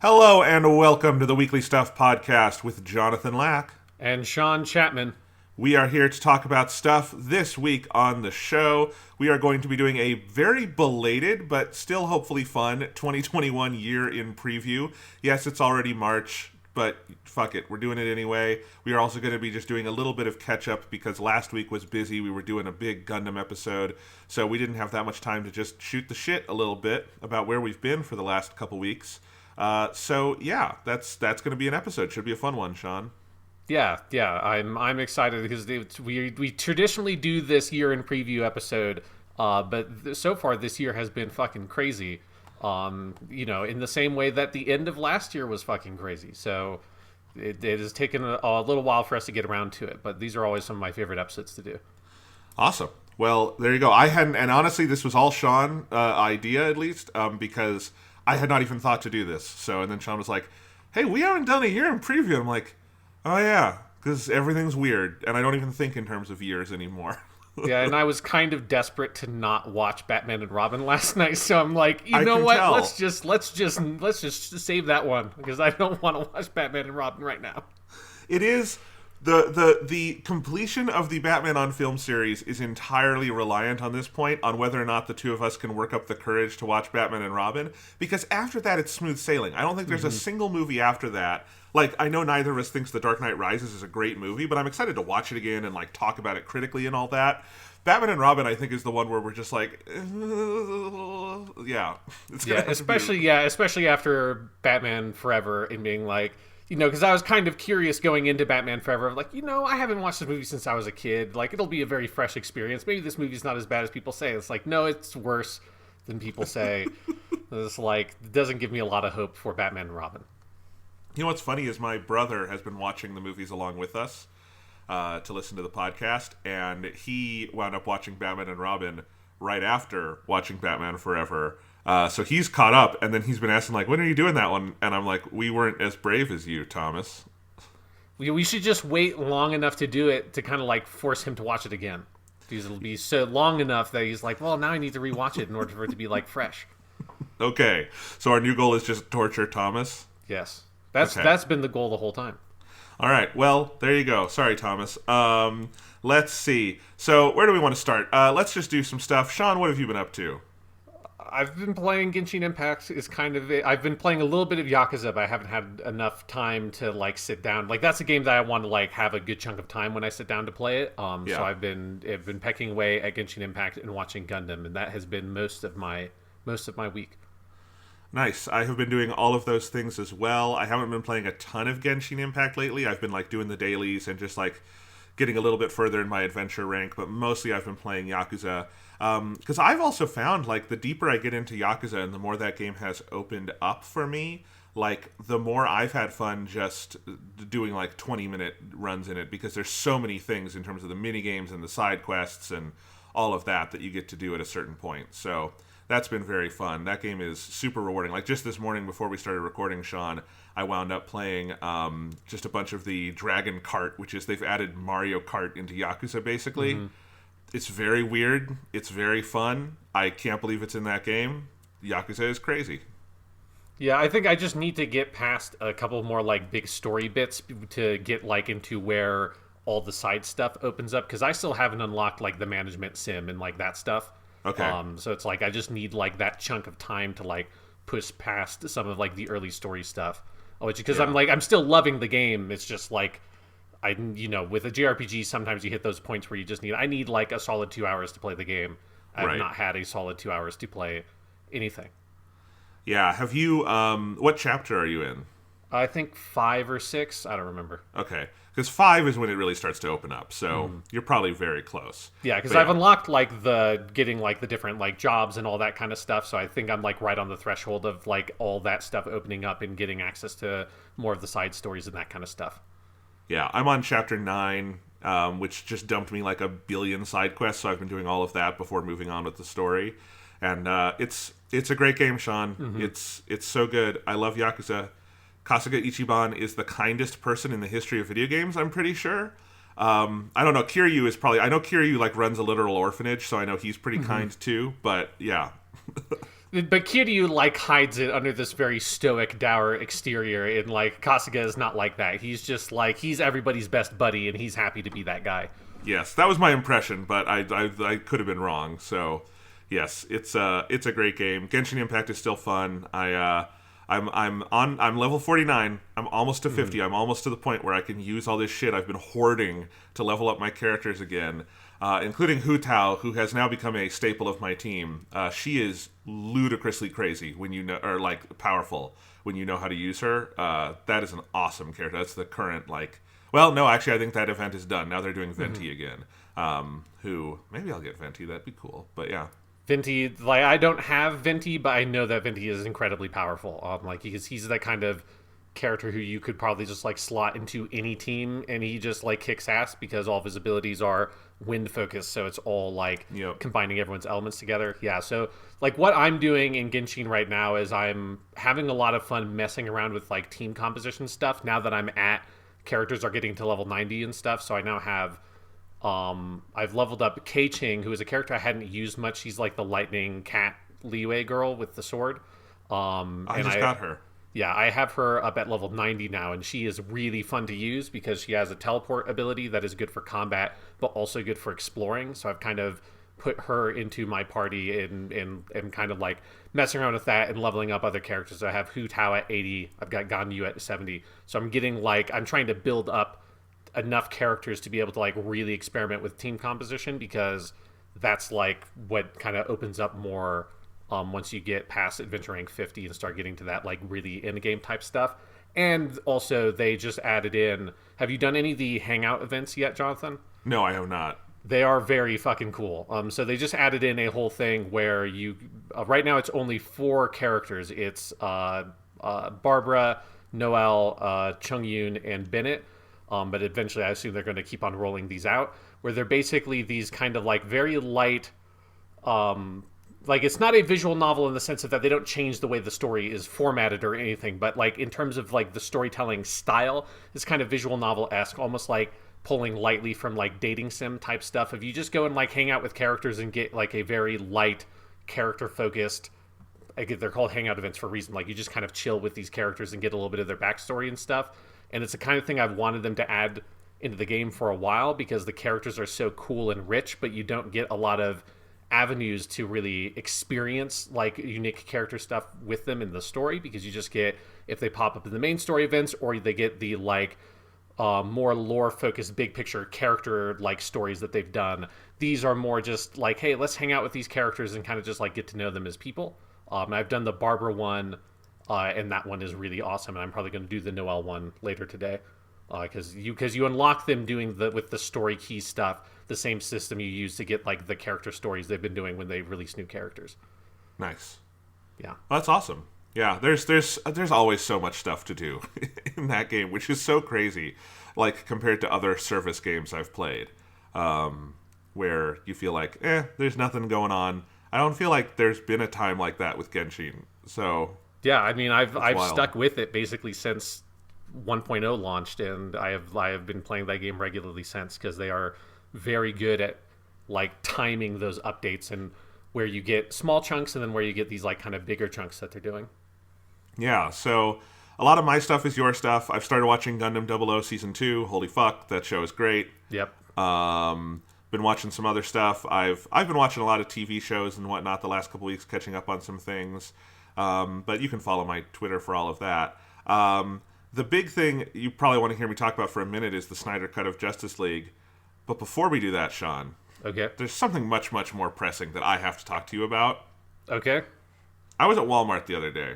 Hello and welcome to the Weekly Stuff Podcast with Jonathan Lack. And Sean Chapman. We are here to talk about stuff this week on the show. We are going to be doing a very belated, but still hopefully fun 2021 year in preview. Yes, it's already March, but fuck it, we're doing it anyway. We are also going to be just doing a little bit of catch-up because last week was busy. We were doing a big Gundam episode, so we didn't have that much time to just shoot the shit a little bit about where we've been for the last couple weeks. So yeah, that's going to be an episode. Should be a fun one, Sean. Yeah, I'm excited because we traditionally do this year in preview episode, but so far this year has been fucking crazy. In the same way that the end of last year was fucking crazy. So it has taken a little while for us to get around to it, but these are always some of my favorite episodes to do. Awesome. Well, there you go. I hadn't, and honestly, this was all Sean idea at least, because I had not even thought to do this. So, and then Sean was like, "Hey, we haven't done a year in preview." I'm like, "Oh yeah, because everything's weird, and I don't even think in terms of years anymore." Yeah, and I was kind of desperate to not watch Batman and Robin last night, so I'm like, you know what? Tell. Let's just save that one because I don't want to watch Batman and Robin right now. It is the completion of the Batman on film series is entirely reliant on this point on whether or not the two of us can work up the courage to watch Batman and Robin, because after that it's smooth sailing. I don't think there's a single movie after that. Like, I know neither of us thinks The Dark Knight Rises is a great movie, but I'm excited to watch it again and like talk about it critically and all that. Batman and Robin, I think, is the one where we're just like, especially after Batman Forever and being like, because I was kind of curious going into Batman Forever, like, I haven't watched this movie since I was a kid. Like, it'll be a very fresh experience. Maybe this movie's not as bad as people say. It's like, no, it's worse than people say. It's like, it doesn't give me a lot of hope for Batman and Robin. You know what's funny is my brother has been watching the movies along with us to listen to the podcast, and he wound up watching Batman and Robin right after watching Batman Forever. So he's caught up, and then he's been asking, like, when are you doing that one? And I'm like, we weren't as brave as you, Thomas. We should just wait long enough to do it to kind of, like, force him to watch it again. Because it'll be so long enough that he's like, well, now I need to rewatch it in order for it to be, like, fresh. Okay. So our new goal is just torture Thomas? Yes. That's been the goal the whole time. All right. Well, there you go. Sorry, Thomas. Let's see. So where do we want to start? Let's just do some stuff. Sean, what have you been up to? I've been playing Genshin Impact. Is kind of it. I've been playing a little bit of Yakuza, but I haven't had enough time to like sit down. Like, that's a game that I want to like have a good chunk of time when I sit down to play it. So I've been pecking away at Genshin Impact and watching Gundam, and that has been most of my week. Nice. I have been doing all of those things as well. I haven't been playing a ton of Genshin Impact lately. I've been like doing the dailies and just like getting a little bit further in my adventure rank, but mostly I've been playing Yakuza. Because I've also found, like, the deeper I get into Yakuza and the more that game has opened up for me, like, the more I've had fun just doing, like, 20-minute runs in it, because there's so many things in terms of the mini-games and the side quests and all of that you get to do at a certain point. So that's been very fun. That game is super rewarding. Like, just this morning before we started recording, Sean, I wound up playing just a bunch of the Dragon Kart, which is they've added Mario Kart into Yakuza, basically. Mm-hmm. It's very weird. It's very fun. I can't believe it's in that game. Yakuza is crazy. Yeah, I think I just need to get past a couple more like big story bits to get like into where all the side stuff opens up, because I still haven't unlocked like the management sim and like that stuff. Okay. So it's like I just need like that chunk of time to like push past some of like the early story stuff. Because I'm still loving the game. It's just like with a JRPG, sometimes you hit those points where I need like a solid 2 hours to play the game. I've not had a solid 2 hours to play anything. Yeah. Have you, what chapter are you in? I think 5 or 6. I don't remember. Okay. Because 5 is when it really starts to open up. So you're probably very close. Yeah, because I've unlocked like getting like the different like jobs and all that kind of stuff. So I think I'm like right on the threshold of like all that stuff opening up and getting access to more of the side stories and that kind of stuff. Yeah, I'm on chapter 9, which just dumped me like a billion side quests. So I've been doing all of that before moving on with the story. And it's a great game, Sean. Mm-hmm. It's so good. I love Yakuza. Kasuga Ichiban is the kindest person in the history of video games, I'm pretty sure. I don't know, Kiryu is probably... I know Kiryu, like, runs a literal orphanage, so I know he's pretty kind, too. But, yeah. But Kiryu like hides it under this very stoic, dour exterior, and like Kasuga is not like that. He's just like he's everybody's best buddy, and he's happy to be that guy. Yes, that was my impression, but I could have been wrong. So, yes, it's a great game. Genshin Impact is still fun. I'm level 49. I'm almost to 50. I'm almost to the point where I can use all this shit I've been hoarding to level up my characters again, including Hu Tao, who has now become a staple of my team. She is ludicrously crazy when you know, or like powerful when you know how to use her. That is an awesome character. That's the current like. Well, no, actually, I think that event is done. Now they're doing Venti again. Who maybe I'll get Venti. That'd be cool. But yeah. Venti, like I don't have Venti, but I know that Venti is incredibly powerful. Like he's that kind of character who you could probably just like slot into any team, and he just like kicks ass because all of his abilities are wind focused. So it's all like combining everyone's elements together. Yeah. So like what I'm doing in Genshin right now is I'm having a lot of fun messing around with like team composition stuff. Now that I'm at characters are getting to level 90 and stuff, so I now have. I've leveled up Kei Ching, who is a character I hadn't used much. She's like the lightning cat Liyue girl with the sword. I just got her. Yeah, I have her up at level 90 now, and she is really fun to use because she has a teleport ability that is good for combat, but also good for exploring. So I've kind of put her into my party and kind of like messing around with that and leveling up other characters. I have Hu Tao at 80. I've got Ganyu at 70. So I'm getting like, I'm trying to build up enough characters to be able to like really experiment with team composition, because that's like what kind of opens up more once you get past adventure rank 50 and start getting to that like really in game type stuff. And also they just added in, have you done any of the hangout events yet, Jonathan? No, I have not. They are very fucking cool. So they just added in a whole thing where you right now it's only 4 characters. It's Barbara, Noelle, Chung Yoon, and Bennett. But eventually I assume they're going to keep on rolling these out, where they're basically these kind of like very light, like it's not a visual novel in the sense of that they don't change the way the story is formatted or anything, but like in terms of like the storytelling style, it's kind of visual novel-esque, almost like pulling lightly from like dating sim type stuff. If you just go and like hang out with characters and get like a very light character focused, they're called hangout events for a reason, like you just kind of chill with these characters and get a little bit of their backstory and stuff. And it's the kind of thing I've wanted them to add into the game for a while, because the characters are so cool and rich, but you don't get a lot of avenues to really experience like unique character stuff with them in the story, because you just get, if they pop up in the main story events, or they get the like more lore focused big picture character like stories that they've done. These are more just like, hey, let's hang out with these characters and kind of just like get to know them as people. I've done the Barbara one. And that one is really awesome, and I'm probably going to do the Noelle one later today, because you unlock them doing with the story key stuff, the same system you use to get like the character stories they've been doing when they release new characters. Nice. Yeah, well, that's awesome. Yeah, there's always so much stuff to do in that game, which is so crazy, like compared to other service games I've played, where you feel like, there's nothing going on. I don't feel like there's been a time like that with Genshin. So. Yeah, I mean, I've stuck with it basically since 1.0 launched, and I have been playing that game regularly since, because they are very good at like timing those updates and where you get small chunks and then where you get these like kind of bigger chunks that they're doing. Yeah, so a lot of my stuff is your stuff. I've started watching Gundam 00 Season 2. Holy fuck, that show is great. Yep. Been watching some other stuff. I've been watching a lot of TV shows and whatnot the last couple weeks, catching up on some things. But you can follow my Twitter for all of that. The big thing you probably want to hear me talk about for a minute is the Snyder Cut of Justice League. But before we do that, Sean, okay, there's something much, much more pressing that I have to talk to you about. Okay. I was at Walmart the other day.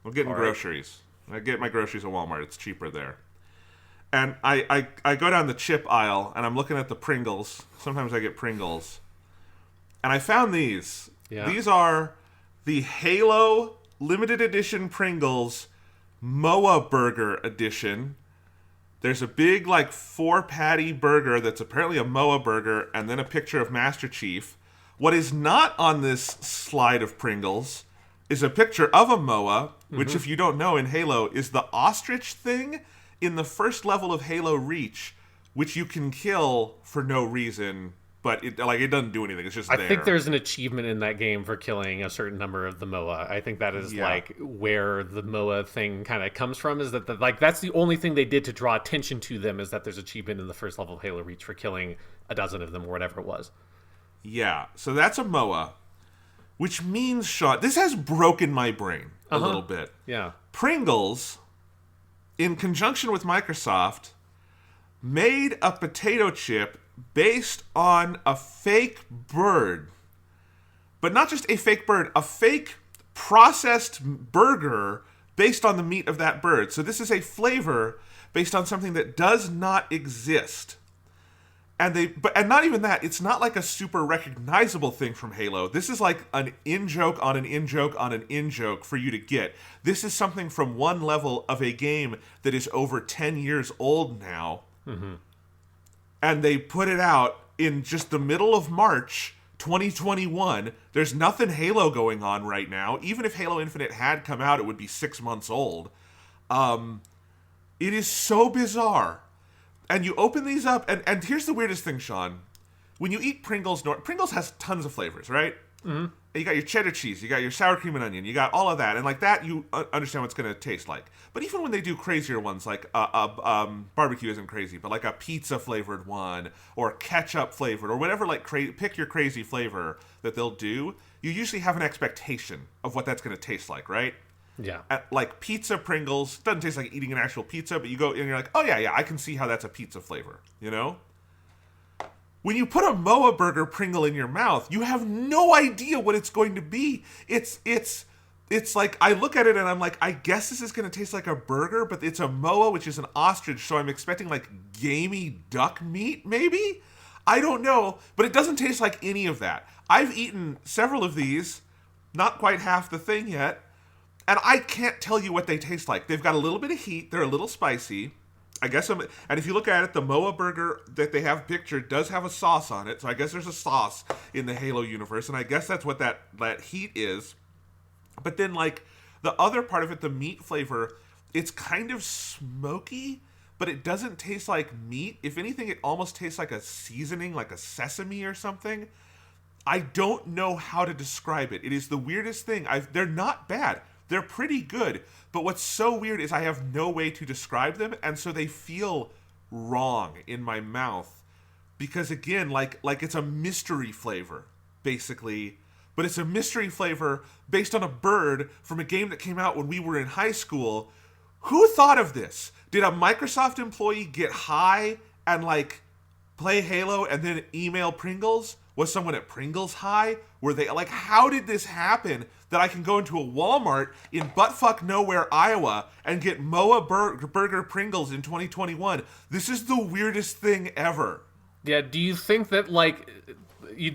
I'm getting all right. groceries. I get my groceries at Walmart. It's cheaper there. And I go down the chip aisle, and I'm looking at the Pringles. Sometimes I get Pringles. And I found these. Yeah. These are the Halo limited edition Pringles Moa Burger edition. There's a big, like, 4-patty burger that's apparently a Moa burger, and then a picture of Master Chief. What is not on this slide of Pringles is a picture of a Moa, which, if you don't know, in Halo is the ostrich thing in the first level of Halo Reach, which you can kill for no reason but it doesn't do anything. It's just I there. think there's an achievement in that game for killing a certain number of the Moa. I think that is like where the Moa thing kind of comes from. Is that that's the only thing they did to draw attention to them, is that there's achievement in the first level of Halo Reach for killing a dozen of them or whatever it was. Yeah, so that's a Moa, which means, Sean, this has broken my brain a little bit. Yeah. Pringles, in conjunction with Microsoft, made a potato chip based on a fake bird. But not just a fake bird, a fake processed burger based on the meat of that bird. So this is a flavor based on something that does not exist. And not even that, it's not like a super recognizable thing from Halo. This is like an in-joke on an in-joke on an in-joke for you to get. This is something from one level of a game that is over 10 years old now. Mm-hmm. And they put it out in just the middle of March 2021. There's nothing Halo going on right now. Even if Halo Infinite had come out, it would be 6 months old. It is so bizarre. And you open these up, and here's the weirdest thing, Sean. When you eat Pringles, Pringles has tons of flavors, right? Mm-hmm. You got your cheddar cheese, you got your sour cream and onion, you got all of that, and like that, you understand what it's going to taste like. But even when they do crazier ones, like barbecue isn't crazy, but like a pizza flavored one, or ketchup flavored, or whatever, like pick your crazy flavor that they'll do, you usually have an expectation of what that's going to taste like, right? Yeah. Like pizza Pringles doesn't taste like eating an actual pizza, but you go and you're like, oh yeah, I can see how that's a pizza flavor, you know? When you put a Moa Burger Pringle in your mouth, you have no idea what it's going to be. It's like, I look at it and I'm like, I guess this is going to taste like a burger, but it's a Moa, which is an ostrich, so I'm expecting like gamey duck meat, maybe? I don't know, but it doesn't taste like any of that. I've eaten several of these, not quite half the thing yet, and I can't tell you what they taste like. They've got a little bit of heat. They're a little spicy. I guess and if you look at it, the Moa Burger that they have pictured does have a sauce on it. So I guess there's a sauce in the Halo universe, and I guess that's what that heat is. But then, like, the other part of it, the meat flavor, it's kind of smoky, but it doesn't taste like meat. If anything, it almost tastes like a seasoning, like a sesame or something. I don't know how to describe it. It is the weirdest thing. They're not bad. They're pretty good, but what's so weird is I have no way to describe them, and so they feel wrong in my mouth because, again, like it's a mystery flavor, basically, but it's a mystery flavor based on a bird from a game that came out when we were in high school. Who thought of this? Did a Microsoft employee get high and, like, play Halo and then email Pringles? Was someone at Pringles high? Were they, like, how did this happen that I can go into a Walmart in buttfuck nowhere, Iowa, and get Moa Burger Pringles in 2021? This is the weirdest thing ever. Yeah, do you think that, like,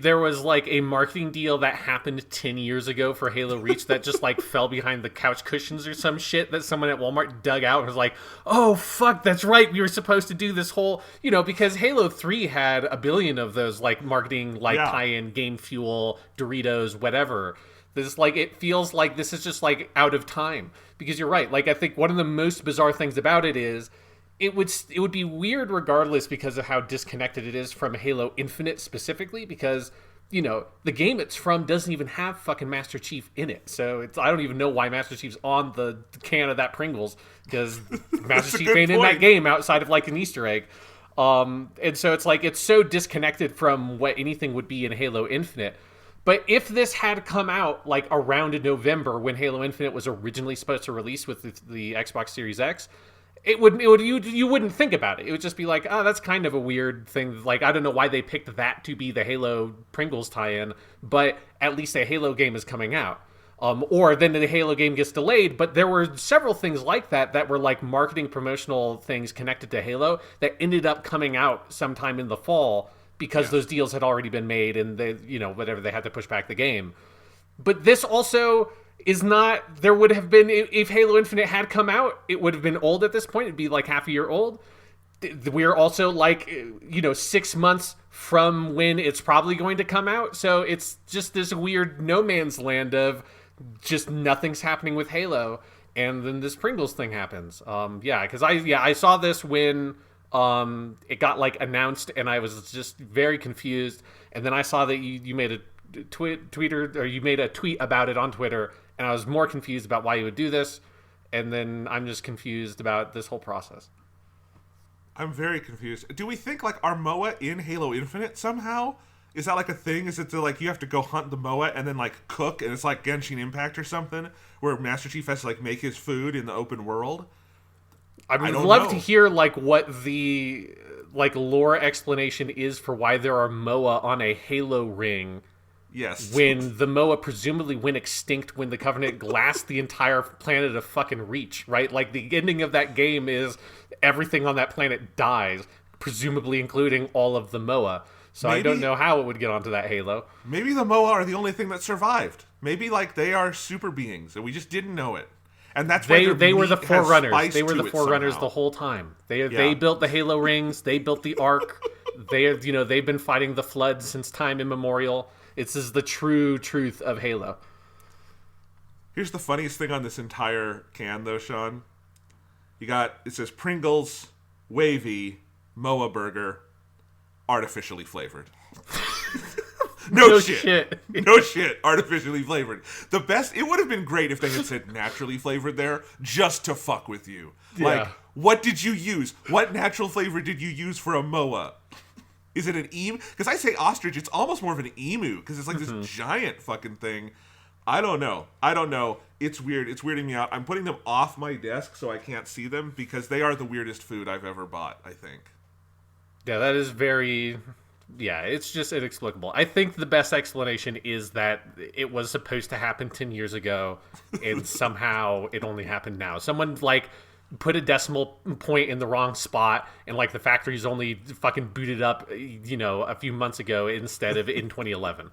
there was, like, a marketing deal that happened 10 years ago for Halo Reach that just, like, fell behind the couch cushions or some shit that someone at Walmart dug out and was like, oh, fuck, that's right, we were supposed to do this whole, you know, because Halo 3 had a billion of those, like, marketing, like, tie-in, game fuel, Doritos, whatever. This, like, it feels like this is just, like, out of time. Because you're right, like, I think one of the most bizarre things about it is it would be weird regardless because of how disconnected it is from Halo Infinite specifically, because, you know, the game it's from doesn't even have fucking Master Chief in it. So I don't even know why Master Chief's on the can of that Pringles, because Master Chief ain't in that game outside of, like, an Easter egg. And so it's like, it's so disconnected from what anything would be in Halo Infinite. But if this had come out, like, around in November when Halo Infinite was originally supposed to release with the Xbox Series X, you wouldn't think about it. It would just be like, oh, that's kind of a weird thing. Like, I don't know why they picked that to be the Halo Pringles tie-in, but at least a Halo game is coming out. Or then the Halo game gets delayed, but there were several things like that were like marketing promotional things connected to Halo that ended up coming out sometime in the fall because those deals had already been made and they, you know, whatever, they had to push back the game. But this also is not, there would have been, if Halo Infinite had come out, it would have been old at this point. It'd be like half a year old. We're also like, you know, 6 months from when it's probably going to come out. So it's just this weird no man's land of just nothing's happening with Halo. And then this Pringles thing happens. Because I saw this when It got like announced, and I was just very confused. And then I saw that you made a you made a tweet about it on Twitter, and I was more confused about why you would do this. And then I'm just confused about this whole process. I'm very confused. Do we think like are Moa in Halo Infinite somehow? Is that like a thing? Is it like you have to go hunt the Moa and then like cook, and it's like Genshin Impact or something, where Master Chief has to like make his food in the open world? I would love to hear like what the like lore explanation is for why there are Moa on a Halo ring. Yes. When the Moa presumably went extinct when the Covenant glassed the entire planet of fucking Reach, right? Like, the ending of that game is everything on that planet dies, presumably including all of the Moa. So I don't know how it would get onto that Halo. Maybe the Moa are the only thing that survived. Maybe, like, they are super beings, and we just didn't know it. And that's why they were the Forerunners. They were the Forerunners somehow. The whole time. They built the Halo rings. They built the Ark. They've been fighting the Flood since time immemorial. This is the true truth of Halo. Here's the funniest thing on this entire can, though, Sean. It says Pringles, wavy, Moa burger, artificially flavored. No shit. No shit. Artificially flavored. The best, it would have been great if they had said naturally flavored there, just to fuck with you. Yeah. Like, what did you use? What natural flavor did you use for a Moa? Is it an emu? Because I say ostrich, it's almost more of an emu, because it's like this giant fucking thing. I don't know. It's weird. It's weirding me out. I'm putting them off my desk so I can't see them, because they are the weirdest food I've ever bought, I think. Yeah, that is very... Yeah, it's just inexplicable. I think the best explanation is that it was supposed to happen 10 years ago, and somehow it only happened now. Someone, like, put a decimal point in the wrong spot, and, like, the factory's only fucking booted up, a few months ago instead of in 2011.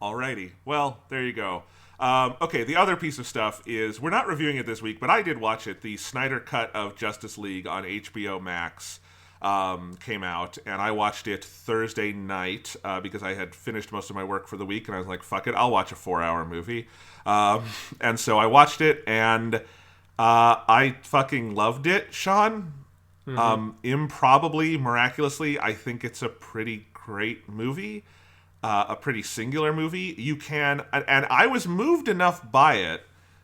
Alrighty. Well, there you go. Okay, the other piece of stuff is, we're not reviewing it this week, but I did watch it. The Snyder Cut of Justice League on HBO Max came out, and I watched it Thursday night because I had finished most of my work for the week, and I was like, fuck it, I'll watch a 4-hour movie. And so I watched it, and I fucking loved it, Sean. Improbably, miraculously, I think it's a pretty great movie. A pretty singular movie. You can, and I was moved enough by it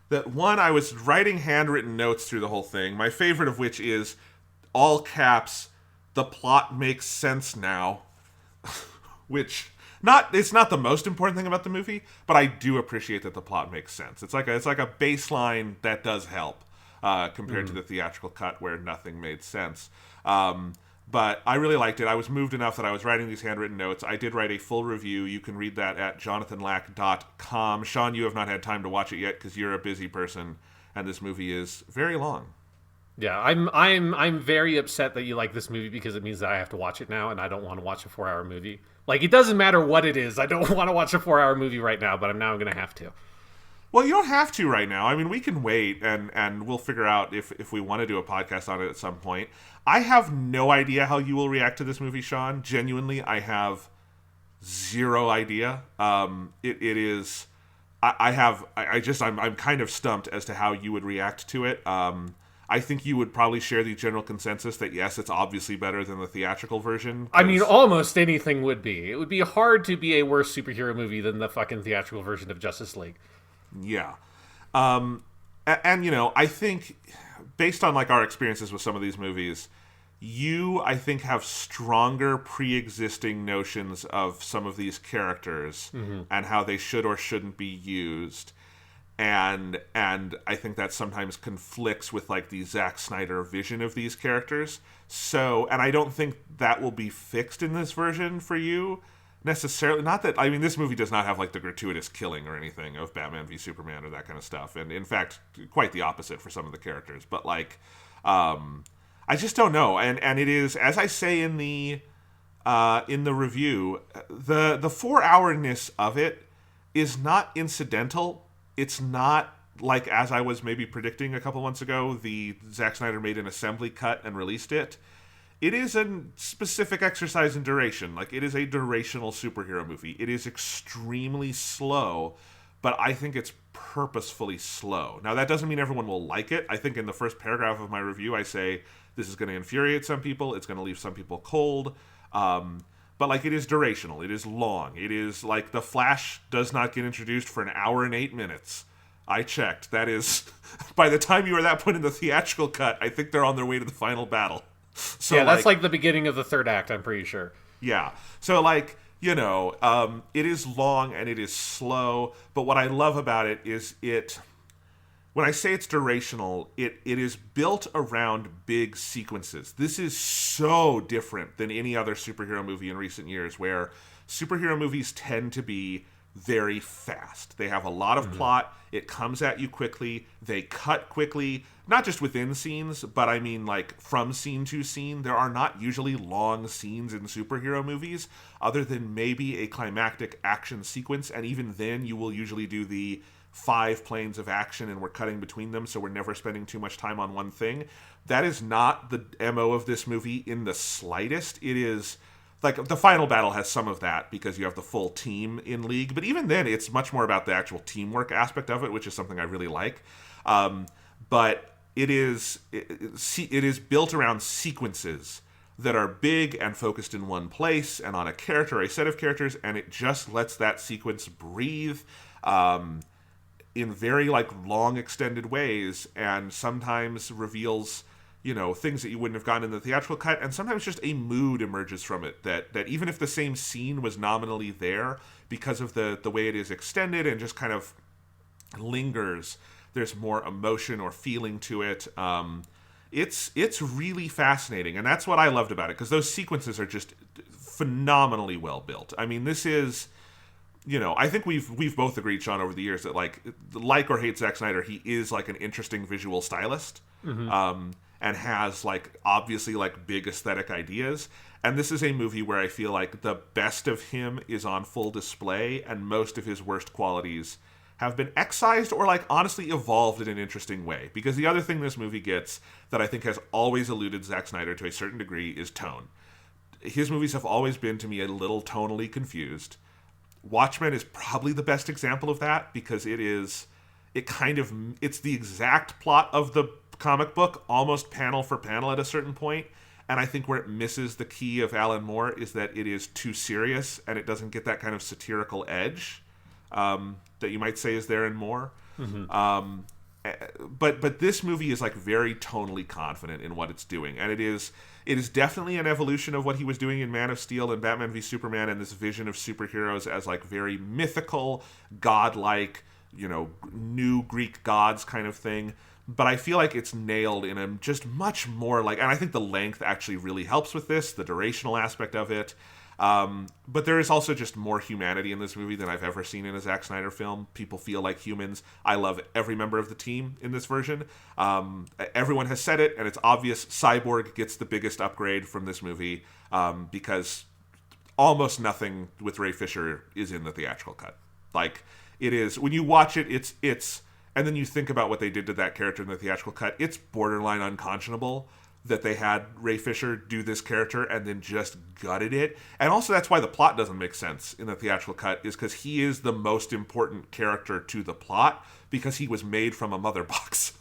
that, one, I was writing handwritten notes through the whole thing, my favorite of which is, all caps, the plot makes sense now. Which, it's not the most important thing about the movie, but I do appreciate that the plot makes sense. It's like a baseline that does help compared to the theatrical cut where nothing made sense. But I really liked it. I was moved enough that I was writing these handwritten notes. I did write a full review. You can read that at jonathanlack.com. Sean, you have not had time to watch it yet because you're a busy person, and this movie is very long. Yeah, I'm very upset that you like this movie, because it means that I have to watch it now, and I don't want to watch a 4-hour movie. Like, it doesn't matter what it is. I don't want to watch a 4-hour movie right now, but I'm going to have to. Well, you don't have to right now. I mean, we can wait, and we'll figure out if we want to do a podcast on it at some point. I have no idea how you will react to this movie, Sean. Genuinely, I have zero idea. It is... I'm kind of stumped as to how you would react to it. I think you would probably share the general consensus that, yes, it's obviously better than the theatrical version. I mean, almost anything would be. It would be hard to be a worse superhero movie than the fucking theatrical version of Justice League. Yeah. And I think, based on, like, our experiences with some of these movies, you, I think, have stronger pre-existing notions of some of these characters and how they should or shouldn't be used. And I think that sometimes conflicts with, like, the Zack Snyder vision of these characters. So, and I don't think that will be fixed in this version for you, necessarily. Not that, I mean, this movie does not have, like, the gratuitous killing or anything of Batman v Superman or that kind of stuff. And, in fact, quite the opposite for some of the characters. But, like, I just don't know. And it is, as I say in the review, the 4-hourness of it is not incidental. It's not like, as I was maybe predicting a couple months ago, the Zack Snyder made an assembly cut and released it. It is a specific exercise in duration. Like, it is a durational superhero movie. It is extremely slow, but I think it's purposefully slow. Now, that doesn't mean everyone will like it. I think in the first paragraph of my review, I say, This is going to infuriate some people. It's going to leave some people cold. But like, it is durational. It is long. It is like The Flash does not get introduced for an hour and 8 minutes. I checked. That is, by the time you are that point in the theatrical cut, I think they're on their way to the final battle. So yeah, that's like the beginning of the third act, I'm pretty sure. Yeah. So like, it is long and it is slow. But what I love about it is when I say it's durational, it is built around big sequences. This is so different than any other superhero movie in recent years, where superhero movies tend to be very fast. They have a lot of plot. It comes at you quickly. They cut quickly, not just within scenes, but I mean like from scene to scene. There are not usually long scenes in superhero movies, other than maybe a climactic action sequence. And even then, you will usually do the 5 planes of action and we're cutting between them, so we're never spending too much time on one thing. That is not the MO of this movie in the slightest. It is like the final battle has some of that because you have the full team in League, but even then it's much more about the actual teamwork aspect of it, which is something I really like. But it is built around sequences that are big and focused in one place and on a character or a set of characters, and it just lets that sequence breathe in very like long extended ways, and sometimes reveals things that you wouldn't have gotten in the theatrical cut, and sometimes just a mood emerges from it that even if the same scene was nominally there, because of the way it is extended and just kind of lingers, there's more emotion or feeling to it. It's really fascinating, and that's what I loved about it, because those sequences are just phenomenally well built. I mean, this is, I think we've both agreed, Sean, over the years that like or hate Zack Snyder, he is like an interesting visual stylist, and has like obviously like big aesthetic ideas. And this is a movie where I feel like the best of him is on full display, and most of his worst qualities have been excised or like honestly evolved in an interesting way. Because the other thing this movie gets that I think has always eluded Zack Snyder to a certain degree is tone. His movies have always been, to me, a little tonally confused. Watchmen is probably the best example of that, because it's the exact plot of the comic book, almost panel for panel at a certain point. And I think where it misses the key of Alan Moore is that it is too serious, and it doesn't get that kind of satirical edge that you might say is there in Moore. But this movie is like very tonally confident in what it's doing, and it is definitely an evolution of what he was doing in Man of Steel and Batman v Superman, and this vision of superheroes as like very mythical, godlike, new Greek gods kind of thing. But I feel like it's nailed in a just much more like, and I think the length actually really helps with this, the durational aspect of it. But there is also just more humanity in this movie than I've ever seen in a Zack Snyder film. People feel like humans. I love every member of the team in this version. Everyone has said it, and it's obvious. Cyborg gets the biggest upgrade from this movie, because almost nothing with Ray Fisher is in the theatrical cut. Like, it is, when you watch it, it's and then you think about what they did to that character in the theatrical cut, it's borderline unconscionable that they had Ray Fisher do this character and then just gutted it. And also that's why the plot doesn't make sense in the theatrical cut, is because he is the most important character to the plot, because he was made from a mother box.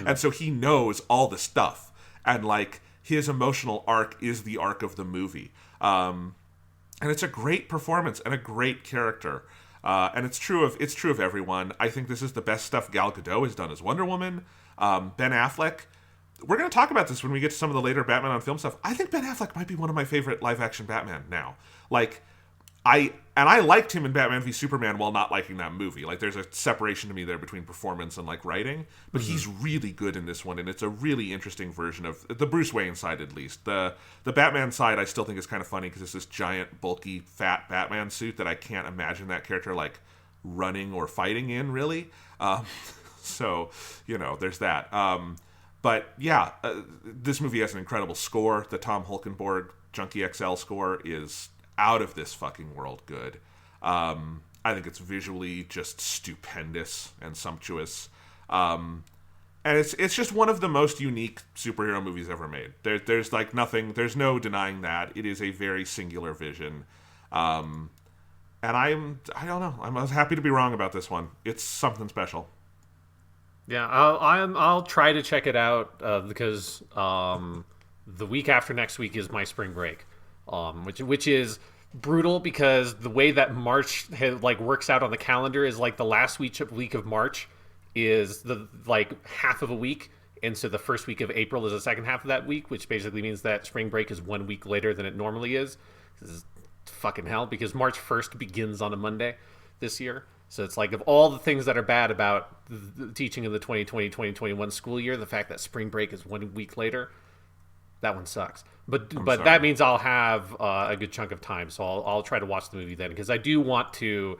And so he knows all the stuff. And like, his emotional arc is the arc of the movie. And it's a great performance and a great character. And it's true of everyone. I think this is the best stuff Gal Gadot has done as Wonder Woman. Ben Affleck, we're going to talk about this when we get to some of the later Batman on film stuff. I think Ben Affleck might be one of my favorite live action Batman now. Like, I liked him in Batman v Superman while not liking that movie. Like, there's a separation to me there between performance and like writing, but he's really good in this one, and it's a really interesting version of the Bruce Wayne side, at least. The Batman side I still think is kind of funny, because it's this giant, bulky, fat Batman suit that I can't imagine that character like running or fighting in, really. So, there's that. But yeah, this movie has an incredible score. The Tom Holkenborg Junkie XL score is out of this fucking world good. I think it's visually just stupendous and sumptuous. And it's just one of the most unique superhero movies ever made. There's like nothing, there's no denying that. It is a very singular vision. And I don't know, I'm happy to be wrong about this one. It's something special. Yeah, I'll try to check it out because the week after next week is my spring break, which is brutal because the way that March like works out on the calendar is like the last week of March is the like half of a week, and so the first week of April is the second half of that week, which basically means that spring break is 1 week later than it normally is. This is fucking hell because March 1st begins on a Monday this year. So it's like of all the things that are bad about the teaching in the 2020-2021 school year, the fact that spring break is 1 week later, that one sucks. But that sorry. means I'll have a good chunk of time, so I'll try to watch the movie then because I do want to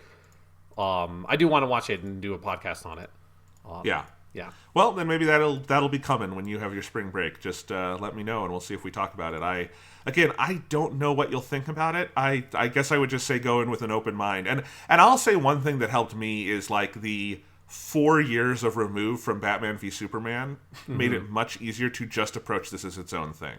watch it and do a podcast on it. Yeah. Yeah. Well, then maybe that'll be coming when you have your spring break. Just let me know, and we'll see if we talk about it. I don't know what you'll think about it. I guess I would just say go in with an open mind. And I'll say one thing that helped me is like the 4 years of remove from Batman v Superman made it much easier to just approach this as its own thing.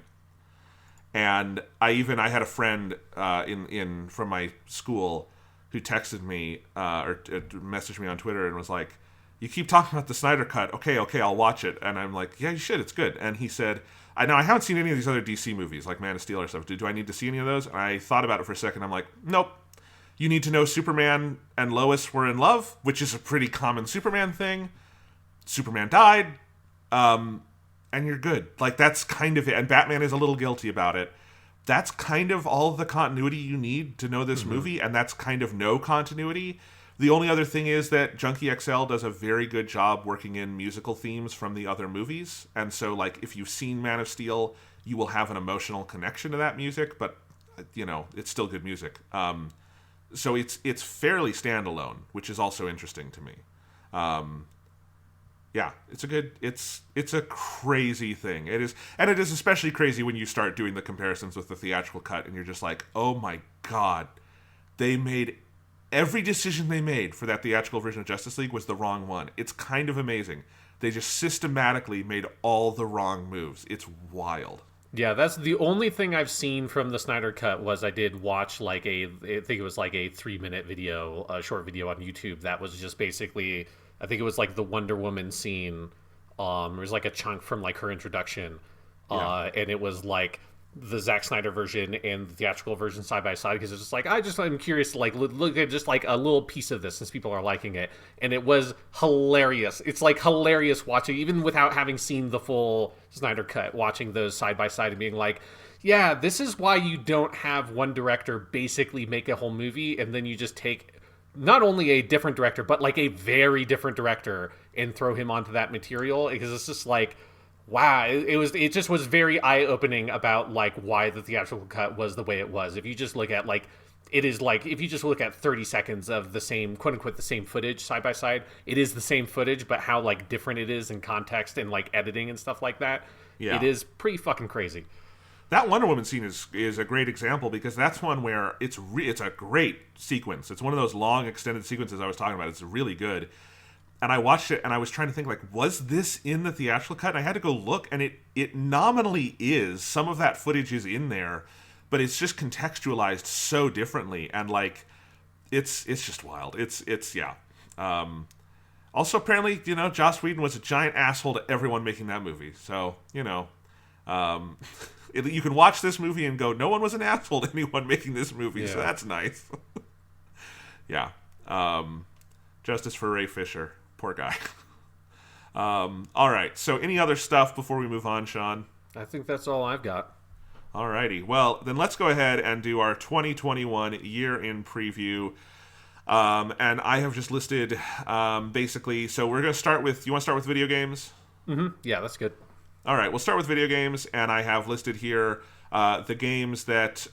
And I had a friend in from my school who texted me or messaged me on Twitter and was like, "You keep talking about the Snyder Cut. Okay, I'll watch it." And I'm like, "Yeah, you should. It's good." And he said, I haven't seen any of these other DC movies like Man of Steel or stuff. Do I need to see any of those?" And I thought about it for a second. I'm like, "Nope. You need to know Superman and Lois were in love, which is a pretty common Superman thing. Superman died, and you're good. Like that's kind of it. And Batman is a little guilty about it. That's kind of all the continuity you need to know this movie, and that's kind of no continuity. The only other thing is that Junkie XL does a very good job working in musical themes from the other movies, and so like if you've seen Man of Steel, you will have an emotional connection to that music, but it's still good music. So it's fairly standalone, which is also interesting to me. Yeah, it's a crazy thing. It is, and it is especially crazy when you start doing the comparisons with the theatrical cut, and you're just like, oh my god, they made every decision they made for that theatrical version of Justice League was the wrong one. It's kind of amazing. They just systematically made all the wrong moves. It's wild. Yeah, that's the only thing I've seen from the Snyder Cut was I did watch like I think it was like a 3 minute video, a short video on YouTube that was just basically, I think it was like the Wonder Woman scene. It was like a chunk from like her introduction, Yeah. and it was like the Zack Snyder version and the theatrical version side by side because it's just like I'm curious to like look at just like a little piece of this since people are liking it, and it was hilarious. It's like hilarious watching even without having seen the full Snyder cut, watching those side by side and being like, yeah, this is why you don't have one director basically make a whole movie and then you just take not only a different director but like a very different director and throw him onto that material because it's just like wow, it just was very eye opening about like why the theatrical cut was the way it was. If you just look at like it is like if you just look at 30 seconds of the same quote unquote the same footage side by side, it is the same footage, but how like different it is in context and like editing and stuff like that. It Yeah. is pretty fucking crazy. That Wonder Woman scene is a great example because that's one where it's a great sequence. It's one of those long extended sequences I was talking about. It's really good. And I watched it and I was trying to think like, was this in the theatrical cut? And I had to go look, and it nominally is. Some of that footage is in there, but it's just contextualized so differently, and like it's just wild. It's yeah. Also, apparently, Joss Whedon was a giant asshole to everyone making that movie. So um, you can watch this movie and go, no one was an asshole to anyone making this movie. So Yeah. that's nice. Yeah. Justice for Ray Fisher. Poor guy. All right. So, any other stuff before we move on, Sean? I think that's all I've got. Alrighty. Well, then let's go ahead and do our 2021 year in preview. And I have just listed basically. So we're going to start with. You want to start with video games? Yeah, that's good. All right. We'll start with video games, and I have listed here the games that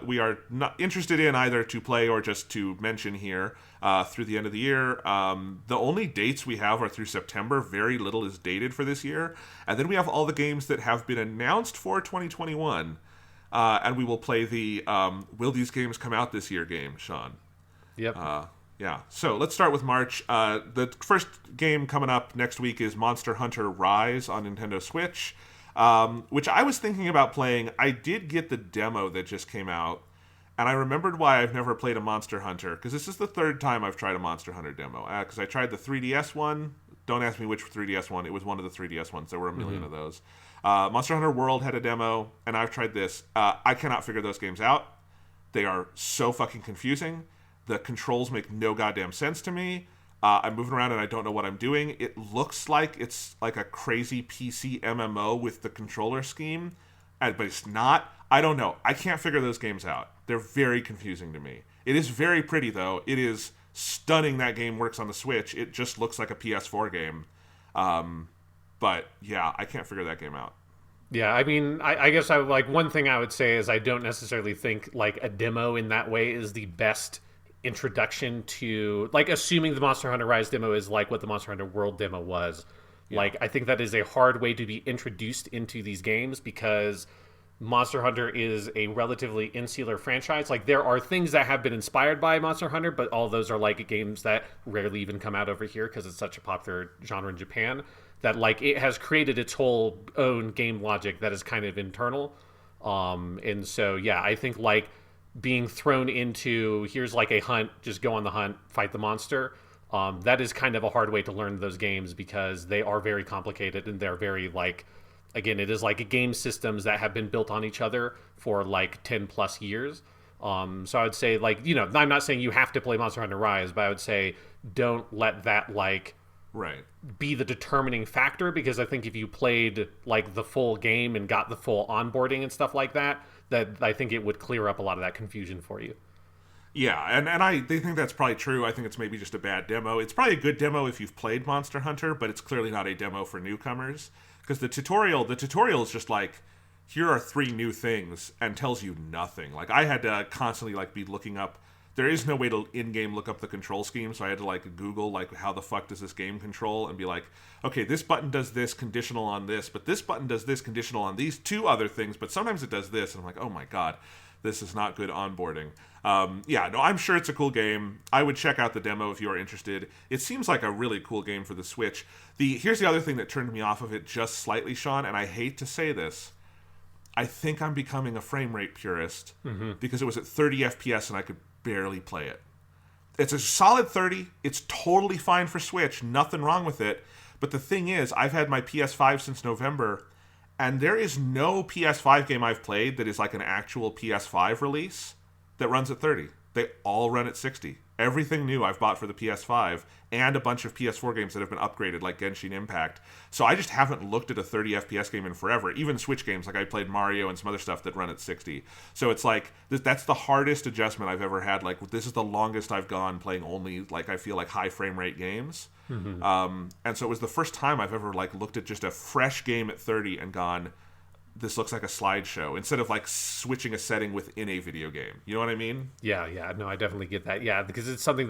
we are not interested in either to play or just to mention here through the end of the year. The only dates we have are through September. Very little is dated for this year. And then we have all the games that have been announced for 2021. And we will play the Will These Games Come Out This Year game, Sean. Yep. Yeah. So let's start with March. The first game coming up next week is Monster Hunter Rise on Nintendo Switch. Which I was thinking about playing. I did get the demo that just came out, and I remembered why I've never played a Monster Hunter, because this is the third time I've tried a Monster Hunter demo. Because I tried the 3DS one Don't ask me which 3DS one. It was one of the 3DS ones. There were a million of those. Monster Hunter World had a demo, and I've tried this. I cannot figure those games out. They are so fucking confusing. The controls make no goddamn sense to me. I'm moving around and I don't know what I'm doing. It looks like it's like a crazy PC MMO with the controller scheme, but it's not. I don't know. I can't figure those games out. They're very confusing to me. It is very pretty, though. It is stunning that game works on the Switch. It just looks like a PS4 game. But, yeah, I can't figure that game out. Yeah, I mean, I guess I like one thing I would say is I don't necessarily think like a demo in that way is the best introduction to, like, assuming the Monster Hunter Rise demo is like what the Monster Hunter World demo was. Yeah. Like, I think that is a hard way to be introduced into these games because Monster Hunter is a relatively insular franchise. Like, there are things that have been inspired by Monster Hunter, but all those are like games that rarely even come out over here because it's such a popular genre in Japan that like it has created its whole own game logic that is kind of internal. And so, yeah, I think like being thrown into here's like a hunt, just go on the hunt, fight the monster. That is kind of a hard way to learn those games because they are very complicated and they're very like, again, it is like game systems that have been built on each other for like 10 plus years. So I would say like, you know, I'm not saying you have to play Monster Hunter Rise, but I would say don't let that like be the determining factor because I think if you played like the full game and got the full onboarding and stuff like that, that I think it would clear up a lot of that confusion for you. Yeah, and they think that's probably true. I think it's maybe just a bad demo. It's probably a good demo if you've played Monster Hunter, but it's clearly not a demo for newcomers because the tutorial is just like, here are 3 new things and tells you nothing. Like I had to constantly like be looking up. There is no way to in-game look up the control scheme, so I had to like Google like how the fuck does this game control and be like, okay, this button does this conditional on this, but this button does this conditional on these 2 other things, but sometimes it does this, and I'm like, oh my god, this is not good onboarding. Yeah, no, I'm sure it's a cool game. I would check out the demo if you are interested. It seems like a really cool game for the Switch. Here's the other thing that turned me off of it just slightly, Sean, and I hate to say this. I think I'm becoming a frame rate purist because it was at 30 FPS and I could barely play it. It's a solid 30. It's totally fine for Switch. Nothing wrong with it. But the thing is, I've had my PS5 since November, and there is no PS5 game I've played that is like an actual PS5 release that runs at 30. They all run at 60. Everything new I've bought for the PS5 and a bunch of PS4 games that have been upgraded like Genshin Impact. So I just haven't looked at a 30 FPS game in forever. Even Switch games, like I played Mario and some other stuff that run at 60. So it's like, that's the hardest adjustment I've ever had. Like this is the longest I've gone playing only, like I feel like high frame rate games. And so it was the first time I've ever like looked at just a fresh game at 30 and gone, this looks like a slideshow instead of like switching a setting within a video game. You know what I mean? Yeah. No, I definitely get that. Yeah, because it's something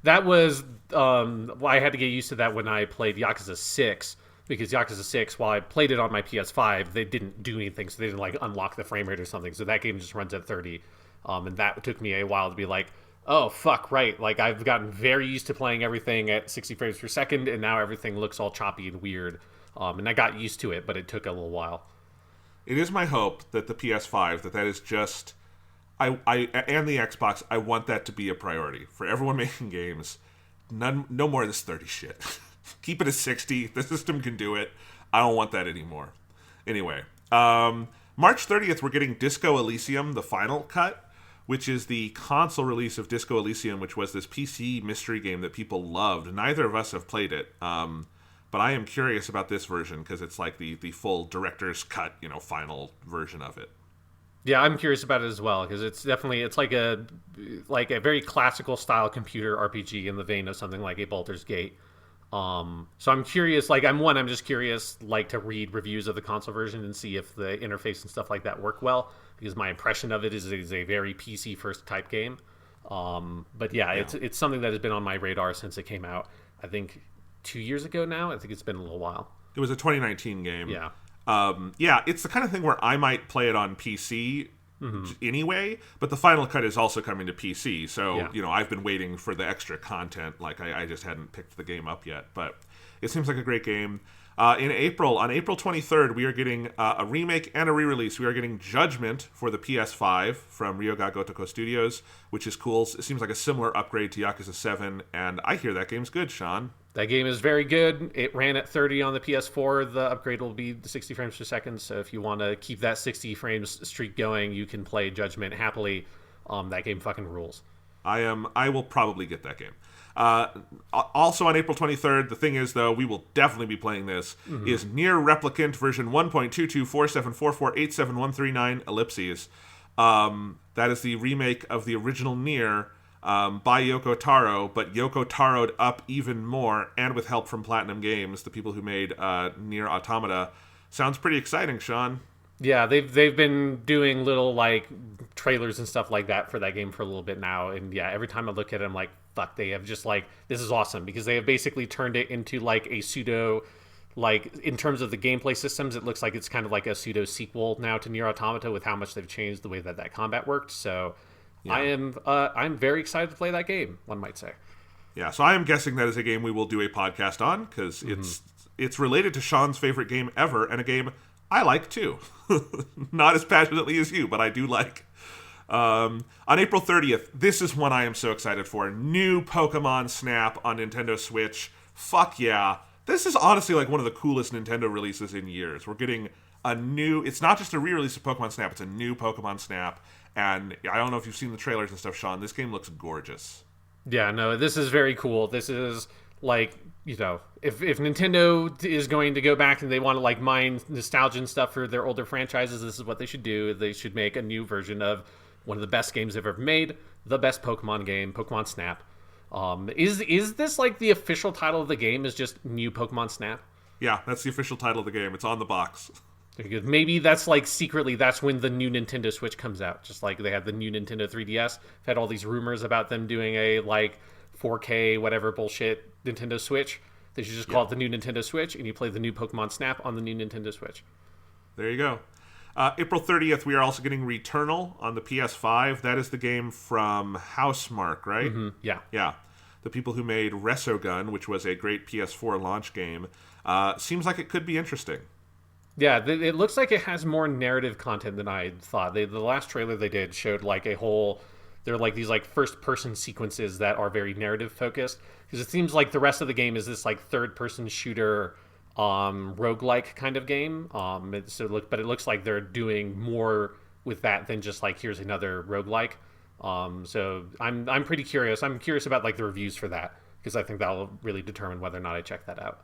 that was I had to get used to that when I played Yakuza 6 because Yakuza 6, while I played it on my PS5, they didn't do anything, so they didn't like unlock the frame rate or something. So that game just runs at 30, and that took me a while to be like, oh fuck, right. Like I've gotten very used to playing everything at 60 frames per second, and now everything looks all choppy and weird. And I got used to it, but it took a little while. It is my hope that the PS5, that is just, and the Xbox, I want that to be a priority for everyone making games. No more of this 30 shit. Keep it at 60. The system can do it. I don't want that anymore. Anyway, March 30th, we're getting Disco Elysium, the final cut, which is the console release of Disco Elysium, which was this PC mystery game that people loved. Neither of us have played it. But I am curious about this version because it's like the full director's cut, final version of it. Yeah, I'm curious about it as well because it's like a very classical style computer RPG in the vein of something like a Baldur's Gate. So I'm curious. Like I'm just curious, like to read reviews of the console version and see if the interface and stuff like that work well because my impression of it is a very PC first type game. But yeah, it's something that has been on my radar since it came out. I think 2 years ago now. I think it's been a little while. It was a 2019 game. Yeah. It's the kind of thing where I might play it on PC anyway, but the final cut is also coming to PC. So, I've been waiting for the extra content. Like, I just hadn't picked the game up yet. But it seems like a great game. On April 23rd, we are getting a remake and a re-release. We are getting Judgment for the PS5 from Ryoga Gotoku Studios, which is cool. It seems like a similar upgrade to Yakuza 7, and I hear that game's good, Sean. That game is very good. It ran at 30 on the PS4. The upgrade will be 60 frames per second. So if you want to keep that 60 frames streak going, you can play Judgment happily. That game fucking rules. I will probably get that game. Also on April 23rd, the thing is, though, we will definitely be playing this, is Nier Replicant version 1.22474487139 ellipses. That is the remake of the original Nier by Yoko Taro, but Yoko Taro'd up even more, and with help from Platinum Games, the people who made Nier Automata. Sounds pretty exciting, Sean. Yeah, they've been doing little like trailers and stuff like that for that game for a little bit now, and yeah, every time I look at it, I'm like, fuck, they have just like, this is awesome, because they have basically turned it into like a pseudo, like in terms of the gameplay systems, it looks like it's kind of like a pseudo sequel now to Nier Automata with how much they've changed the way that combat worked. So yeah. I'm very excited to play that game, one might say. Yeah, so I am guessing that is a game we will do a podcast on, because it's related to Sean's favorite game ever, and a game I like too. Not as passionately as you, but I do like. On April 30th, this is one I am so excited for. New Pokemon Snap on Nintendo Switch. Fuck yeah. This is honestly like one of the coolest Nintendo releases in years. We're getting a new... It's not just a re-release of Pokemon Snap, it's a new Pokemon Snap. And I don't know if you've seen the trailers and stuff, Sean. This game looks gorgeous. Yeah, no, this is very cool. This is like, you know, if Nintendo is going to go back and they want to like mine nostalgia and stuff for their older franchises, this is what they should do. They should make a new version of one of the best games they've ever made, the best Pokemon game, Pokemon Snap. Is this like the official title of the game is just New Pokemon Snap? Yeah, that's the official title of the game. It's on the box. Because maybe that's like secretly that's when the new Nintendo Switch comes out. Just like they had the new Nintendo 3DS. I've had all these rumors about them doing a like 4K whatever bullshit Nintendo Switch. They should just call it the new Nintendo Switch, and you play the new Pokemon Snap on the new Nintendo Switch. There you go. April 30th, we are also getting Returnal on the PS5. That is the game from Housemarque, right? Mm-hmm. Yeah. Yeah. The people who made Resogun, which was a great PS4 launch game. Seems like it could be interesting. Yeah, it looks like it has more narrative content than I thought. The last trailer they did showed like a whole... They're like these like first-person sequences that are very narrative-focused. Because it seems like the rest of the game is this like third-person shooter... roguelike kind of game. But it looks like they're doing more with that than just like here's another roguelike. So I'm pretty curious. I'm curious about like the reviews for that, because I think that'll really determine whether or not I check that out.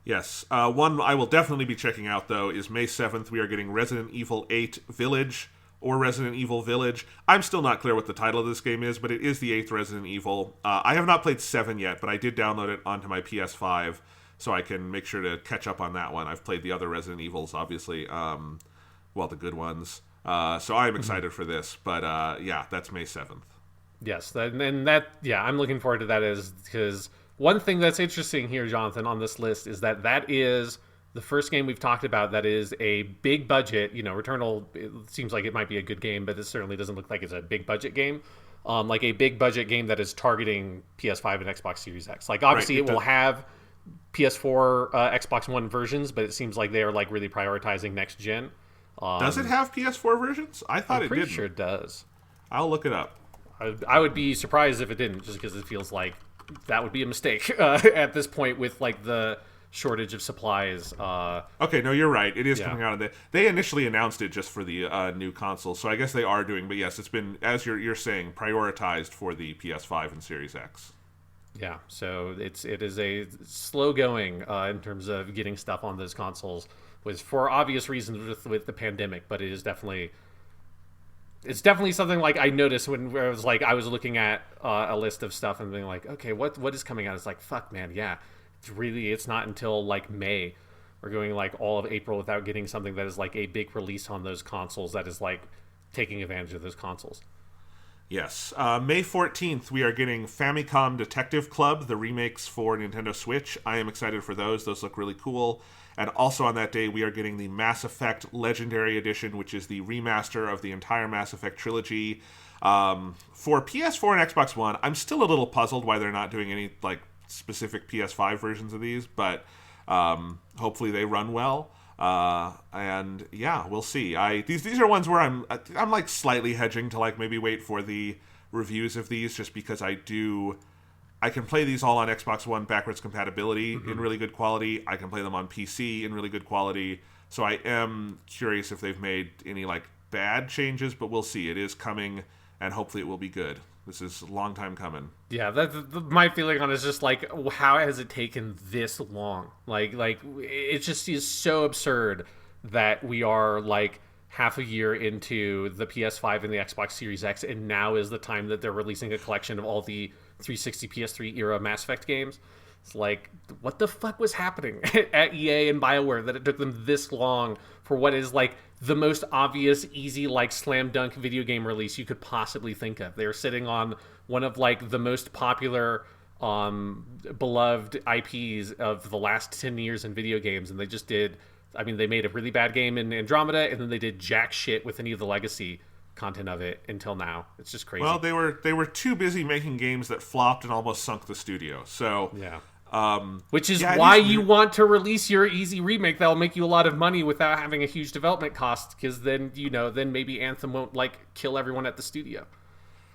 Yes. One I will definitely be checking out, though, is May 7th. We are getting Resident Evil 8 Village, or Resident Evil Village. I'm still not clear what the title of this game is, but it is the 8th Resident Evil. I have not played 7 yet, but I did download it onto my PS5, so I can make sure to catch up on that one. I've played the other Resident Evils, obviously. The good ones. So I'm excited for this, but yeah, that's May 7th. Yes, I'm looking forward to that, because one thing that's interesting here, Jonathan, on this list is that is the first game we've talked about that is a big budget. You know, Returnal, it seems like it might be a good game, but it certainly doesn't look like it's a big budget game. Like a big budget game that is targeting PS5 and Xbox Series X. Like, obviously, it will have PS4, Xbox One versions, but it seems like they are like really prioritizing next gen. Does it have PS4 versions? I thought it did. I'm pretty sure it does. I'll look it up. I would be surprised if it didn't, just because it feels like that would be a mistake at this point with like the shortage of supplies. Okay, no, you're right. It is coming out of the... They initially announced it just for the new console, so I guess they are doing... But yes, it's been, as you're saying, prioritized for the PS5 and Series X. Yeah, so it is a slow going in terms of getting stuff on those consoles, was for obvious reasons with the pandemic, but it's definitely something like I noticed when I was looking at a list of stuff and being like, okay, what is coming out? It's like, fuck, man, yeah, it's not until like May. We're going like all of April without getting something that is like a big release on those consoles that is like taking advantage of those consoles. Yes. May 14th, we are getting Famicom Detective Club, the remakes for Nintendo Switch. I am excited for those. Those look really cool. And also on that day, we are getting the Mass Effect Legendary Edition, which is the remaster of the entire Mass Effect trilogy. For PS4 and Xbox One, I'm still a little puzzled why they're not doing any like specific PS5 versions of these, but hopefully they run well. And yeah, we'll see. These are ones where I'm like slightly hedging to like maybe wait for the reviews of these, just because I do I can play these all on Xbox One backwards compatibility in really good quality. I can play them on PC in really good quality. So I am curious if they've made any like bad changes, but we'll see. It is coming, and hopefully it will be good. This is a long time coming. Yeah, my feeling on it is just like, how has it taken this long? Like it just is so absurd that we are like half a year into the PS5 and the Xbox Series X, and now is the time that they're releasing a collection of all the 360 PS3 era Mass Effect games. It's like, what the fuck was happening at EA and BioWare that it took them this long for what is like the most obvious, easy, like slam dunk video game release you could possibly think of? They were sitting on one of like the most popular, beloved IPs of the last 10 years in video games, and they just did. I mean, they made a really bad game in Andromeda, and then they did jack shit with any of the legacy content of it until now. It's just crazy. Well, they were too busy making games that flopped and almost sunk the studio. So yeah. Which is why you want to release your easy remake that'll make you a lot of money without having a huge development cost, because then then maybe Anthem won't like kill everyone at the studio.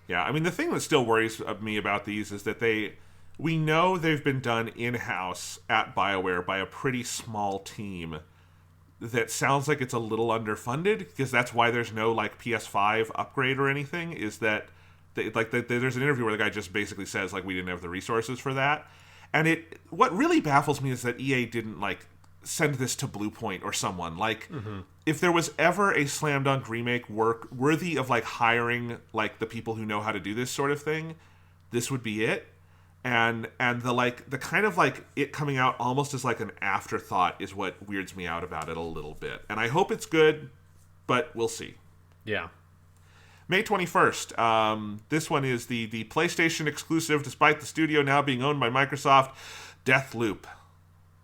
Yeah, I mean, the thing that still worries me about these is that we know they've been done in-house at BioWare by a pretty small team that sounds like it's a little underfunded, because that's why there's no like PS5 upgrade or anything, is that there's an interview where the guy just basically says like we didn't have the resources for that. And what really baffles me is that EA didn't like send this to Bluepoint or someone. Like if there was ever a slam dunk remake worthy of like hiring like the people who know how to do this sort of thing, this would be it. And the kind of like it coming out almost as like an afterthought is what weirds me out about it a little bit. And I hope it's good, but we'll see. Yeah. May 21st. This one is the PlayStation exclusive, despite the studio now being owned by Microsoft, Deathloop.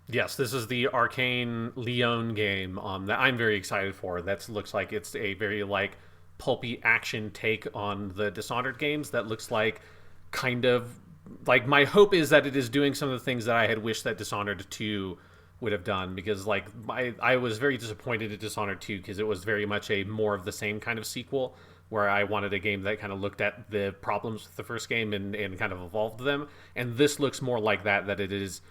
Yes, this is the Arcane Leon game that I'm very excited for. That looks like it's a very like pulpy action take on the Dishonored games. That looks like kind of like, my hope is that it is doing some of the things that I had wished that Dishonored 2 would have done, because like I was very disappointed at Dishonored 2 because it was very much a more of the same kind of sequel, where I wanted a game that kind of looked at the problems with the first game and kind of evolved them. And this looks more like that it is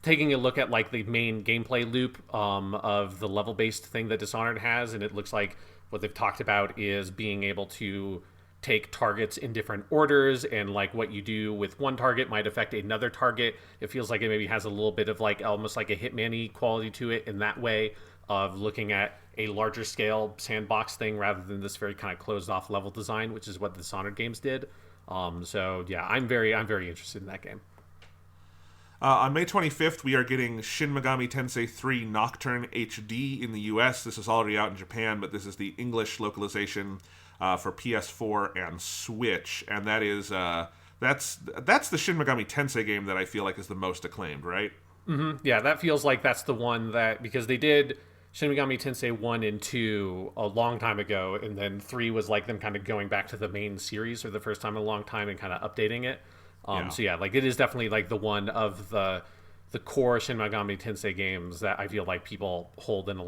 taking a look at like the main gameplay loop of the level-based thing that Dishonored has, and it looks like what they've talked about is being able to take targets in different orders, and like what you do with one target might affect another target. It feels like it maybe has a little bit of like almost like a Hitman-y quality to it in that way, of looking at a larger scale sandbox thing rather than this very kind of closed off level design, which is what the Dishonored games did. So yeah, I'm very interested in that game. On May 25th, we are getting Shin Megami Tensei 3 Nocturne HD in the US. This is already out in Japan, but this is the English localization for PS4 and Switch, and that is that's the Shin Megami Tensei game that I feel like is the most acclaimed, right? Mm-hmm. Yeah, that feels like that's the one that, because they did Shin Megami Tensei 1 and 2 a long time ago, and then 3 was like them kind of going back to the main series for the first time in a long time and kind of updating it. So yeah, like it is definitely like the one of the core Shin Megami Tensei games that I feel like people hold in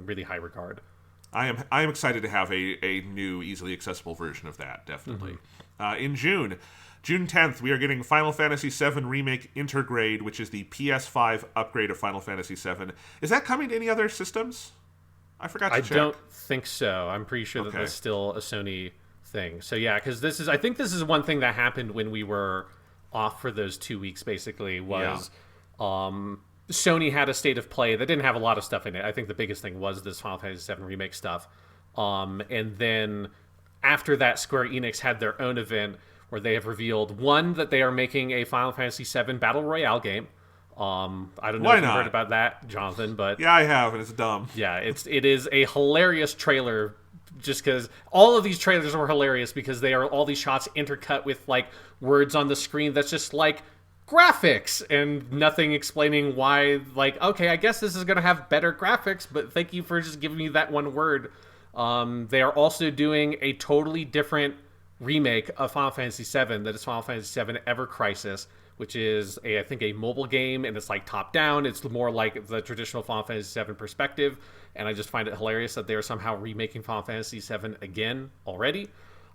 really high regard. I am excited to have a new, easily accessible version of that, definitely. In June 10th, we are getting Final Fantasy VII Remake Intergrade, which is the PS5 upgrade of Final Fantasy VII. Is that coming to any other systems? I forgot to check. I don't think so. I'm pretty sure that that's still a Sony thing. So yeah, because I think this is one thing that happened when we were off for those 2 weeks, basically, was Sony had a state of play that didn't have a lot of stuff in it. I think the biggest thing was this Final Fantasy VII Remake stuff. And then after that, Square Enix had their own event where they have revealed, one, that they are making a Final Fantasy VII Battle Royale game. I don't know if you've heard about that, Jonathan, but... Yeah, I have, and it's dumb. Yeah, it is a hilarious trailer, just because all of these trailers were hilarious because they are all these shots intercut with, like, words on the screen that's just, like, graphics, and nothing explaining why, like, okay, I guess this is going to have better graphics, but thank you for just giving me that one word. They are also doing a totally different remake of Final Fantasy VII that is Final Fantasy VII Ever Crisis, which is I think a mobile game, and it's like top down. It's more like the traditional Final Fantasy VII perspective, and I just find it hilarious that they are somehow remaking Final Fantasy VII again already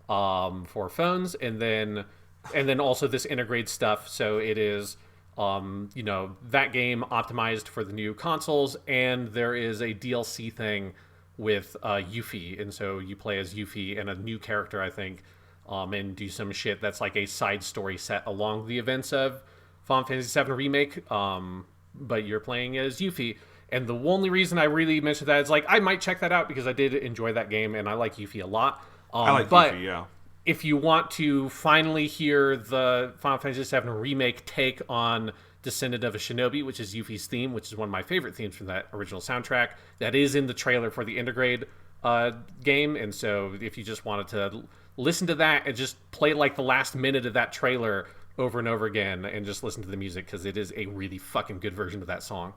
for phones. And then and then also this integrate stuff. So it is, that game optimized for the new consoles, and there is a DLC thing with Yuffie, and so you play as Yuffie and a new character, I think, and do some shit that's like a side story set along the events of Final Fantasy VII Remake, but you're playing as Yuffie. And the only reason I really mentioned that is like I might check that out because I did enjoy that game and I like Yuffie a lot. I like but Yuffie, yeah. if you want to finally hear the Final Fantasy VII Remake take on Descendant of a Shinobi, which is Yuffie's theme, which is one of my favorite themes from that original soundtrack, that is in the trailer for the Intergrade game. And so if you just wanted to listen to that and just play like the last minute of that trailer over and over again and just listen to the music, because it is a really fucking good version of that song.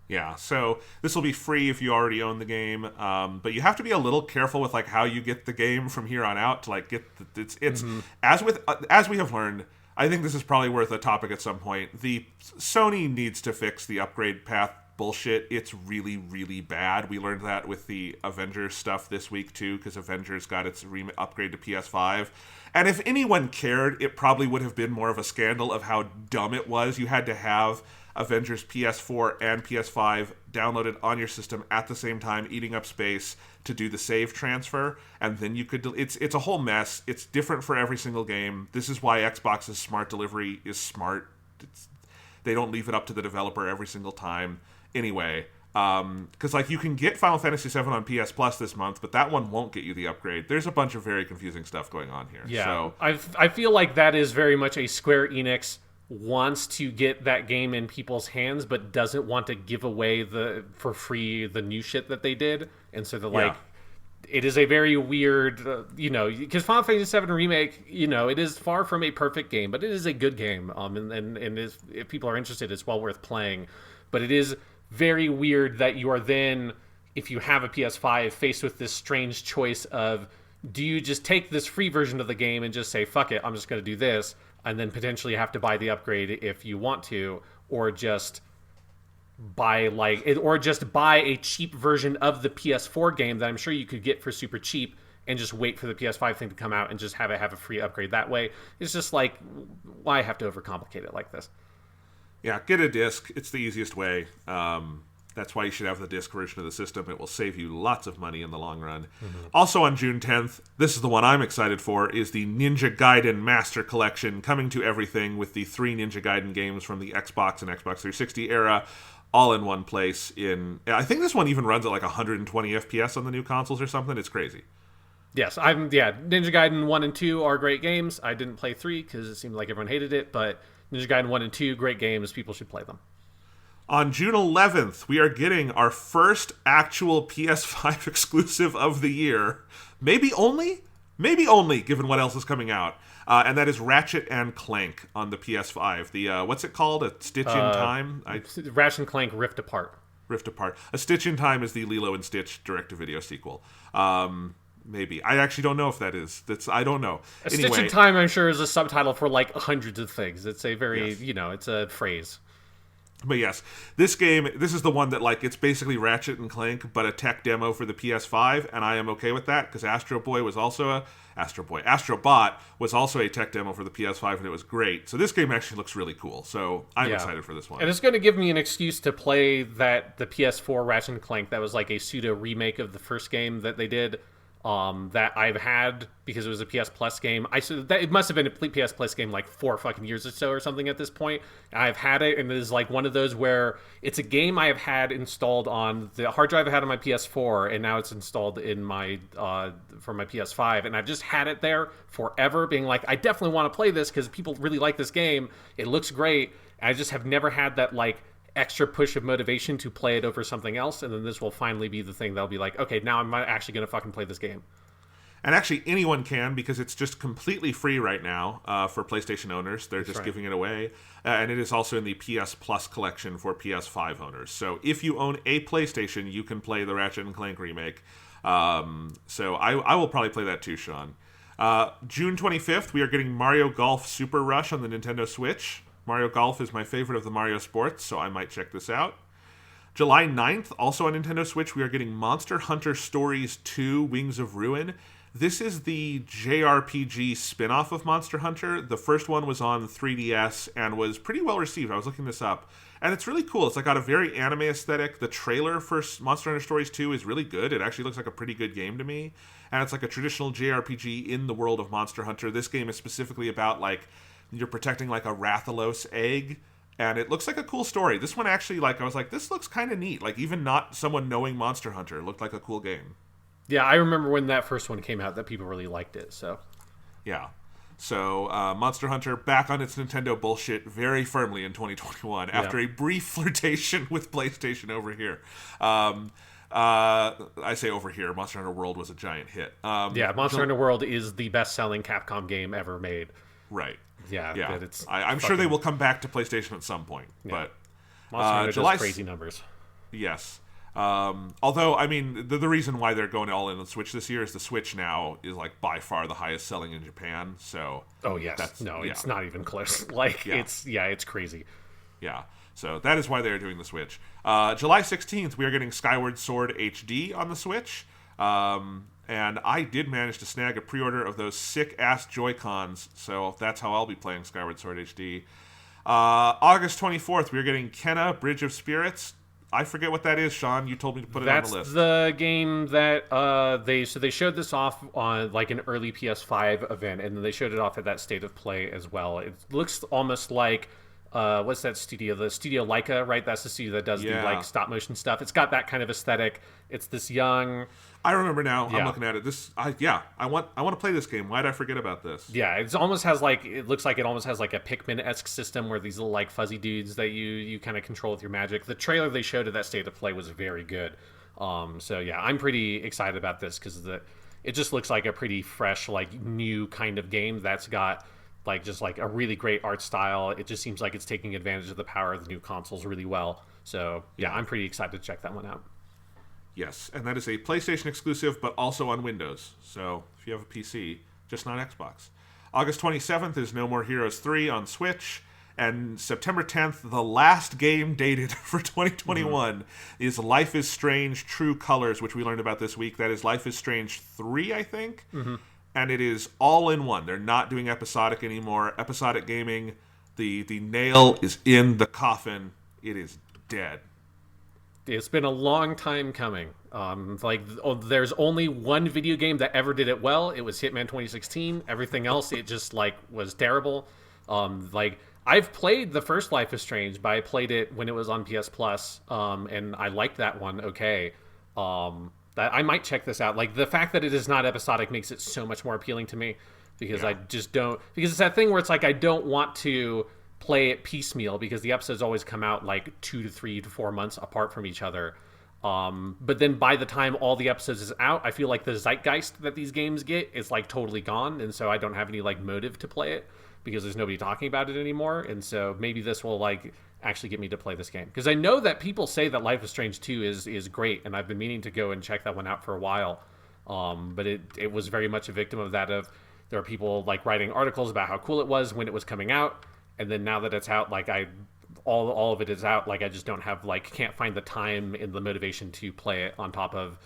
Yeah, so this will be free if you already own the game, but you have to be a little careful with like how you get the game from here on out to like get it's as we have learned. I think this is probably worth a topic at some point. The Sony needs to fix the upgrade path bullshit. It's really, really bad. We learned that with the Avengers stuff this week too, because Avengers got its upgrade to PS5. And if anyone cared, it probably would have been more of a scandal of how dumb it was. You had to have Avengers PS4 and PS5 downloaded on your system at the same time, eating up space to do the save transfer, and then you could it's a whole mess. It's different for every single game. This is why Xbox's smart delivery is smart. They don't leave it up to the developer every single time. Anyway, because like you can get Final Fantasy VII on PS Plus this month, but that one won't get you the upgrade. There's a bunch of very confusing stuff going on here. Yeah, so I feel like that is very much a Square Enix wants to get that game in people's hands, but doesn't want to give away for free the new shit that they did, and so they're like, it is a very weird, because Final Fantasy VII Remake, it is far from a perfect game, but it is a good game, and if people are interested, it's well worth playing. But it is very weird that you are then, if you have a PS5, faced with this strange choice of, do you just take this free version of the game and just say, fuck it, I'm just going to do this, and then potentially have to buy the upgrade if you want to, or just buy a cheap version of the PS4 game that I'm sure you could get for super cheap and just wait for the PS5 thing to come out and just have a free upgrade that way. It's just like, why have to overcomplicate it like this? Yeah, get a disc. It's the easiest way. That's why you should have the disc version of the system. It will save you lots of money in the long run. Mm-hmm. Also on June 10th, this is the one I'm excited for, is the Ninja Gaiden Master Collection, coming to everything with the 3 Ninja Gaiden games from the Xbox and Xbox 360 era, all in one place. I think this one even runs at like 120 FPS on the new consoles or something. It's crazy. Yes, Ninja Gaiden 1 and 2 are great games. I didn't play 3 because it seemed like everyone hated it, but Ninja Gaiden 1 and 2, great games. People should play them. On June 11th, we are getting our first actual PS5 exclusive of the year. Maybe only, given what else is coming out. And that is Ratchet and Clank on the PS5. The, what's it called? A Stitch in Time? Ratchet and Clank Rift Apart. Rift Apart. A Stitch in Time is the Lilo and Stitch direct-to-video sequel. Maybe. I actually don't know if that is. I don't know. Stitch in Time, I'm sure, is a subtitle for like hundreds of things. It's a very, it's a phrase. But yes, this is the one that, like, it's basically Ratchet and Clank, but a tech demo for the PS5, and I am okay with that, because Astrobot was also a tech demo for the PS5, and it was great. So this game actually looks really cool, so I'm excited for this one. And it's going to give me an excuse to play the PS4 Ratchet and Clank that was like a pseudo remake of the first game that they did, that I've had because it was a PS Plus game. It must have been a PS Plus game like 4 fucking years or so or something at this point. I've had it, and it is like one of those where it's a game I have had installed on the hard drive I had on my PS4, and now it's installed in my for my PS5, and I've just had it there forever, being like, I definitely want to play this because people really like this game. It looks great. I just have never had that like extra push of motivation to play it over something else, and then this will finally be the thing that'll be like, okay, now I'm actually going to fucking play this game. And actually anyone can, because it's just completely free right now for PlayStation owners. They're just giving it away. And it is also in the PS Plus collection for PS5 owners. So if you own a PlayStation, you can play the Ratchet & Clank remake. So I will probably play that too, Sean. June 25th, we are getting Mario Golf Super Rush on the Nintendo Switch. Mario Golf is my favorite of the Mario sports, so I might check this out. July 9th, also on Nintendo Switch, we are getting Monster Hunter Stories 2 Wings of Ruin. This is the JRPG spin-off of Monster Hunter. The first one was on 3DS and was pretty well received. I was looking this up. And it's really cool. It's like got a very anime aesthetic. The trailer for Monster Hunter Stories 2 is really good. It actually looks like a pretty good game to me. And it's like a traditional JRPG in the world of Monster Hunter. This game is specifically about like you're protecting like a Rathalos egg. And it looks like a cool story. This one actually, like, I was like, this looks kind of neat. Like, even not someone knowing Monster Hunter, it looked like a cool game. Yeah, I remember when that first one came out that people really liked it. So yeah. So Monster Hunter back on its Nintendo bullshit very firmly in 2021 after a brief flirtation with PlayStation over here. I say over here. Monster Hunter World was a giant hit. Monster Hunter World is the best-selling Capcom game ever made. Right. Yeah. Yeah. It's I'm sure they will come back to PlayStation at some point. Yeah. But Monster Hunter does crazy numbers. Yes. Although, I mean, the reason why they're going all in on the Switch this year is the Switch now is like by far the highest selling in Japan. So, it's not even close. Like, it's crazy. Yeah. So that is why they're doing the Switch. July 16th, we are getting Skyward Sword HD on the Switch. And I did manage to snag a pre-order of those sick-ass Joy-Cons. So that's how I'll be playing Skyward Sword HD. August 24th, we are getting Kena Bridge of Spirits. I forget what that is, Sean. You told me to put it on the list. That's the game that they showed this off on like an early PS5 event, and then they showed it off at that State of Play as well. It looks almost like what's that studio? The Studio Leica, right? That's the studio that does the like stop motion stuff. It's got that kind of aesthetic. It's this young. I remember now. I'm looking at it. I want to play this game. Why did I forget about this? Yeah, it almost has like it looks like it almost has like a Pikmin-esque system where these little like fuzzy dudes that you kind of control with your magic. The trailer they showed at that State of Play was very good. So yeah, I'm pretty excited about this because it just looks like a pretty fresh, like new kind of game that's got like just like a really great art style. It just seems like it's taking advantage of the power of the new consoles really well. So yeah, I'm pretty excited to check that one out. Yes, and that is a PlayStation exclusive, but also on Windows. So if you have a PC, just not Xbox. August 27th is No More Heroes 3 on Switch. And September 10th, the last game dated for 2021 is Life is Strange True Colors, which we learned about this week. That is Life is Strange 3, I think. And it is all in one. They're not doing episodic anymore. Episodic gaming, the nail is in the coffin. It is dead. It's been a long time coming. There's only one video game that ever did it well. It was Hitman 2016. Everything else, it just like was terrible. I've played the first Life is Strange, but I played it when it was on PS Plus, and I liked that one. Okay, that I might check this out. Like the fact that it is not episodic makes it so much more appealing to me because I just don't. Because it's that thing where it's like I don't want to play it piecemeal because the episodes always come out like 2 to 3 to 4 months apart from each other. But then by the time all the episodes is out, I feel like the zeitgeist that these games get is like totally gone, and so I don't have any like motive to play it because there's nobody talking about it anymore. And so maybe this will like actually get me to play this game because I know that people say that Life is Strange 2 is great, and I've been meaning to go and check that one out for a while. But it was very much a victim of that. Of there are people like writing articles about how cool it was when it was coming out. And then now that it's out, like all of it is out, like I just don't have can't find the time and the motivation to play it on top of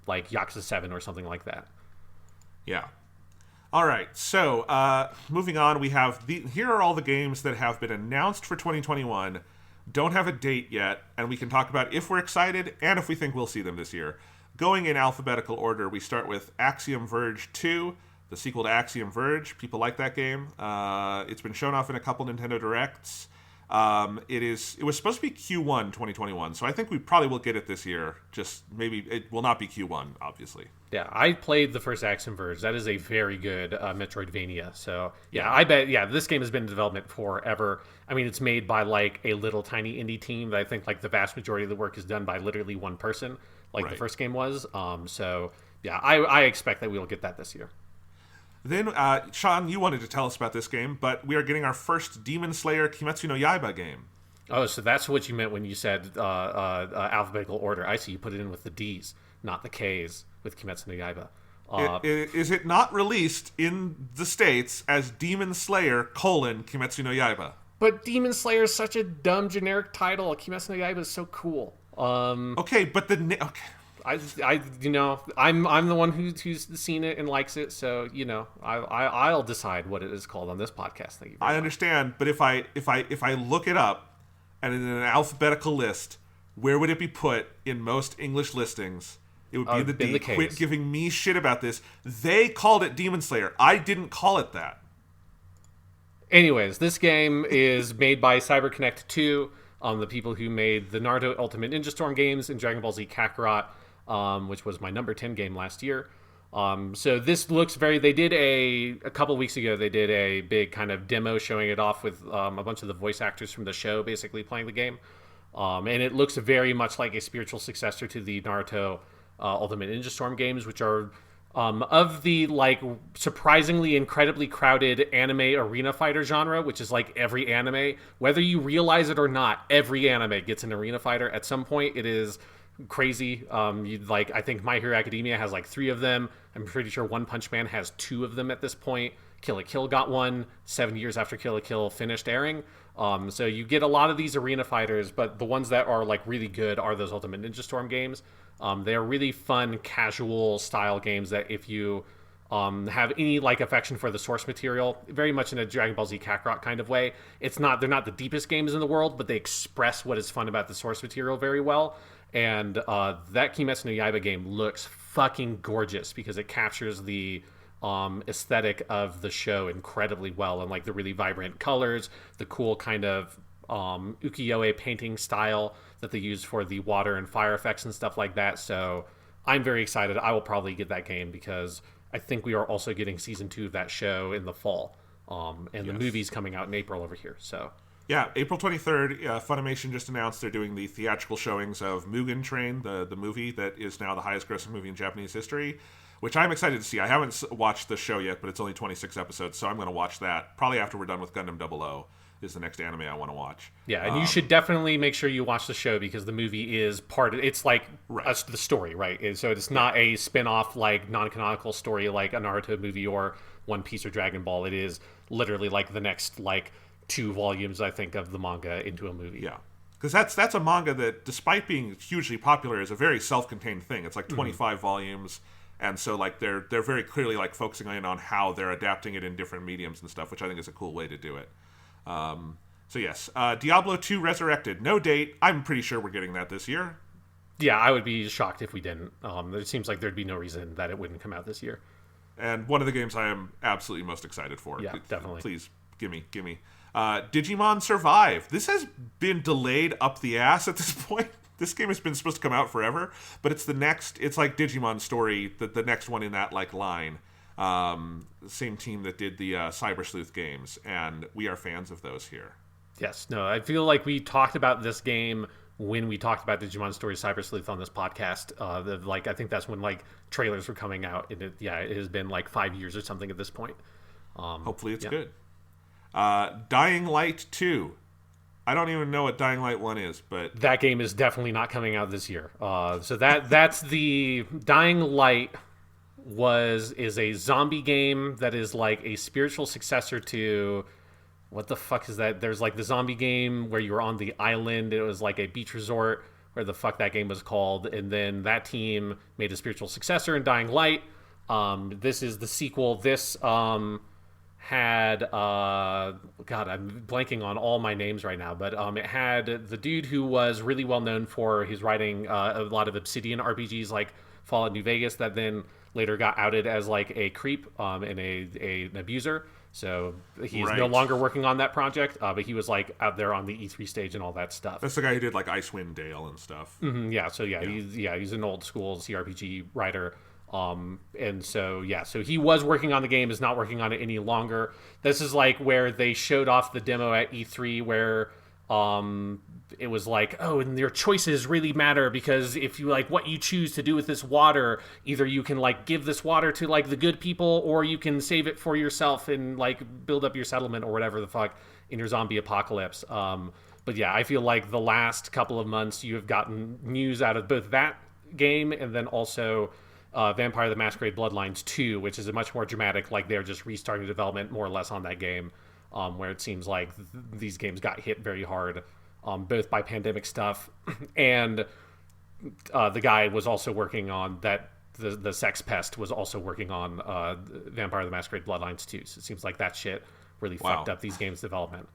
like Yakuza 7 or something like that. Yeah. All right. So moving on, we have here are all the games that have been announced for 2021, don't have a date yet, and we can talk about if we're excited and if we think we'll see them this year. Going in alphabetical order, we start with Axiom Verge 2. The sequel to Axiom Verge. People like that game. It's been shown off in a couple Nintendo Directs. It was supposed to be Q1 2021, so I think we probably will get it this year. Just maybe it will not be Q1, obviously. Yeah, I played the first Axiom Verge. That is a very good Metroidvania. So yeah, I bet this game has been in development forever. I mean, it's made by like a little tiny indie team that I think like the vast majority of the work is done by literally one person, like the first game was. So yeah, I expect that we will get that this year. Then, Sean, you wanted to tell us about this game, but we are getting our first Demon Slayer Kimetsu no Yaiba game. Oh, so that's what you meant when you said alphabetical order. I see you put it in with the D's, not the K's, with Kimetsu no Yaiba. Is it not released in the States as Demon Slayer: Kimetsu no Yaiba? But Demon Slayer is such a dumb generic title. Kimetsu no Yaiba is so cool. Okay, but okay. I'm the one who's seen it and likes it, so I'll decide what it is called on this podcast. Thank you. I understand, but if I look it up and in an alphabetical list, where would it be put in most English listings? It would be in the D. Quit giving me shit about this. They called it Demon Slayer. I didn't call it that. Anyways, this game is made by CyberConnect 2, the people who made the Naruto Ultimate Ninja Storm games and Dragon Ball Z Kakarot, which was my number 10 game last year. So this looks they did a couple weeks ago, they did a big kind of demo showing it off with a bunch of the voice actors from the show basically playing the game. And it looks very much like a spiritual successor to the Naruto Ultimate Ninja Storm games, which are of the surprisingly incredibly crowded anime arena fighter genre, which is like every anime, whether you realize it or not, every anime gets an arena fighter at some point. It is crazy. I think My Hero Academia has 3 of them. I'm pretty sure One Punch Man has 2 of them at this point. Kill la Kill got one 7 years after Kill la Kill finished airing. So you get a lot of these arena fighters, but the ones that are really good are those Ultimate Ninja Storm games. They're really fun, casual style games that if you have any affection for the source material, very much in a Dragon Ball Z Kakarot kind of way. They're not the deepest games in the world, but they express what is fun about the source material very well. And that Kimetsu no Yaiba game looks fucking gorgeous because it captures the aesthetic of the show incredibly well, and the really vibrant colors, the cool kind of ukiyo-e painting style that they use for the water and fire effects and stuff like that. So I'm very excited. I will probably get that game because I think we are also getting season 2 of that show in the fall, and the movie's coming out in April over here. So yeah, April 23rd, Funimation just announced they're doing the theatrical showings of Mugen Train, the movie that is now the highest grossing movie in Japanese history, which I'm excited to see. I haven't watched the show yet, but it's only 26 episodes, so I'm going to watch that probably after we're done with Gundam 00 is the next anime I want to watch. Yeah, and you should definitely make sure you watch the show because the movie is it's the story, right? And so it's not a spin-off, non-canonical story like a Naruto movie or One Piece or Dragon Ball. It is literally the next 2 volumes, I think, of the manga into a movie. Yeah, because that's a manga that, despite being hugely popular, is a very self-contained thing. It's 25 volumes, and so they're very clearly focusing in on how they're adapting it in different mediums and stuff, which I think is a cool way to do it. So yes, Diablo 2 Resurrected, no date. I'm pretty sure we're getting that this year. Yeah, I would be shocked if we didn't. It seems like there'd be no reason that it wouldn't come out this year. And one of the games I am absolutely most excited for. Yeah, definitely. Please, gimme. Digimon Survive. This has been delayed up the ass at this point. This game has been supposed to come out forever, but it's like Digimon Story, the next one in that line. Same team that did the Cyber Sleuth games, and we are fans of those here. Yes, no, I feel like we talked about this game when we talked about Digimon Story Cyber Sleuth on this podcast. I think that's when trailers were coming out, and it has been 5 years or something at this point. Hopefully it's good. Dying Light 2. I don't even know what Dying Light 1 is, but that game is definitely not coming out this year. So that's the Dying Light is a zombie game that is a spiritual successor to, what the fuck is that? There's the zombie game where you were on the island. It was a beach resort, where the fuck that game was called. And then that team made a spiritual successor in Dying Light. This is the sequel. This had God, I'm blanking on all my names right now, but it had the dude who was really well known for his writing a lot of Obsidian RPGs like Fallout New Vegas, that then later got outed as a creep and an abuser. So he's no longer working on that project, but he was out there on the E3 stage and all that stuff. That's the guy who did Icewind Dale and stuff. Mm-hmm, yeah. So he's an old school CRPG writer. And so he was working on the game, is not working on it any longer. This is where they showed off the demo at E3 where it was and your choices really matter, because if you what you choose to do with this water, either you can give this water to the good people, or you can save it for yourself and build up your settlement or whatever the fuck in your zombie apocalypse. But yeah, I feel the last couple of months you have gotten news out of both that game and then also Vampire the Masquerade Bloodlines 2, which is a much more dramatic, they're just restarting development more or less on that game, where it seems these games got hit very hard, both by pandemic stuff and the guy was also working on that. The Sex Pest was also working on Vampire the Masquerade Bloodlines 2. So it seems like that shit really fucked up these games' development.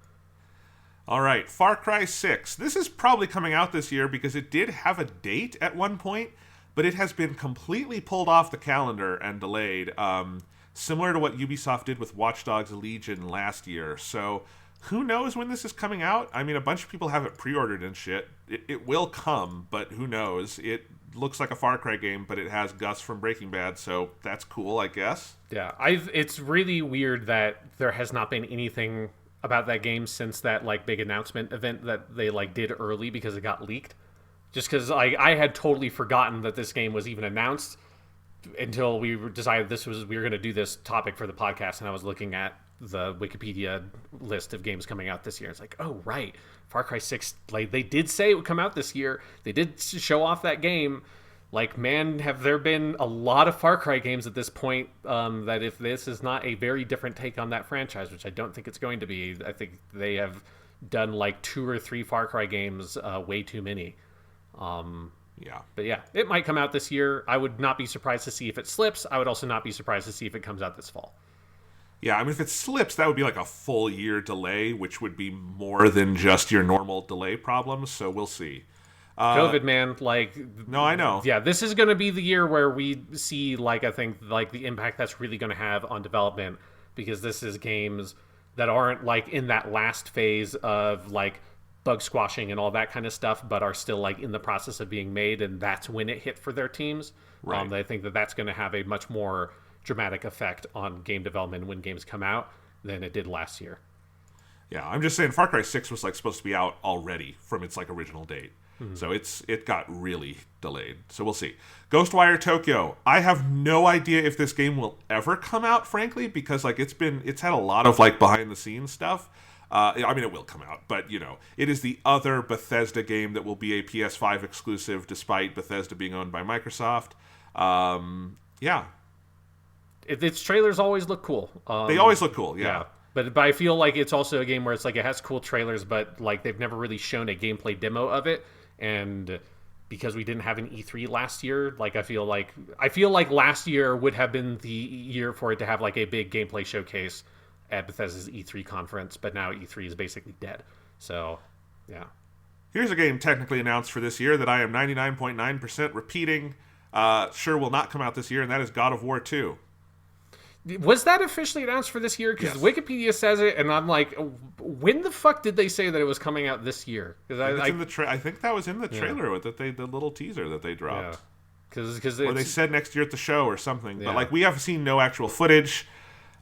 All right, Far Cry 6. This is probably coming out this year because it did have a date at one point, but it has been completely pulled off the calendar and delayed, similar to what Ubisoft did with Watch Dogs Legion last year. So who knows when this is coming out? I mean, a bunch of people have it pre-ordered and shit. It will come, but who knows? It looks like a Far Cry game, but it has Gus from Breaking Bad, so that's cool, I guess. Yeah, it's really weird that there has not been anything about that game since that like big announcement event that they like did early because it got leaked. Just because I had totally forgotten that this game was even announced until we decided we were going to do this topic for the podcast, and I was looking at the Wikipedia list of games coming out this year. It's like, oh right, Far Cry 6. Like they did say it would come out this year. They did show off that game. Like, man, have there been a lot of Far Cry games at this point that if this is not a very different take on that franchise, which I don't think it's going to be, I think they have done like 2 or 3 Far Cry games, way too many. Yeah. But yeah, it might come out this year. I would not be surprised to see if it slips. I would also not be surprised to see if it comes out this fall. Yeah, I mean, if it slips, that would be like a full year delay, which would be more than just your normal delay problems, so we'll see. COVID, man, like... No, I know. Yeah, this is going to be the year where we see, like, I think, like, the impact that's really going to have on development, because this is games that aren't, like, in that last phase of, like, bug squashing and all that kind of stuff, but are still, like, in the process of being made, and that's when it hit for their teams. Right. I think that's going to have a much more dramatic effect on game development when games come out than it did last year. Yeah, I'm just saying Far Cry 6 was, like, supposed to be out already from its, like, original date. So it got really delayed. So we'll see. Ghostwire Tokyo. I have no idea if this game will ever come out, frankly, because like it's had a lot of like behind the scenes stuff. I mean, it will come out, but you know, it is the other Bethesda game that will be a PS5 exclusive, despite Bethesda being owned by Microsoft. Yeah, its trailers always look cool. They always look cool. Yeah. But I feel like it's also a game where it's like it has cool trailers, but like they've never really shown a gameplay demo of it. And because we didn't have an E3 last year, like I feel like last year would have been the year for it to have like a big gameplay showcase at Bethesda's E3 conference, but now E3 is basically dead. So, yeah. Here's a game technically announced for this year that I am 99.9% repeating. Sure will not come out this year, and that is God of War 2. Was that officially announced for this year? Because Yes. Wikipedia says it, and I'm like, when the fuck did they say that it was coming out this year? Because I think that was in the trailer the little teaser that they dropped. Yeah. Because Or they said next year at the show or something. Yeah. But like we have seen no actual footage.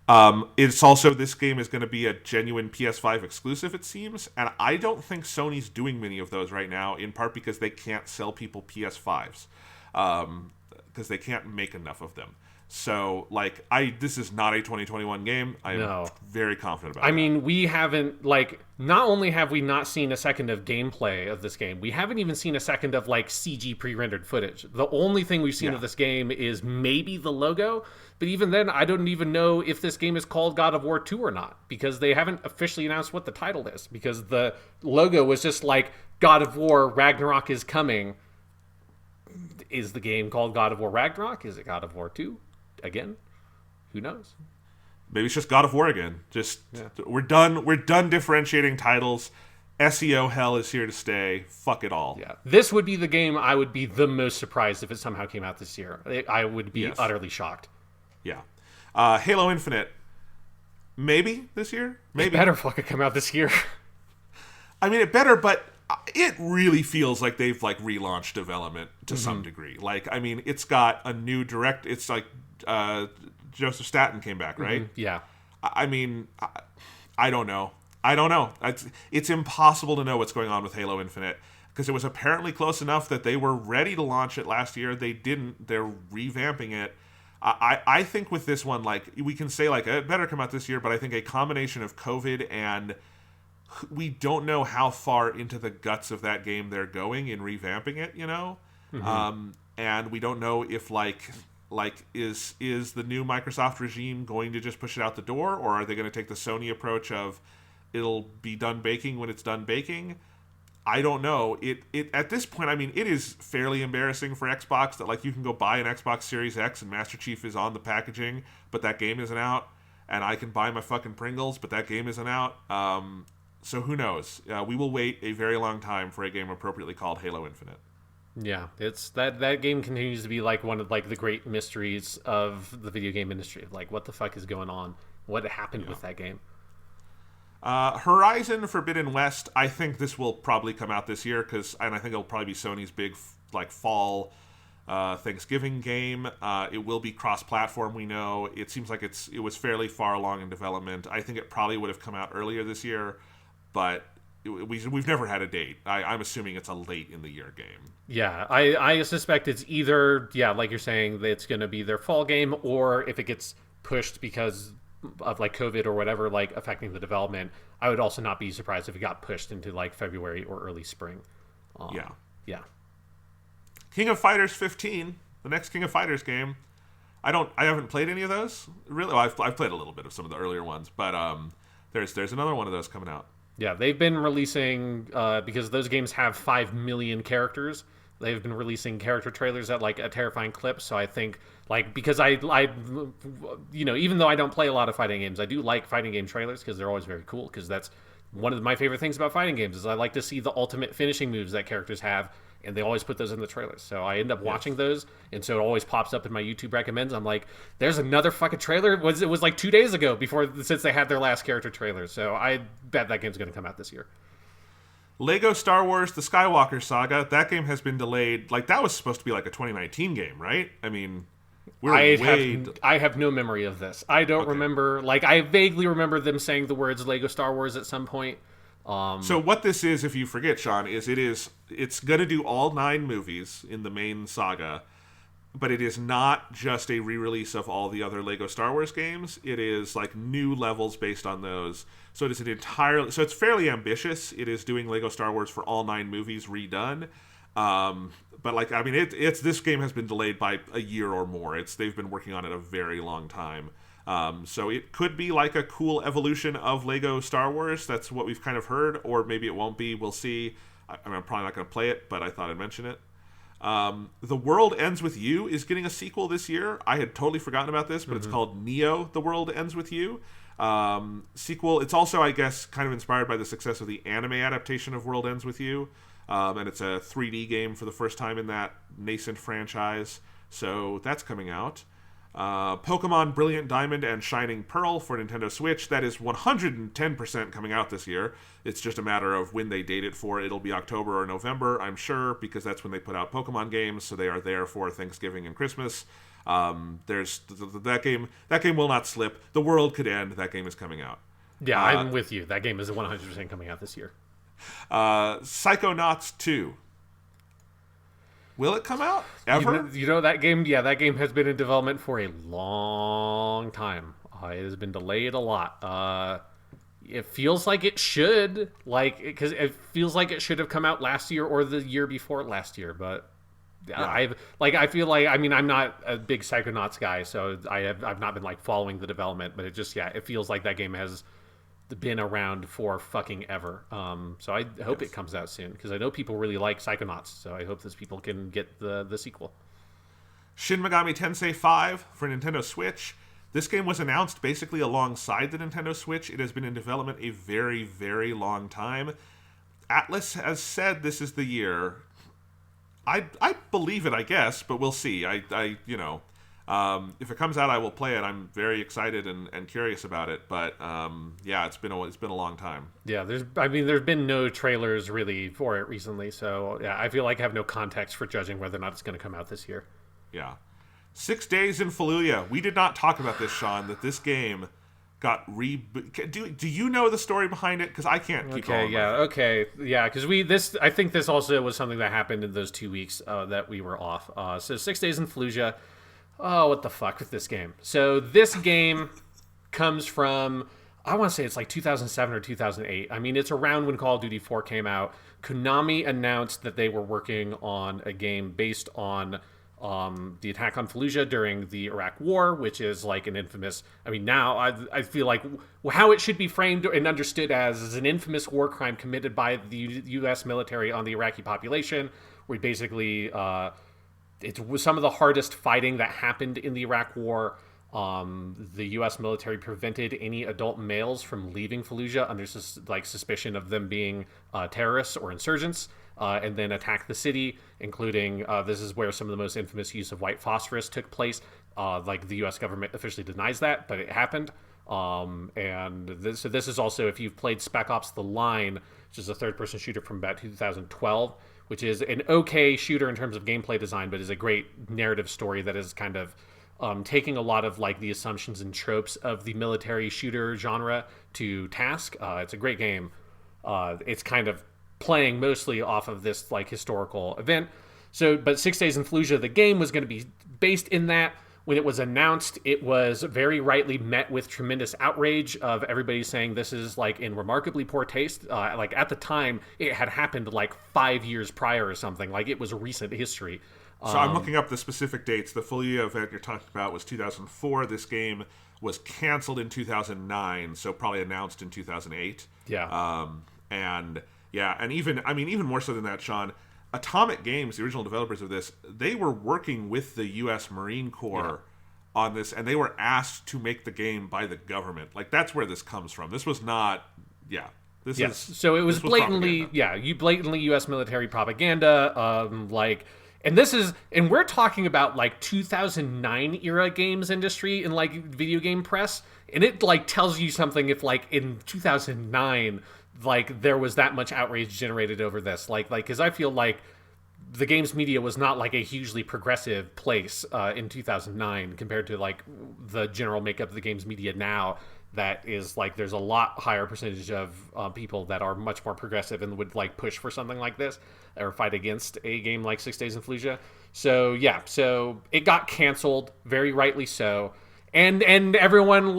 It's also, this game is going to be a genuine PS5 exclusive, it seems. And I don't think Sony's doing many of those right now, in part because they can't sell people PS5s. Because they can't make enough of them. So, like, this is not a 2021 game. I am very confident about it. I mean, we haven't, like, not only have we not seen a second of gameplay of this game, we haven't even seen a second of, like, CG pre-rendered footage. The only thing we've seen of this game is maybe the logo, but even then, I don't even know if this game is called God of War 2 or not, because they haven't officially announced what the title is, because the logo was just like, God of War Ragnarok is coming. Is the game called God of War Ragnarok? Is it God of War 2? Again, who knows? Maybe it's just God of War again. We're done differentiating titles. SEO hell is here to stay. Fuck it all. Yeah, this would be the game I would be the most surprised if it somehow came out this year. I would be utterly shocked. Yeah. Halo Infinite, maybe this year. Maybe it better fucking come out this year. I mean, it better, but it really feels like they've like relaunched development to some degree. Like, I mean, it's got a new direct. It's like Joseph Staten came back, right? Mm-hmm. Yeah. I mean, I don't know. It's impossible to know what's going on with Halo Infinite, because it was apparently close enough that they were ready to launch it last year. They didn't. They're revamping it. I think with this one, like, we can say like it better come out this year, but I think a combination of COVID and we don't know how far into the guts of that game they're going in revamping it, you know? Mm-hmm. And we don't know if like is the new Microsoft regime going to just push it out the door, or are they going to take the Sony approach of it'll be done baking when it's done baking? I don't know. It at this point, I mean, it is fairly embarrassing for Xbox that like you can go buy an Xbox Series X and Master Chief is on the packaging, but that game isn't out, and I can buy my fucking Pringles, but that game isn't out. So who knows? We will wait a very long time for a game appropriately called Halo Infinite. Yeah, it's that game continues to be like one of like the great mysteries of the video game industry. Like, what the fuck is going on? What happened with that game? Horizon Forbidden West, I think this will probably come out this year, and I think it'll probably be Sony's big like fall Thanksgiving game. It will be cross-platform, we know. It seems like it was fairly far along in development. I think it probably would have come out earlier this year, but we've never had a date. I'm assuming it's a late in the year game. Yeah, I suspect it's either, yeah, like you're saying, it's going to be their fall game, or if it gets pushed because of like COVID or whatever, like affecting the development, I would also not be surprised if it got pushed into like February or early spring. Yeah. King of Fighters 15, the next King of Fighters game. I haven't played any of those. Really, well, I've played a little bit of some of the earlier ones, but there's another one of those coming out. Yeah, they've been releasing because those games have 5 million characters. They've been releasing character trailers at like a terrifying clip. So I think like because I you know, even though I don't play a lot of fighting games, I do like fighting game trailers because they're always very cool. Because that's one of my favorite things about fighting games is I like to see the ultimate finishing moves that characters have, and they always put those in the trailers. So I end up watching those, and so it always pops up in my YouTube recommends. I'm like, there's another fucking trailer. It was like 2 days ago since they had their last character trailer. So I bet that game's going to come out this year. Lego Star Wars: The Skywalker Saga. That game has been delayed. Like that was supposed to be like a 2019 game, right? I mean, I have no memory of this. I don't remember. Like I vaguely remember them saying the words Lego Star Wars at some point. So what this is, if you forget, Sean, is it's going to do all 9 movies in the main saga, but it is not just a re-release of all the other Lego Star Wars games. It is like new levels based on those. So it is so it's fairly ambitious. It is doing Lego Star Wars for all 9 movies redone. But like, I mean, this game has been delayed by a year or more. They've been working on it a very long time. So it could be like a cool evolution of Lego Star Wars. That's what we've kind of heard, or maybe it won't be. We'll see. I mean, I'm probably not going to play it, but I thought I'd mention it. The World Ends With You is getting a sequel this year. I had totally forgotten about this, but it's called Neo: The World Ends With You. Sequel. It's also, I guess, kind of inspired by the success of the anime adaptation of World Ends With You. And it's a 3D game for the first time in that nascent franchise. So that's coming out. Pokemon Brilliant Diamond and Shining Pearl for Nintendo Switch. That is 110% coming out this year. It's just a matter of when they date it for. It'll be October or November, I'm sure, because that's when they put out Pokemon games, so they are there for Thanksgiving and Christmas. There's that game. That game will not slip. The world could end. That game is coming out. Yeah, I'm with you. That game is 100% coming out this year. Psychonauts 2. Will it come out ever? You know that game? Yeah, that game has been in development for a long time. It has been delayed a lot. It feels like it should, because it feels like it should have come out last year or the year before last year. But yeah. I feel like, I mean, I'm not a big Psychonauts guy, so I've not been like following the development. But it feels like that game has been around for fucking ever. So I hope it comes out soon, because I know people really like Psychonauts, so I hope those people can get the sequel. Shin Megami Tensei 5 for Nintendo Switch. This game was announced basically alongside the Nintendo Switch. It has been in development a very, very long time. Atlas has said this is the year. I believe it, I guess, but we'll see. If it comes out, I will play it. I'm very excited and curious about it. But it's been a long time. Yeah, there's been no trailers really for it recently, so yeah, I feel like I have no context for judging whether or not it's going to come out this year. Yeah, 6 Days in Fallujah. We did not talk about this, Sean. That this game got Do you know the story behind it? Because I can't keep going. Because I think this also was something that happened in those 2 weeks that we were off. So 6 Days in Fallujah. Oh, what the fuck with this game? So this game comes from, I want to say it's like 2007 or 2008. I mean, it's around when Call of Duty 4 came out. Konami announced that they were working on a game based on the attack on Fallujah during the Iraq War, which is like an infamous. I mean, now I feel like how it should be framed and understood as is an infamous war crime committed by the U.S. military on the Iraqi population, where basically it was some of the hardest fighting that happened in the Iraq War. The U.S. military prevented any adult males from leaving Fallujah under suspicion of them being terrorists or insurgents, and then attacked the city, including this is where some of the most infamous use of white phosphorus took place. The U.S. government officially denies that, but it happened. So this is also, if you've played Spec Ops: The Line, which is a third-person shooter from about 2012, which is an okay shooter in terms of gameplay design, but is a great narrative story that is kind of taking a lot of like the assumptions and tropes of the military shooter genre to task. It's a great game. It's kind of playing mostly off of this like historical event. But 6 Days in Fallujah, the game, was going to be based in that. When it was announced, it was very rightly met with tremendous outrage of everybody saying this is like in remarkably poor taste. Like at the time, it had happened like 5 years prior or something. Like it was recent history. So I'm looking up the specific dates. The Fallujah event you're talking about was 2004. This game was canceled in 2009, so probably announced in 2008. Yeah. And even more so than that, Sean, Atomic Games, the original developers of this, they were working with the U.S. Marine Corps on this, and they were asked to make the game by the government. Like, that's where this comes from. This was not, So it was blatantly, blatantly U.S. military propaganda, and we're talking about like 2009 era games industry and like video game press, and it like tells you something if like in 2009 like there was that much outrage generated over this, like because I feel like the games media was not like a hugely progressive place in 2009 compared to like the general makeup of the games media now. That is like there's a lot higher percentage of people that are much more progressive and would like push for something like this or fight against a game like 6 Days in Fallujah. So it got canceled, very rightly so, and everyone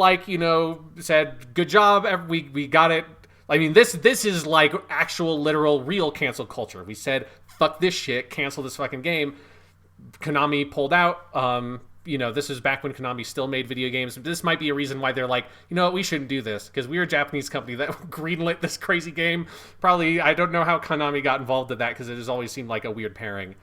said good job, we got it. I mean, this is like actual, literal, real cancel culture. We said, fuck this shit, cancel this fucking game. Konami pulled out. This is back when Konami still made video games. This might be a reason why they're like, you know what, we shouldn't do this, because we were a Japanese company that greenlit this crazy game. Probably, I don't know how Konami got involved in that, because it has always seemed like a weird pairing.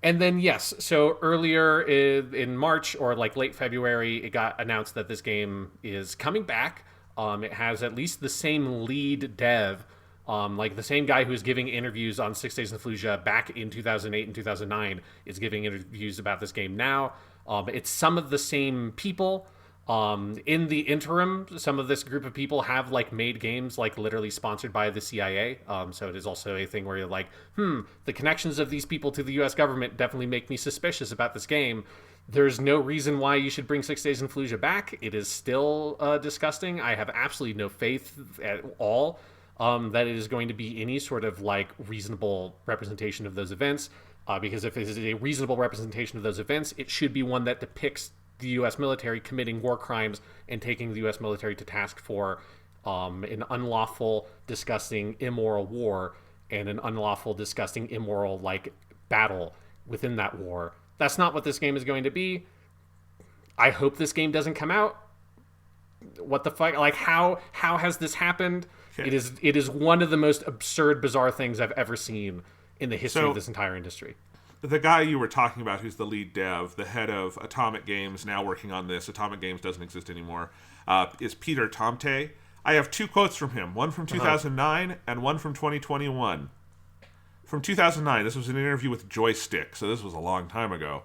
And then, so earlier in March or like late February, it got announced that this game is coming back. It has at least the same lead dev, like the same guy who was giving interviews on 6 Days in Fallujah back in 2008 and 2009 is giving interviews about this game now. It's some of the same people. In the interim, some of this group of people have like made games like literally sponsored by the CIA. So it is also a thing where you're like, the connections of these people to the U.S. government definitely make me suspicious about this game. There's no reason why you should bring 6 Days in Fallujah back. It is still disgusting. I have absolutely no faith at all that it is going to be any sort of like reasonable representation of those events. Because if it is a reasonable representation of those events, it should be one that depicts the U.S. military committing war crimes and taking the U.S. military to task for an unlawful, disgusting, immoral war and an unlawful, disgusting, immoral like battle within that war. That's not what this game is going to be. I hope this game doesn't come out. What the fuck? Like, how has this happened? Okay. It is one of the most absurd, bizarre things I've ever seen in the history of this entire industry. The guy you were talking about, who's the lead dev, the head of Atomic Games, now working on this. Atomic Games doesn't exist anymore. Is Peter Tomte. I have two quotes from him. One from 2009 and one from 2021. From 2009, this was an interview with Joystick, so this was a long time ago.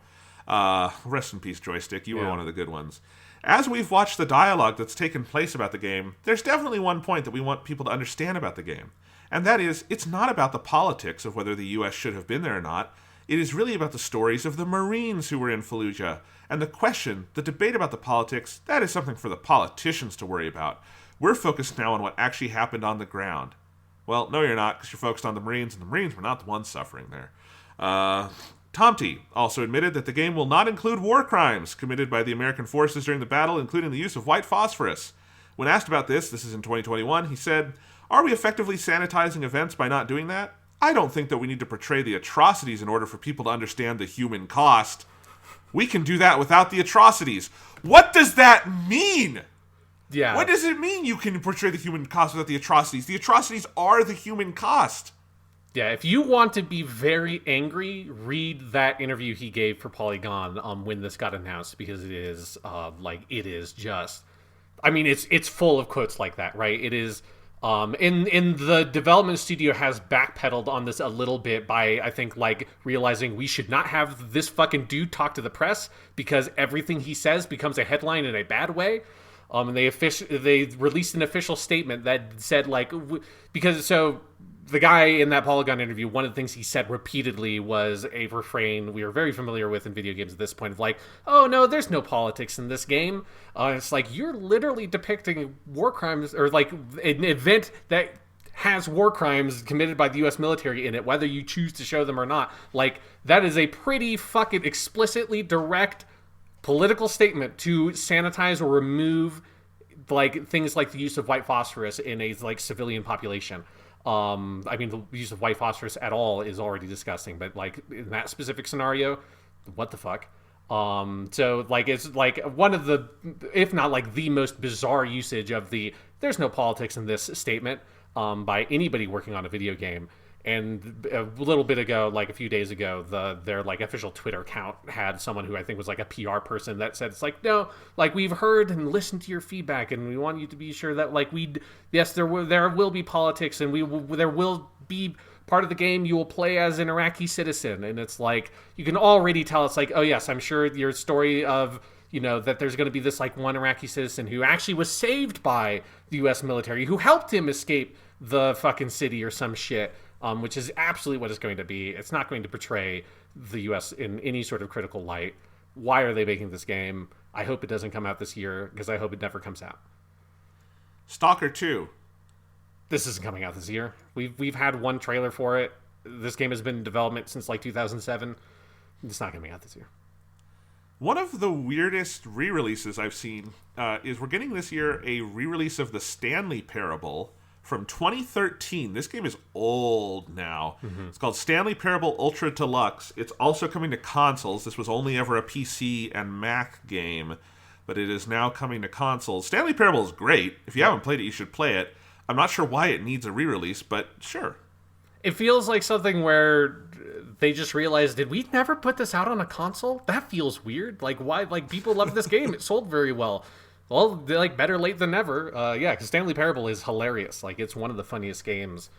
Rest in peace, Joystick. You were one of the good ones. As we've watched the dialogue that's taken place about the game, there's definitely one point that we want people to understand about the game. And that is, it's not about the politics of whether the U.S. should have been there or not. It is really about the stories of the Marines who were in Fallujah. And the debate about the politics, that is something for the politicians to worry about. We're focused now on what actually happened on the ground. Well, no, you're not, because you're focused on the Marines, and the Marines were not the ones suffering there. Tomte also admitted that the game will not include war crimes committed by the American forces during the battle, including the use of white phosphorus. When asked about this is in 2021, he said, "Are we effectively sanitizing events by not doing that? I don't think that we need to portray the atrocities in order for people to understand the human cost." We can do that without the atrocities. What does that mean? Yeah. What does it mean you can portray the human cost without the atrocities? The atrocities are the human cost. Yeah, if you want to be very angry, read that interview he gave for Polygon when this got announced, because it is it is just, I mean, it's full of quotes like that, right? It is in the development studio has backpedaled on this a little bit by, I think, like realizing we should not have this fucking dude talk to the press because everything he says becomes a headline in a bad way. And they released an official statement that said because the guy in that Polygon interview, one of the things he said repeatedly was a refrain we are very familiar with in video games at this point of like, oh no, there's no politics in this game. It's like, you're literally depicting war crimes, or like an event that has war crimes committed by the U.S. military in it, whether you choose to show them or not. Like, that is a pretty fucking explicitly direct political statement to sanitize or remove like things like the use of white phosphorus in a like civilian population. I mean, the use of white phosphorus at all is already disgusting, but like in that specific scenario, what the fuck? So like it's like one of the, if not like the most bizarre usage of the there's no politics in this statement by anybody working on a video game. And a little bit ago, like a few days ago, their like official Twitter account had someone who I think was like a PR person that said, it's like, no, like we've heard and listened to your feedback, and we want you to be sure that like yes, there will be politics, and there will be part of the game you will play as an Iraqi citizen. And it's like, you can already tell it's like, oh yes, I'm sure your story of, you know, that there's going to be this like one Iraqi citizen who actually was saved by the U.S. military, who helped him escape the fucking city or some shit. Which is absolutely what it's going to be. It's not going to portray the U.S. in any sort of critical light. Why are they making this game? I hope it doesn't come out this year, because I hope it never comes out. Stalker 2. This isn't coming out this year. We've had one trailer for it. This game has been in development since like 2007. It's not coming out this year. One of the weirdest re-releases I've seen is we're getting this year a re-release of the Stanley Parable from 2013. This game is old now. Mm-hmm. It's called Stanley Parable Ultra Deluxe. It's also coming to consoles. This was only ever a PC and Mac game, but it is now coming to consoles. Stanley Parable is great. If you haven't played it, you should play it. I'm not sure why it needs a re-release, but sure. It feels like something where they just realized, did we never put this out on a console? That feels weird. Like, why? Like, people love this game. It sold very well. Well, they're like, better late than never. Yeah, because Stanley Parable is hilarious. Like, it's one of the funniest games,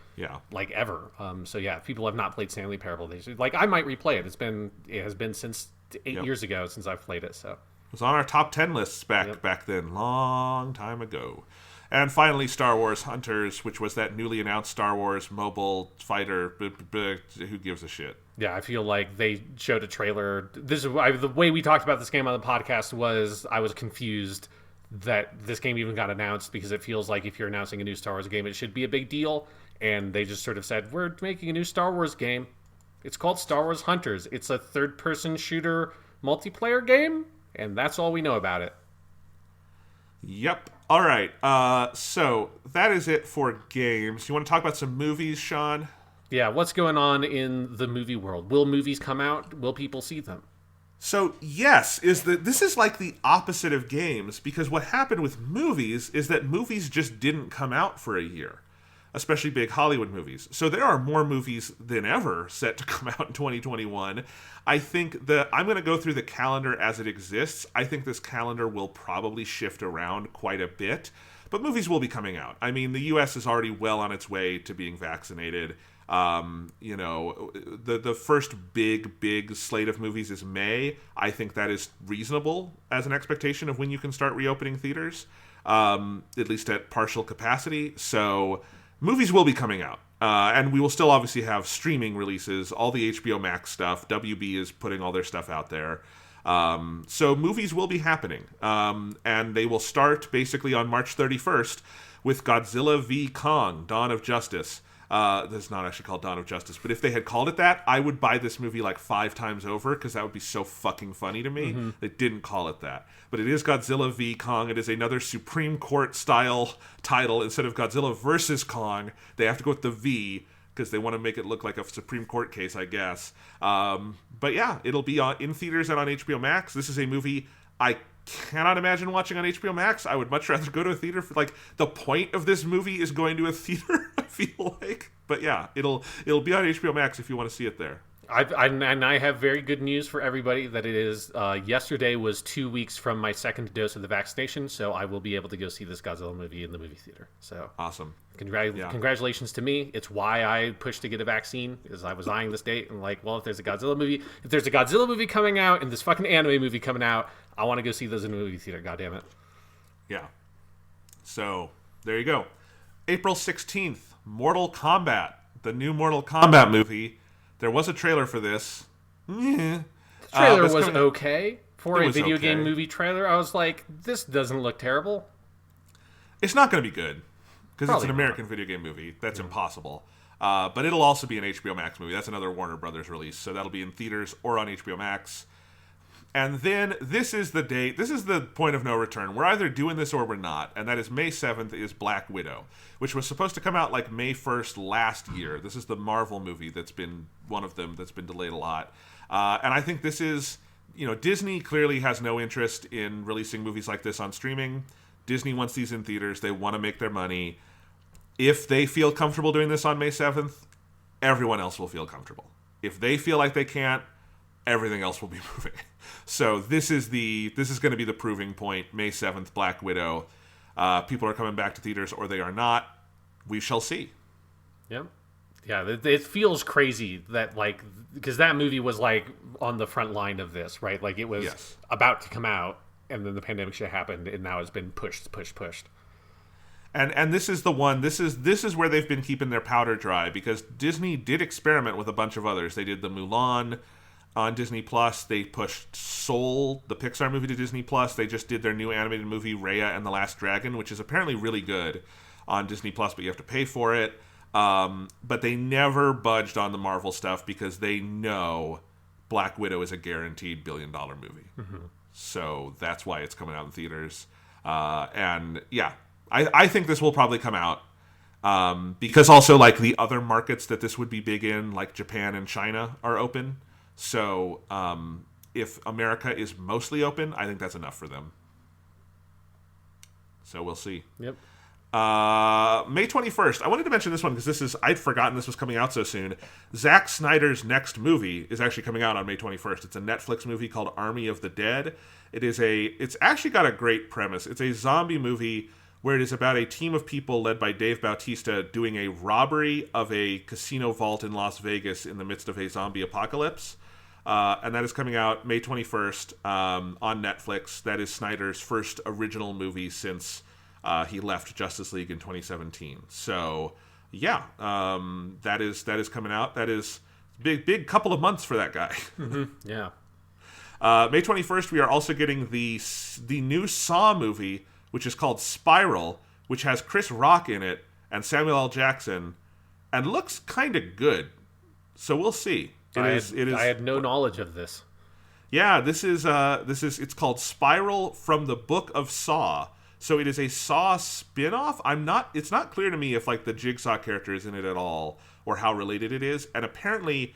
like, ever. So yeah, if people have not played Stanley Parable, they should, like, I might replay it. It has been since 8 years ago since I've played it. So it was on our top 10 lists back then, long time ago. And finally, Star Wars Hunters, which was that newly announced Star Wars mobile fighter. Who gives a shit? Yeah, I feel like they showed a trailer. The way we talked about this game on the podcast was I was confused that this game even got announced, because it feels like if you're announcing a new Star Wars game, it should be a big deal. And they just sort of said, we're making a new Star Wars game. It's called Star Wars Hunters. It's a third-person shooter multiplayer game, and that's all we know about it. Yep. All right. So that is it for games. You want to talk about some movies, Sean? Yeah, what's going on in the movie world? Will movies come out? Will people see them? So yes, this is like the opposite of games, because what happened with movies is that movies just didn't come out for a year, especially big Hollywood movies. So there are more movies than ever set to come out in 2021. I think I'm going to go through the calendar as it exists. I think this calendar will probably shift around quite a bit, but movies will be coming out. I mean, the U.S. is already well on its way to being vaccinated. The first big slate of movies is May. I think that is reasonable as an expectation of when you can start reopening theaters, at least at partial capacity. So movies will be coming out. And we will still obviously have streaming releases, all the HBO Max stuff. WB is putting all their stuff out there. So movies will be happening. And they will start basically on March 31st with Godzilla v. Kong, Dawn of Justice. This is not actually called Dawn of Justice, but if they had called it that, I would buy this movie like 5 times over, because that would be so fucking funny to me. Mm-hmm. They didn't call it that. But it is Godzilla v. Kong. It is another Supreme Court-style title. Instead of Godzilla versus Kong, they have to go with the V. because they want to make it look like a Supreme Court case, I guess. But yeah, it'll be in theaters and on HBO Max. This is a movie I cannot imagine watching on HBO Max. I would much rather go to a theater. Like, the point of this movie is going to a theater, I feel like. But yeah, it'll be on HBO Max if you want to see it there. I have very good news for everybody that it is yesterday was 2 weeks from my second dose of the vaccination, so I will be able to go see this Godzilla movie in the movie theater. So awesome. Congratulations to me. It's why I pushed to get a vaccine, is I was eyeing this date and like, well, if there's a Godzilla movie coming out and this fucking anime movie coming out, I want to go see those in the movie theater. God damn it. Yeah. So there you go. April 16th, Mortal Kombat, the new Mortal Kombat movie. There was a trailer for this. The trailer was okay for a video game movie trailer. I was like, this doesn't look terrible. It's not going to be good because it's an American video game movie. That's impossible. But it'll also be an HBO Max movie. That's another Warner Brothers release. So that'll be in theaters or on HBO Max. And then this is the date. This is the point of no return. We're either doing this or we're not. And that is May 7th is Black Widow, which was supposed to come out like May 1st last year. This is the Marvel movie that's been one of them that's been delayed a lot. And I think this is, Disney clearly has no interest in releasing movies like this on streaming. Disney wants these in theaters. They want to make their money. If they feel comfortable doing this on May 7th, everyone else will feel comfortable. If they feel like they can't, everything else will be moving. So this is going to be the proving point. May 7th, Black Widow. People are coming back to theaters or they are not. We shall see. Yep. Yeah, it feels crazy that, like, because that movie was, like, on the front line of this, right? Like, it was about to come out, and then the pandemic shit happened, and now it's been pushed. And this is the one, this is where they've been keeping their powder dry, because Disney did experiment with a bunch of others. They did the Mulan on Disney Plus. They pushed Soul, the Pixar movie, to Disney Plus. They just did their new animated movie Raya and the Last Dragon, which is apparently really good on Disney Plus, but you have to pay for it. But they never budged on the Marvel stuff because they know Black Widow is a guaranteed billion-dollar movie. Mm-hmm. So that's why it's coming out in theaters. And yeah, I think this will probably come out because also, like, the other markets that this would be big in, like Japan and China, are open. So if America is mostly open, I think that's enough for them. So we'll see. Yep. May 21st. I wanted to mention this one because I'd forgotten this was coming out so soon. Zack Snyder's next movie is actually coming out on May 21st. It's a Netflix movie called Army of the Dead. It's actually got a great premise. It's a zombie movie where it is about a team of people led by Dave Bautista doing a robbery of a casino vault in Las Vegas in the midst of a zombie apocalypse. And that is coming out May 21st on Netflix. That is Snyder's first original movie since he left Justice League in 2017. So, yeah, that is coming out. That is big couple of months for that guy. Mm-hmm. Yeah. May 21st, we are also getting the new Saw movie, which is called Spiral, which has Chris Rock in it and Samuel L. Jackson, and looks kind of good. So we'll see. I had no knowledge of this. Yeah, it's called Spiral from the Book of Saw. So it is a Saw spin-off. It's not clear to me if, like, the Jigsaw character is in it at all or how related it is. And apparently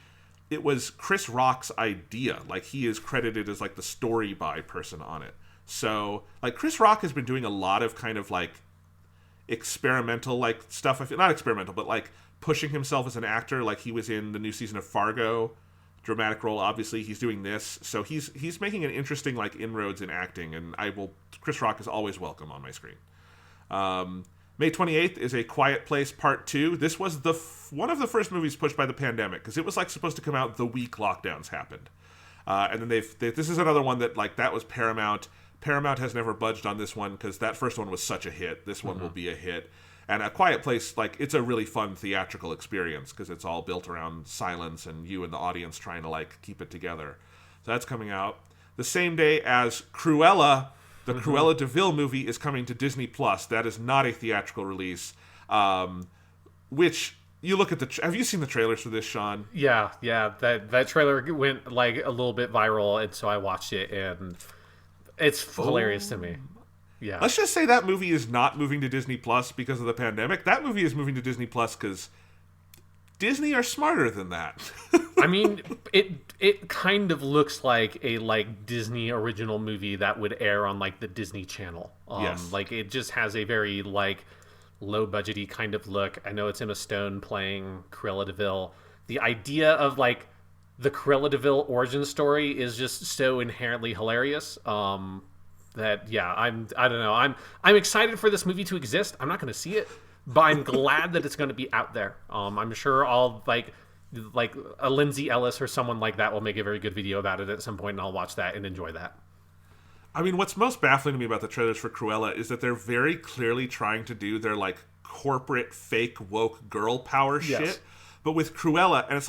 it was Chris Rock's idea. Like, he is credited as, like, the story by person on it. So, like, Chris Rock has been doing a lot of kind of, like, experimental, like, stuff. Not experimental, but, like, pushing himself as an actor. Like, he was in the new season of Fargo, dramatic role. Obviously, he's doing this. So he's making an interesting, like, inroads in acting. And Chris Rock is always welcome on my screen. May 28th is A Quiet Place Part 2. This was one of the first movies pushed by the pandemic because it was, like, supposed to come out the week lockdowns happened. And then this is another one that, like, that was Paramount. Paramount has never budged on this one because that first one was such a hit. This one will be a hit. And A Quiet Place, like, it's a really fun theatrical experience because it's all built around silence and you and the audience trying to, like, keep it together. So that's coming out. The same day as Cruella, the Cruella de Vil movie is coming to Disney+. That is not a theatrical release, which... You look at have you seen the trailers for this, Sean? Yeah. That trailer went, like, a little bit viral, and so I watched it, and it's hilarious to me. Yeah. Let's just say that movie is not moving to Disney Plus because of the pandemic. That movie is moving to Disney Plus because Disney are smarter than that. I mean, it kind of looks like a Disney original movie that would air on the Disney Channel. Yes. Like it just has a very low budgety kind of look. I know it's Emma Stone playing Cruella de Vil. The idea of the Cruella de Vil origin story is just so inherently hilarious. That yeah, I don't know. I'm excited for this movie to exist. I'm not going to see it, but I'm glad that it's going to be out there. I'm sure I'll like a Lindsay Ellis or someone like that will make a very good video about it at some point, and I'll watch that and enjoy that. I mean, what's most baffling to me about the trailers for Cruella is that they're very clearly trying to do their corporate fake woke girl power shit, but with Cruella, and it's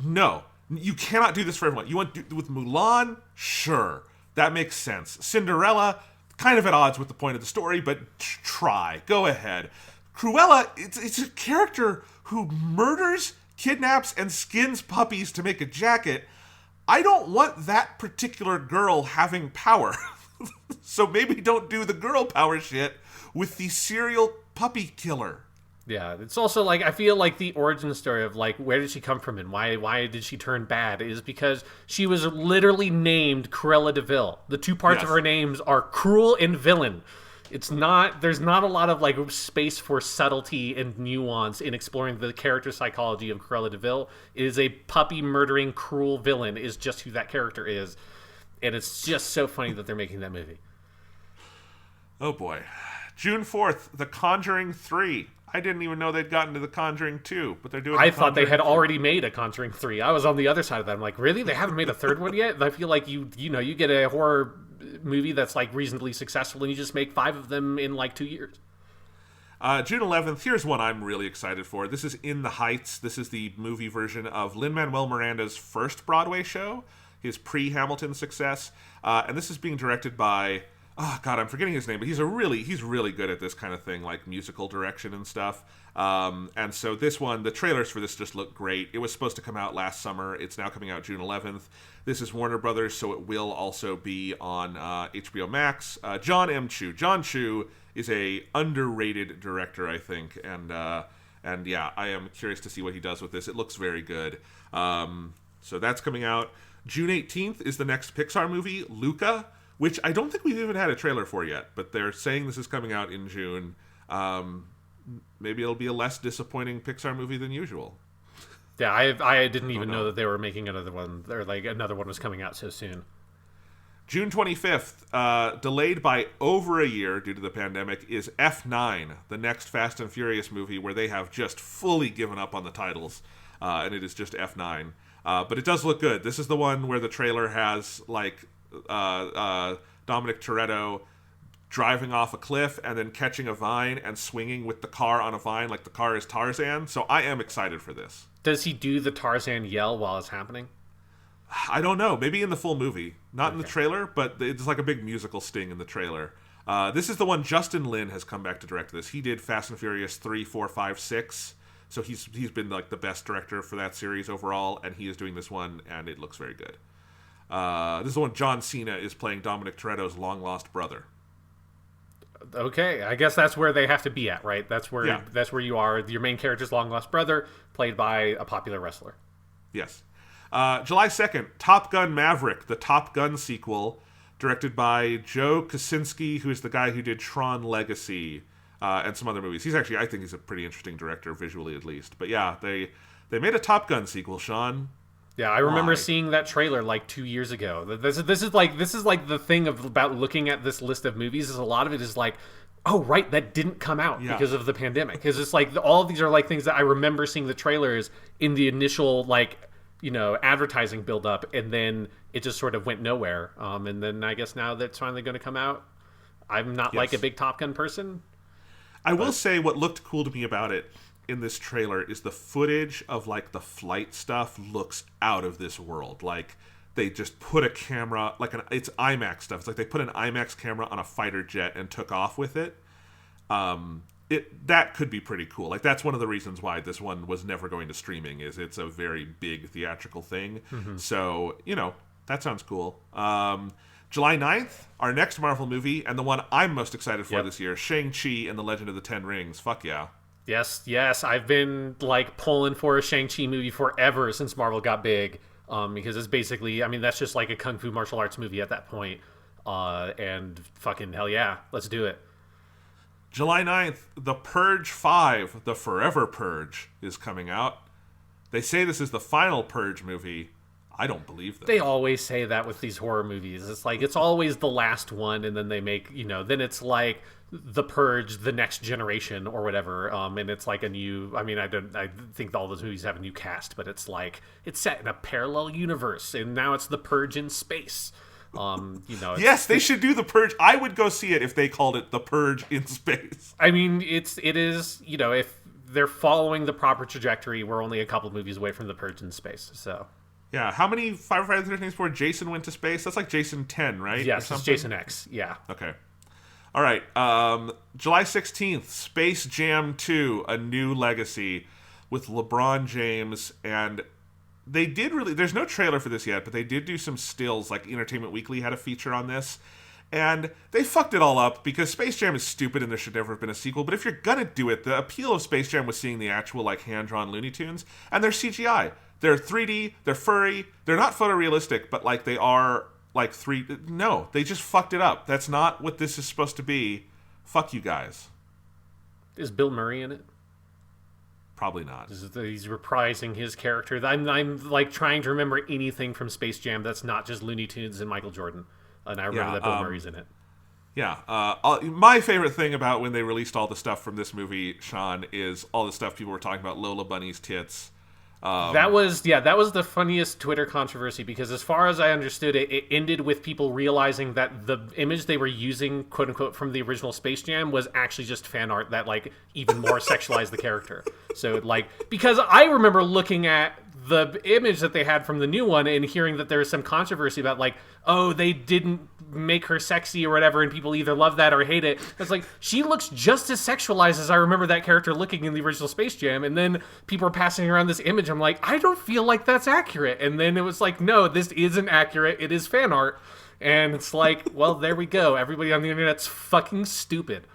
no, you cannot do this for everyone. You want to do with Mulan? Sure, that makes sense. Cinderella, kind of at odds with the point of the story, but try, go ahead. Cruella, it's a character who murders, kidnaps, and skins puppies to make a jacket. I don't want that particular girl having power. So maybe don't do the girl power shit with the serial puppy killer. Yeah, it's also I feel like the origin story of where did she come from and why did she turn bad is because she was literally named Cruella de Vil. The two parts of her names are cruel and villain. It's not, there's not a lot of space for subtlety and nuance in exploring the character psychology of Cruella de Vil. It is a puppy murdering cruel villain is just who that character is. And it's just so funny that they're making that movie. Oh boy. June 4th, The Conjuring 3. I didn't even know they'd gotten to The Conjuring 2, but they're doing I thought they had already made a Conjuring 3. I was on the other side of that. I'm like, really? They haven't made a third one yet? And I feel like you get a horror movie that's reasonably successful and you just make 5 of them in 2 years. June 11th, here's one I'm really excited for. This is In the Heights. This is the movie version of Lin-Manuel Miranda's first Broadway show, his pre-Hamilton success. And this is being directed by, oh God, I'm forgetting his name, but he's really good at this kind of thing, musical direction and stuff. And so this one, the trailers for this just look great. It was supposed to come out last summer. It's now coming out June 11th. This is Warner Brothers, so it will also be on HBO Max. John M. Chu. John Chu is a underrated director, I think, and yeah, I am curious to see what he does with this. It looks very good. So that's coming out. June 18th is the next Pixar movie, Luca, which I don't think we've even had a trailer for yet, but they're saying this is coming out in June. Maybe it'll be a less disappointing Pixar movie than usual. Yeah, I didn't even know that they were making another one, or another one was coming out so soon. June 25th, delayed by over a year due to the pandemic, is F9, the next Fast and Furious movie where they have just fully given up on the titles, and it is just F9. But it does look good. This is the one where the trailer has, Dominic Toretto driving off a cliff and then catching a vine and swinging with the car on a vine like the car is Tarzan. So I am excited for this. Does he do the Tarzan yell while it's happening? I don't know. Maybe in the full movie. Not in the trailer, but it's like a big musical sting in the trailer. This is the one Justin Lin has come back to direct this. He did Fast and Furious 3, 4, 5, 6. So he's been the best director for that series overall, and he is doing this one, and it looks very good. This is the one John Cena is playing Dominic Toretto's long-lost brother. Okay, I guess that's where they have to be at, right? That's where you are. Your main character's long-lost brother, played by a popular wrestler. Yes. July 2nd, Top Gun Maverick, the Top Gun sequel, directed by Joe Kosinski, who is the guy who did Tron Legacy and some other movies. I think he's a pretty interesting director, visually at least. But yeah, they made a Top Gun sequel, Sean. Yeah, I remember seeing that trailer 2 years ago. This is the thing about looking at this list of movies is a lot of it is oh right, that didn't come out because of the pandemic. Because it's all of these are things that I remember seeing the trailers in the initial advertising build up, and then it just sort of went nowhere. And then I guess now that's finally going to come out. I'm not a big Top Gun person. I will say what looked cool to me about it in this trailer is the footage of the flight stuff looks out of this world. They just put a camera, it's IMAX stuff. It's they put an IMAX camera on a fighter jet and took off with it. That could be pretty cool. That's one of the reasons why this one was never going to streaming, is it's a very big theatrical thing. Mm-hmm. So, that sounds cool. July 9th, our next Marvel movie, and the one I'm most excited for this year, Shang-Chi and the Legend of the Ten Rings. Fuck yeah. Yes, yes. I've been like pulling for a Shang-Chi movie forever since Marvel got big. Because it's basically, I mean, that's just like a kung fu martial arts movie at that point. And fucking hell yeah, let's do it. July 9th, The Purge 5, The Forever Purge, is coming out. They say this is the final Purge movie. I don't believe them. They always say that with these horror movies. It's like it's always the last one, and then they make then it's like The Purge, the next generation or whatever. And it's like a new. I mean, I think all those movies have a new cast, but it's like it's set in a parallel universe, and now it's The Purge in space. Yes, they should do The Purge. I would go see it if they called it The Purge in space. I mean, it is if they're following the proper trajectory, we're only a couple movies away from The Purge in space. So. Yeah, how many Friday the 13th before Jason went to space? That's like Jason 10, right? Yes, it's Jason X, yeah. Okay. All right, July 16th, Space Jam 2, A New Legacy, with LeBron James, and they did really... There's no trailer for this yet, but they did do some stills, like Entertainment Weekly had a feature on this, and they fucked it all up, because Space Jam is stupid and there should never have been a sequel, but if you're gonna do it, the appeal of Space Jam was seeing the actual, like, hand-drawn Looney Tunes, and they're CGI. They're 3D, they're furry, they're not photorealistic, but like they are like No, they just fucked it up. That's not what this is supposed to be. Fuck you guys. Is Bill Murray in it? Probably not. He's reprising his character. I'm like trying to remember anything from Space Jam that's not just Looney Tunes and Michael Jordan. And I remember that Bill Murray's in it. Yeah. My favorite thing about when they released all the stuff from this movie, Sean, is all the stuff people were talking about Lola Bunny's tits. That was the funniest Twitter controversy, because as far as I understood it, it ended with people realizing that the image they were using, quote unquote, from the original Space Jam was actually just fan art that like even more sexualized the character. So like, because I remember looking at the image that they had from the new one and hearing that there was some controversy about like, oh, they didn't make her sexy or whatever, and people either love that or hate it. It's like, she looks just as sexualized as I remember that character looking in the original Space Jam, and then people are passing around this image. I'm like, I don't feel like that's accurate. And then it was like, no, this isn't accurate. It is fan art. And it's like, well, there we go. Everybody on the internet's fucking stupid.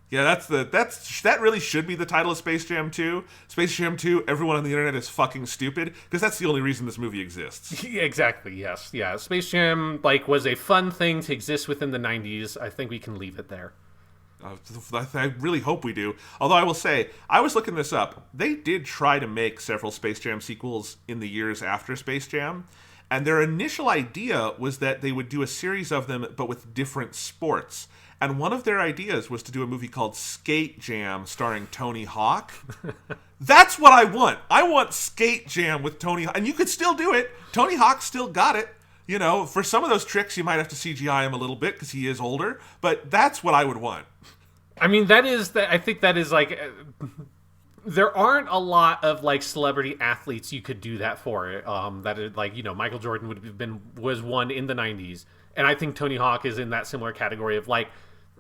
Yeah, that really should be the title of Space Jam 2. Space Jam 2, everyone on the internet is fucking stupid, because that's the only reason this movie exists. Exactly, yes. Yeah, Space Jam like was a fun thing to exist within the 90s. I think we can leave it there. I really hope we do. Although I will say, I was looking this up. They did try to make several Space Jam sequels in the years after Space Jam, and their initial idea was that they would do a series of them, but with different sports. And one of their ideas was to do a movie called Skate Jam starring Tony Hawk. That's what I want. I want Skate Jam with Tony Hawk. And you could still do it. Tony Hawk still got it. You know, for some of those tricks, you might have to CGI him a little bit because he is older. But that's what I would want. I mean, I think that is like... there aren't a lot of like celebrity athletes you could do that for. That is like, Michael Jordan was one in the 90s. And I think Tony Hawk is in that similar category of like...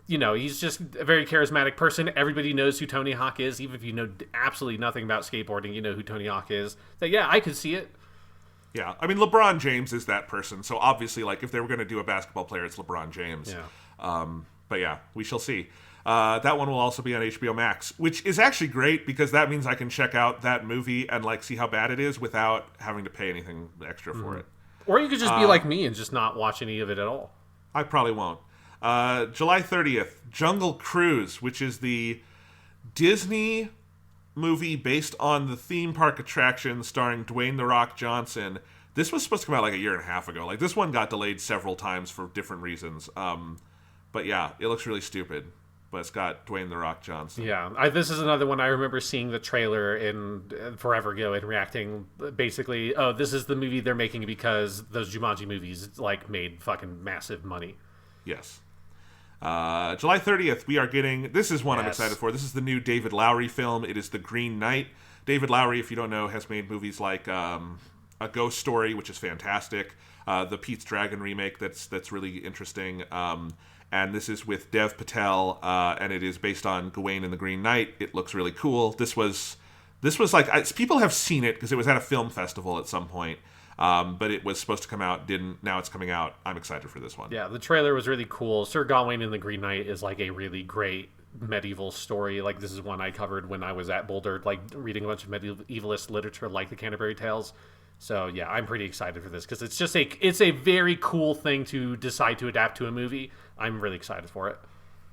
he's just a very charismatic person. Everybody knows who Tony Hawk is. Even if you know absolutely nothing about skateboarding, you know who Tony Hawk is. That, yeah, I could see it. Yeah, I mean, LeBron James is that person. So obviously, like, if they were going to do a basketball player, it's LeBron James. Yeah. But yeah, we shall see. That one will also be on HBO Max, which is actually great because that means I can check out that movie and like see how bad it is without having to pay anything extra for it. Or you could just be like me and just not watch any of it at all. I probably won't. July 30th, Jungle Cruise, which is the Disney movie based on the theme park attraction starring Dwayne "The Rock" Johnson. This was supposed to come out like a year and a half ago. Like, this one got delayed several times for different reasons. But yeah, it looks really stupid. But it's got Dwayne "The Rock" Johnson. Yeah, this is another one I remember seeing the trailer in forever ago and reacting basically, oh, this is the movie they're making because those Jumanji movies like made fucking massive money. Yes. July 30th, we are getting... This is one I'm excited for. This is the new David Lowery film. It is The Green Knight. David Lowery, if you don't know, has made movies like A Ghost Story, which is fantastic. The Pete's Dragon remake that's really interesting. And this is with Dev Patel, and it is based on Gawain and the Green Knight. It looks really cool. This was like... people have seen it because it was at a film festival at some point. But it was supposed to come out, didn't. Now it's coming out. I'm excited for this one. Yeah, the trailer was really cool. Sir Gawain and the Green Knight is like a really great medieval story. Like this is one I covered when I was at Boulder, like reading a bunch of medievalist literature, like the Canterbury Tales. So yeah, I'm pretty excited for this because it's a very cool thing to decide to adapt to a movie. I'm really excited for it.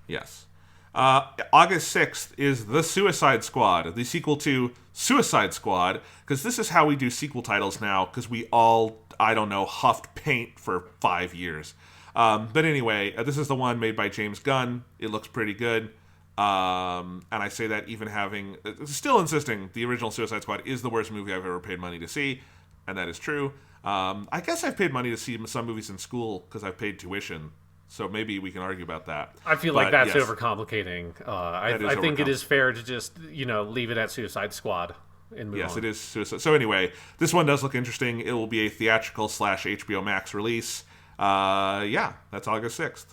Yes. August 6th is The Suicide Squad, the sequel to Suicide Squad, because this is how we do sequel titles now, because we all, I don't know, huffed paint for 5 years. But anyway, this is the one made by James Gunn. It looks pretty good. And I say that even having, still insisting the original Suicide Squad is the worst movie I've ever paid money to see, and that is true. I guess I've paid money to see some movies in school because I've paid tuition. So maybe we can argue about that. I feel like that's overcomplicating. I think it is fair to just, leave it at Suicide Squad and move on. It is Suicide. So anyway, this one does look interesting. It will be a theatrical / HBO Max release. That's August 6th.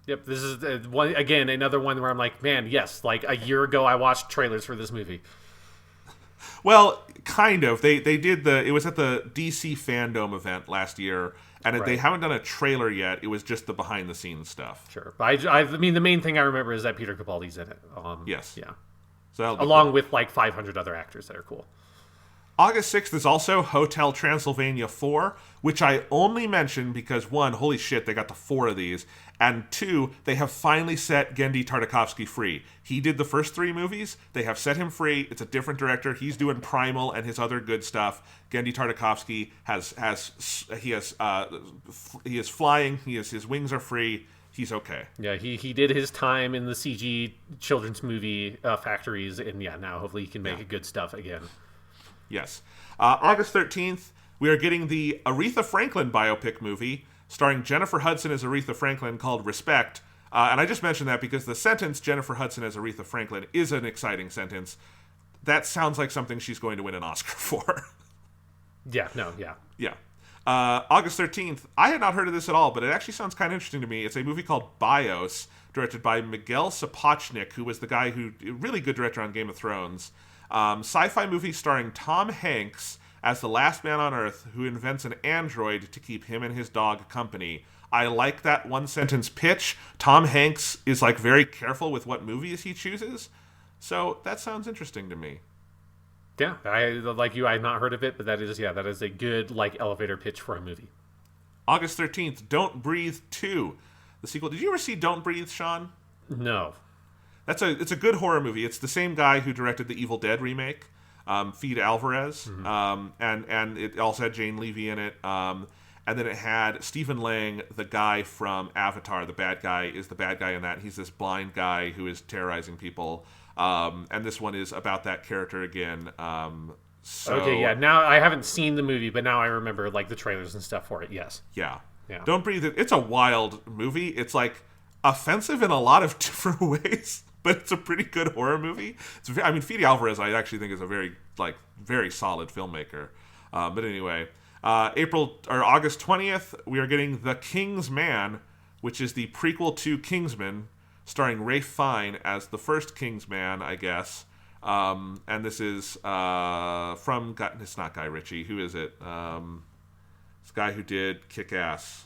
Yep, this is another one where I'm like, man, yes, like a year ago I watched trailers for this movie. Well, kind of. They did it was at the DC Fandom event last year. And they haven't done a trailer yet. It was just the behind-the-scenes stuff. Sure. But I mean, the main thing I remember is that Peter Capaldi's in it. Yes. Yeah. So along with, like, 500 other actors that are cool. August 6th is also Hotel Transylvania 4, which I only mention because, one, holy shit, they got to 4 of these, and 2, they have finally set Genndy Tartakovsky free. He did the first 3 movies. They have set him free. It's a different director. He's doing Primal and his other good stuff. Genndy Tartakovsky he is flying. His wings are free. He's okay. Yeah, he did his time in the CG children's movie factories, and now hopefully he can make good stuff again. Yes. August 13th, we are getting the Aretha Franklin biopic movie starring Jennifer Hudson as Aretha Franklin called Respect. And I just mentioned that because the sentence Jennifer Hudson as Aretha Franklin is an exciting sentence. That sounds like something she's going to win an Oscar for. Yeah. Yeah. August 13th, I had not heard of this at all, but it actually sounds kind of interesting to me. It's a movie called BIOS, directed by Miguel Sapochnik, who was the guy really good director on Game of Thrones. Sci-fi movie starring Tom Hanks as the last man on Earth who invents an android to keep him and his dog company. I like that one sentence pitch. Tom Hanks is like very careful with what movies he chooses, so that sounds interesting to me. Yeah, I had not heard of it, but that is a good elevator pitch for a movie. August 13th, Don't Breathe 2, the sequel. Did you ever see Don't Breathe, Sean? No. It's a good horror movie. It's the same guy who directed the Evil Dead remake, Fede Alvarez, and it also had Jane Levy in it. And then it had Stephen Lang, the guy from Avatar. The bad guy is the bad guy in that. He's this blind guy who is terrorizing people. And this one is about that character again. Okay, yeah. Now I haven't seen the movie, but now I remember the trailers and stuff for it. Yes. Yeah. Don't Breathe. It's a wild movie. It's offensive in a lot of different ways. But it's a pretty good horror movie. Fede Alvarez, I actually think is a very, very solid filmmaker. But anyway, August 20th, we are getting The King's Man, which is the prequel to Kingsman, starring Ralph Fiennes as the first King's Man, I guess. And this is it's not Guy Ritchie. Who is it? This guy who did Kick-Ass.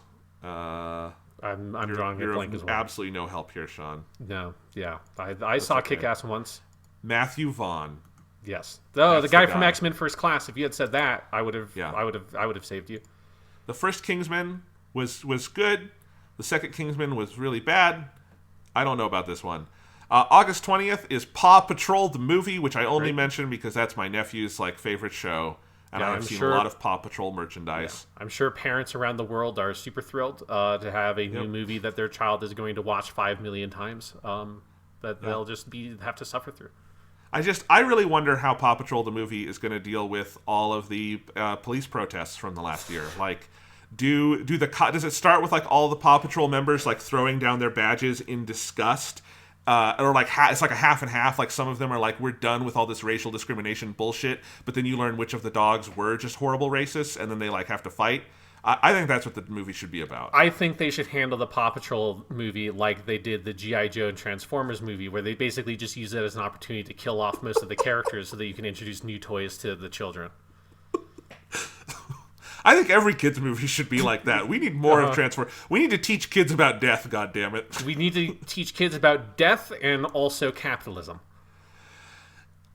I'm drawing a blank as well. Absolutely no help here, Sean. No, yeah. I saw Kick-Ass once. Matthew Vaughn. Yes. Oh, the guy from X-Men First Class. If you had said that, I would have saved you. The first Kingsman was good. The second Kingsman was really bad. I don't know about this one. August 20th is Paw Patrol the movie, which I only mention because that's my nephew's favorite show. And I've seen a lot of Paw Patrol merchandise. Yeah. I'm sure parents around the world are super thrilled to have a new movie that their child is going to watch 5 million times that they'll just have to suffer through. I really wonder how Paw Patrol the movie is going to deal with all of the police protests from the last year. Does it start with all the Paw Patrol members throwing down their badges in disgust? Or it's a half and half. Some of them are we're done with all this racial discrimination bullshit, but then you learn which of the dogs were just horrible racists, and then they have to fight. I think that's what the movie should be about. I think they should handle the Paw Patrol movie like they did the G.I. Joe and Transformers movie, where they basically just use it as an opportunity to kill off most of the characters so that you can introduce new toys to the children. I think every kids movie should be like that. We need more of Transform. We need to teach kids about death. God damn it. We need to teach kids about death and also capitalism.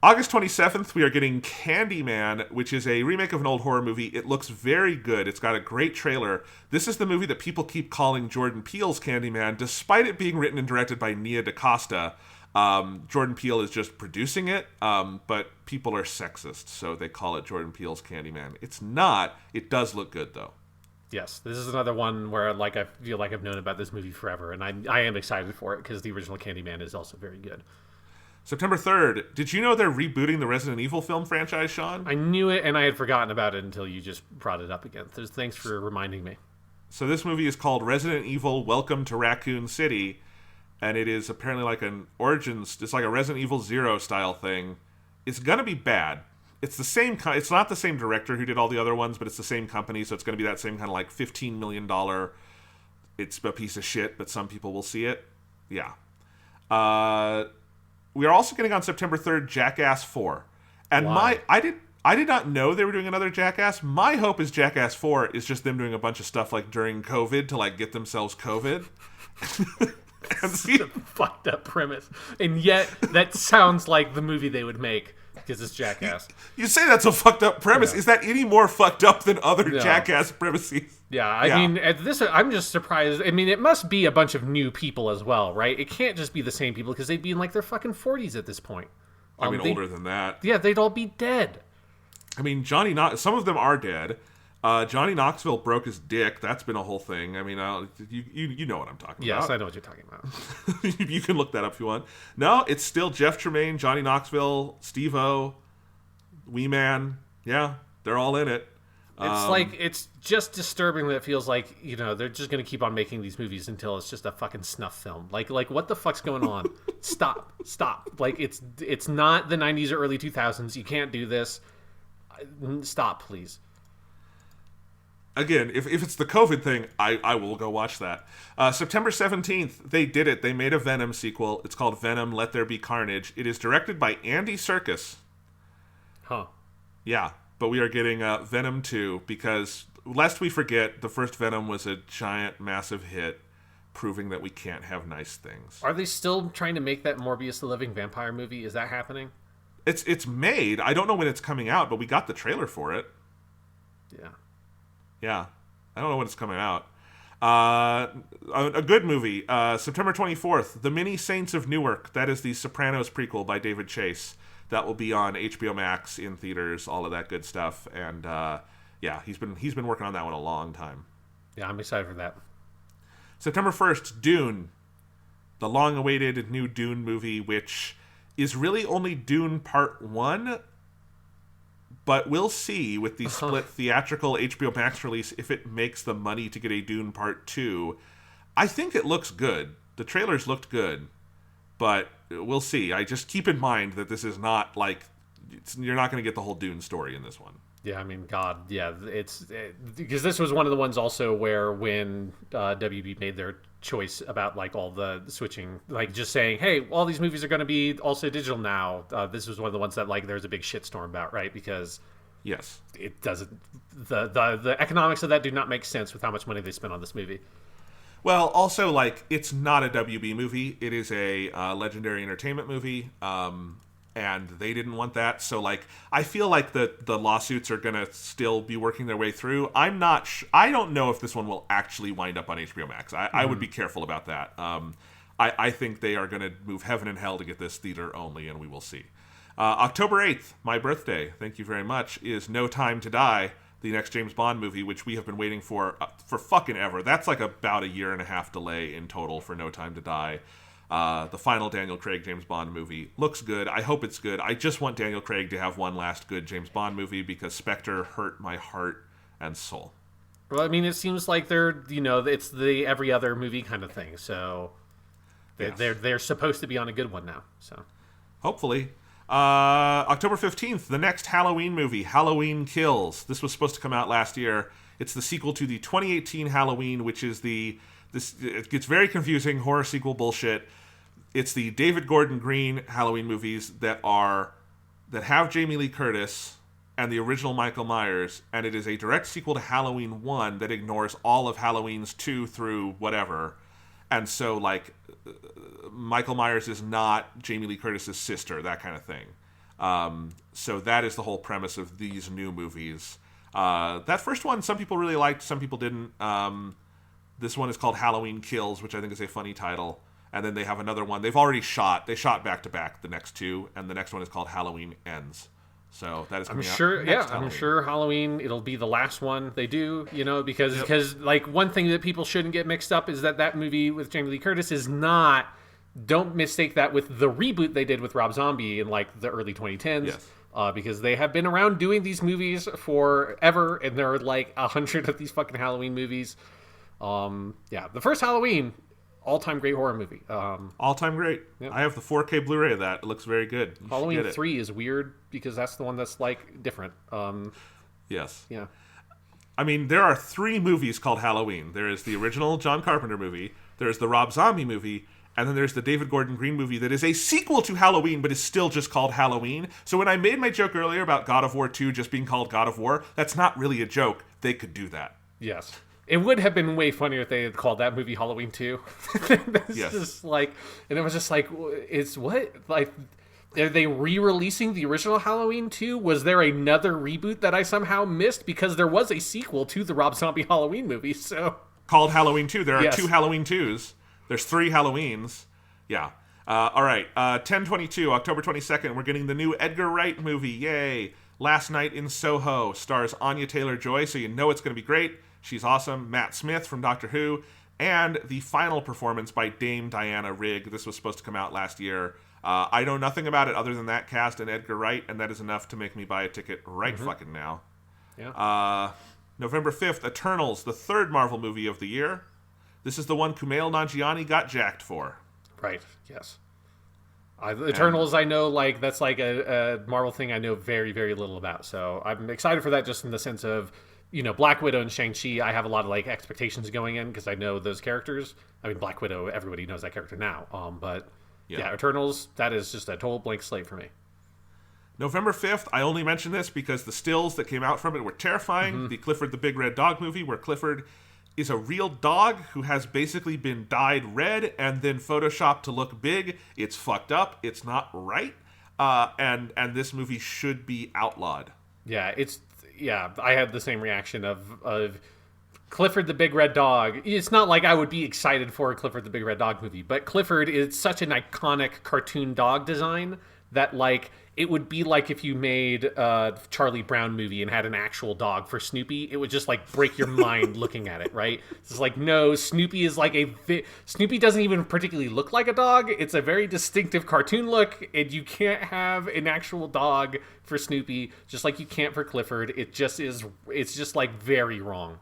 August 27th, we are getting Candyman, which is a remake of an old horror movie. It looks very good. It's got a great trailer. This is the movie that people keep calling Jordan Peele's Candyman, despite it being written and directed by Nia DaCosta. Jordan Peele is just producing it, but people are sexist, so they call it Jordan Peele's Candyman. It's not. It does look good, though. Yes, this is another one where I feel like I've known about this movie forever, and I am excited for it because the original Candyman is also very good. September 3rd. Did you know they're rebooting the Resident Evil film franchise, Sean? I knew it, and I had forgotten about it until you just brought it up again. Thanks for reminding me. So this movie is called Resident Evil Welcome to Raccoon City, and it is apparently like an Origins, it's like a Resident Evil Zero style thing. It's going to be bad. It's the same, it's not the same director who did all the other ones, but it's the same company, so it's going to be that same kind of like $15 million, it's a piece of shit, but some people will see it. Yeah. We are also getting on September 3rd Jackass 4. And wow. I did not know they were doing another Jackass. My hope is Jackass 4 is just them doing a bunch of stuff like during COVID to like get themselves COVID. And see a fucked up premise. And yet that sounds like the movie they would make because it's Jackass. You say that's a fucked up premise. Yeah. Is that any more fucked up than other Jackass premises? Yeah, I mean, at this, I'm just surprised. I mean, it must be a bunch of new people as well, right? It can't just be the same people because they'd be in like their fucking 40s at this point. I mean, older than that. Yeah, they'd all be dead. I mean, some of them are dead. Johnny Knoxville broke his dick. That's been a whole thing. I mean, you know what I'm talking about. Yes, I know what you're talking about. You can look that up if you want. No, it's still Jeff Tremaine, Johnny Knoxville, Steve-O, Wee Man. Yeah, they're all in it. It's just disturbing that it feels like, they're just going to keep on making these movies until it's just a fucking snuff film. Like what the fuck's going on? Stop. Like, it's not the 90s or early 2000s. You can't do this. Stop, please. Again, if it's the COVID thing, I will go watch that. September 17th, they did it. They made a Venom sequel. It's called Venom, Let There Be Carnage. It is directed by Andy Serkis. Huh. Yeah, but we are getting Venom 2 because, lest we forget, the first Venom was a giant, massive hit, proving that we can't have nice things. Are they still trying to make that Morbius the Living Vampire movie? Is that happening? It's made. I don't know when it's coming out, but we got the trailer for it. Yeah. Yeah, I don't know when it's coming out. A good movie, September 24th, The Many Saints of Newark. That is the Sopranos prequel by David Chase. That will be on HBO Max, in theaters, all of that good stuff. And yeah, he's been working on that one a long time. Yeah, I'm excited for that. September 1st, Dune, the long-awaited new Dune movie, which is really only Dune Part 1. But we'll see with the split theatrical HBO Max release if it makes the money to get a Dune Part 2. I think it looks good. The trailers looked good. But we'll see. I just keep in mind that this is not like... you're not going to get the whole Dune story in this one. Yeah, I mean, God, yeah. Because this was one of the ones also where when WB made their choice about like all the switching, like just saying, hey, all these movies are going to be also digital now. This was one of the ones that like there's a big shitstorm about, right? Because yes, it doesn't. The economics of that do not make sense with how much money they spent on this movie. Well, also like it's not a WB movie; it is a Legendary Entertainment movie. And they didn't want that. So, like, I feel like the lawsuits are going to still be working their way through. I'm not I don't know if this one will actually wind up on HBO Max. I would be careful about that. I think they are going to move heaven and hell to get this theater only, and we will see. October 8th, my birthday, thank you very much, is No Time to Die, the next James Bond movie, which we have been waiting for fucking ever. That's like about a year and a half delay in total for No Time to Die. The final Daniel Craig James Bond movie looks good. I hope it's good. I just want Daniel Craig to have one last good James Bond movie because Spectre hurt my heart and soul. Well, I mean, it seems like they're, it's the every other movie kind of thing. So they're supposed to be on a good one now. So hopefully. October 15th, the next Halloween movie, Halloween Kills. This was supposed to come out last year. It's the sequel to the 2018 Halloween, which is it gets very confusing, horror sequel bullshit. It's the David Gordon Green Halloween movies that have Jamie Lee Curtis and the original Michael Myers, and it is a direct sequel to Halloween 1 that ignores all of Halloween's 2 through whatever. And so, like, Michael Myers is not Jamie Lee Curtis's sister, that kind of thing. So that is the whole premise of these new movies. That first one, some people really liked, some people didn't. This one is called Halloween Kills, which I think is a funny title. And then they have another one. They shot back to back the next two, and the next one is called Halloween Ends. So that is coming out next Halloween. I'm sure Halloween, it'll be the last one they do, because like one thing that people shouldn't get mixed up is that movie with Jamie Lee Curtis is not, don't mistake that with the reboot they did with Rob Zombie in like the early 2010s. Yes. Because they have been around doing these movies forever, and there are like 100 of these fucking Halloween movies. The first Halloween, all-time great horror movie. All-time great. Yep. I have the 4K Blu-ray of that. It looks very good. Halloween 3 is weird because that's the one that's like different. Yes. Yeah. I mean, there are 3 movies called Halloween. There is the original John Carpenter movie, there's the Rob Zombie movie, and then there's the David Gordon Green movie that is a sequel to Halloween, but is still just called Halloween. So when I made my joke earlier about God of War 2 just being called God of War, that's not really a joke. They could do that. Yes. It would have been way funnier if they had called that movie Halloween 2. Yes. Just like, and it was just like, it's what? Like, are they re-releasing the original Halloween 2? Was there another reboot that I somehow missed? Because there was a sequel to the Rob Zombie Halloween movie, so... Called Halloween 2. There are 2 Halloween 2s. There's 3 Halloweens. Yeah. All right. 10/22, October 22nd, we're getting the new Edgar Wright movie. Yay. Last Night in Soho stars Anya Taylor-Joy, so you know it's going to be great. She's awesome. Matt Smith from Doctor Who. And the final performance by Dame Diana Rigg. This was supposed to come out last year. I know nothing about it other than that cast and Edgar Wright, and that is enough to make me buy a ticket fucking now. Yeah. November 5th, Eternals, the 3rd Marvel movie of the year. This is the one Kumail Nanjiani got jacked for. Right, yes. Eternals, I know, like, that's like a Marvel thing I know very, very little about. So I'm excited for that just in the sense of, Black Widow and Shang-Chi, I have a lot of, like, expectations going in because I know those characters. I mean, Black Widow, everybody knows that character now. But, Eternals, that is just a total blank slate for me. November 5th, I only mention this because the stills that came out from it were terrifying. Mm-hmm. The Clifford the Big Red Dog movie, where Clifford is a real dog who has basically been dyed red and then photoshopped to look big. It's fucked up. It's not right. And this movie should be outlawed. Yeah, I had the same reaction of Clifford the Big Red Dog. It's not like I would be excited for a Clifford the Big Red Dog movie, but Clifford is such an iconic cartoon dog design that, like, it would be like if you made a Charlie Brown movie and had an actual dog for Snoopy. It would just, like, break your mind looking at it, right? It's like, no, Snoopy is like Snoopy doesn't even particularly look like a dog. It's a very distinctive cartoon look, and you can't have an actual dog for Snoopy, just like you can't for Clifford. It's just, like, very wrong.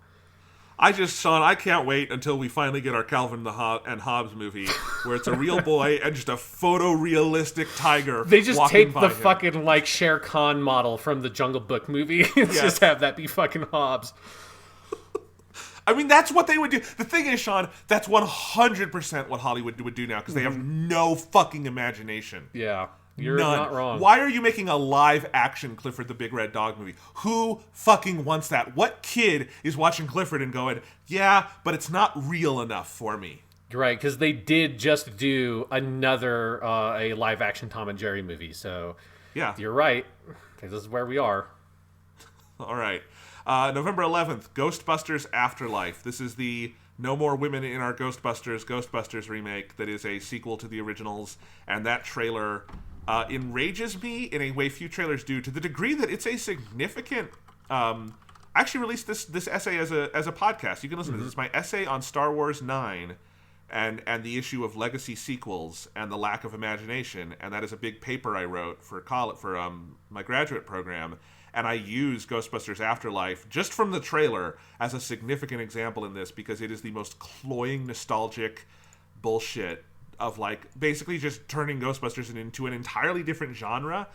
Sean, I can't wait until we finally get our Calvin and Hobbes movie, where it's a real boy and just a photorealistic tiger. They just take the fucking, like, Shere Khan model from the Jungle Book movie and just have that be fucking Hobbes. I mean, that's what they would do. The thing is, Sean, that's 100% what Hollywood would do now, because they have no fucking imagination. Yeah. You're None. Not wrong. Why are you making a live-action Clifford the Big Red Dog movie? Who fucking wants that? What kid is watching Clifford and going, yeah, but it's not real enough for me? You're right, because they did just do another a live-action Tom and Jerry movie, so yeah, you're right. This is where we are. All right. November 11th, Ghostbusters Afterlife. This is the No More Women in Our Ghostbusters remake that is a sequel to the originals, and that trailer enrages me in a way few trailers do, to the degree that it's a significant... I actually released this essay as a podcast. You can listen to this. It's my essay on Star Wars 9 and the issue of legacy sequels and the lack of imagination, and that is a big paper I wrote for my graduate program, and I use Ghostbusters Afterlife, just from the trailer, as a significant example in this, because it is the most cloying, nostalgic bullshit of, like, basically just turning Ghostbusters into an entirely different genre,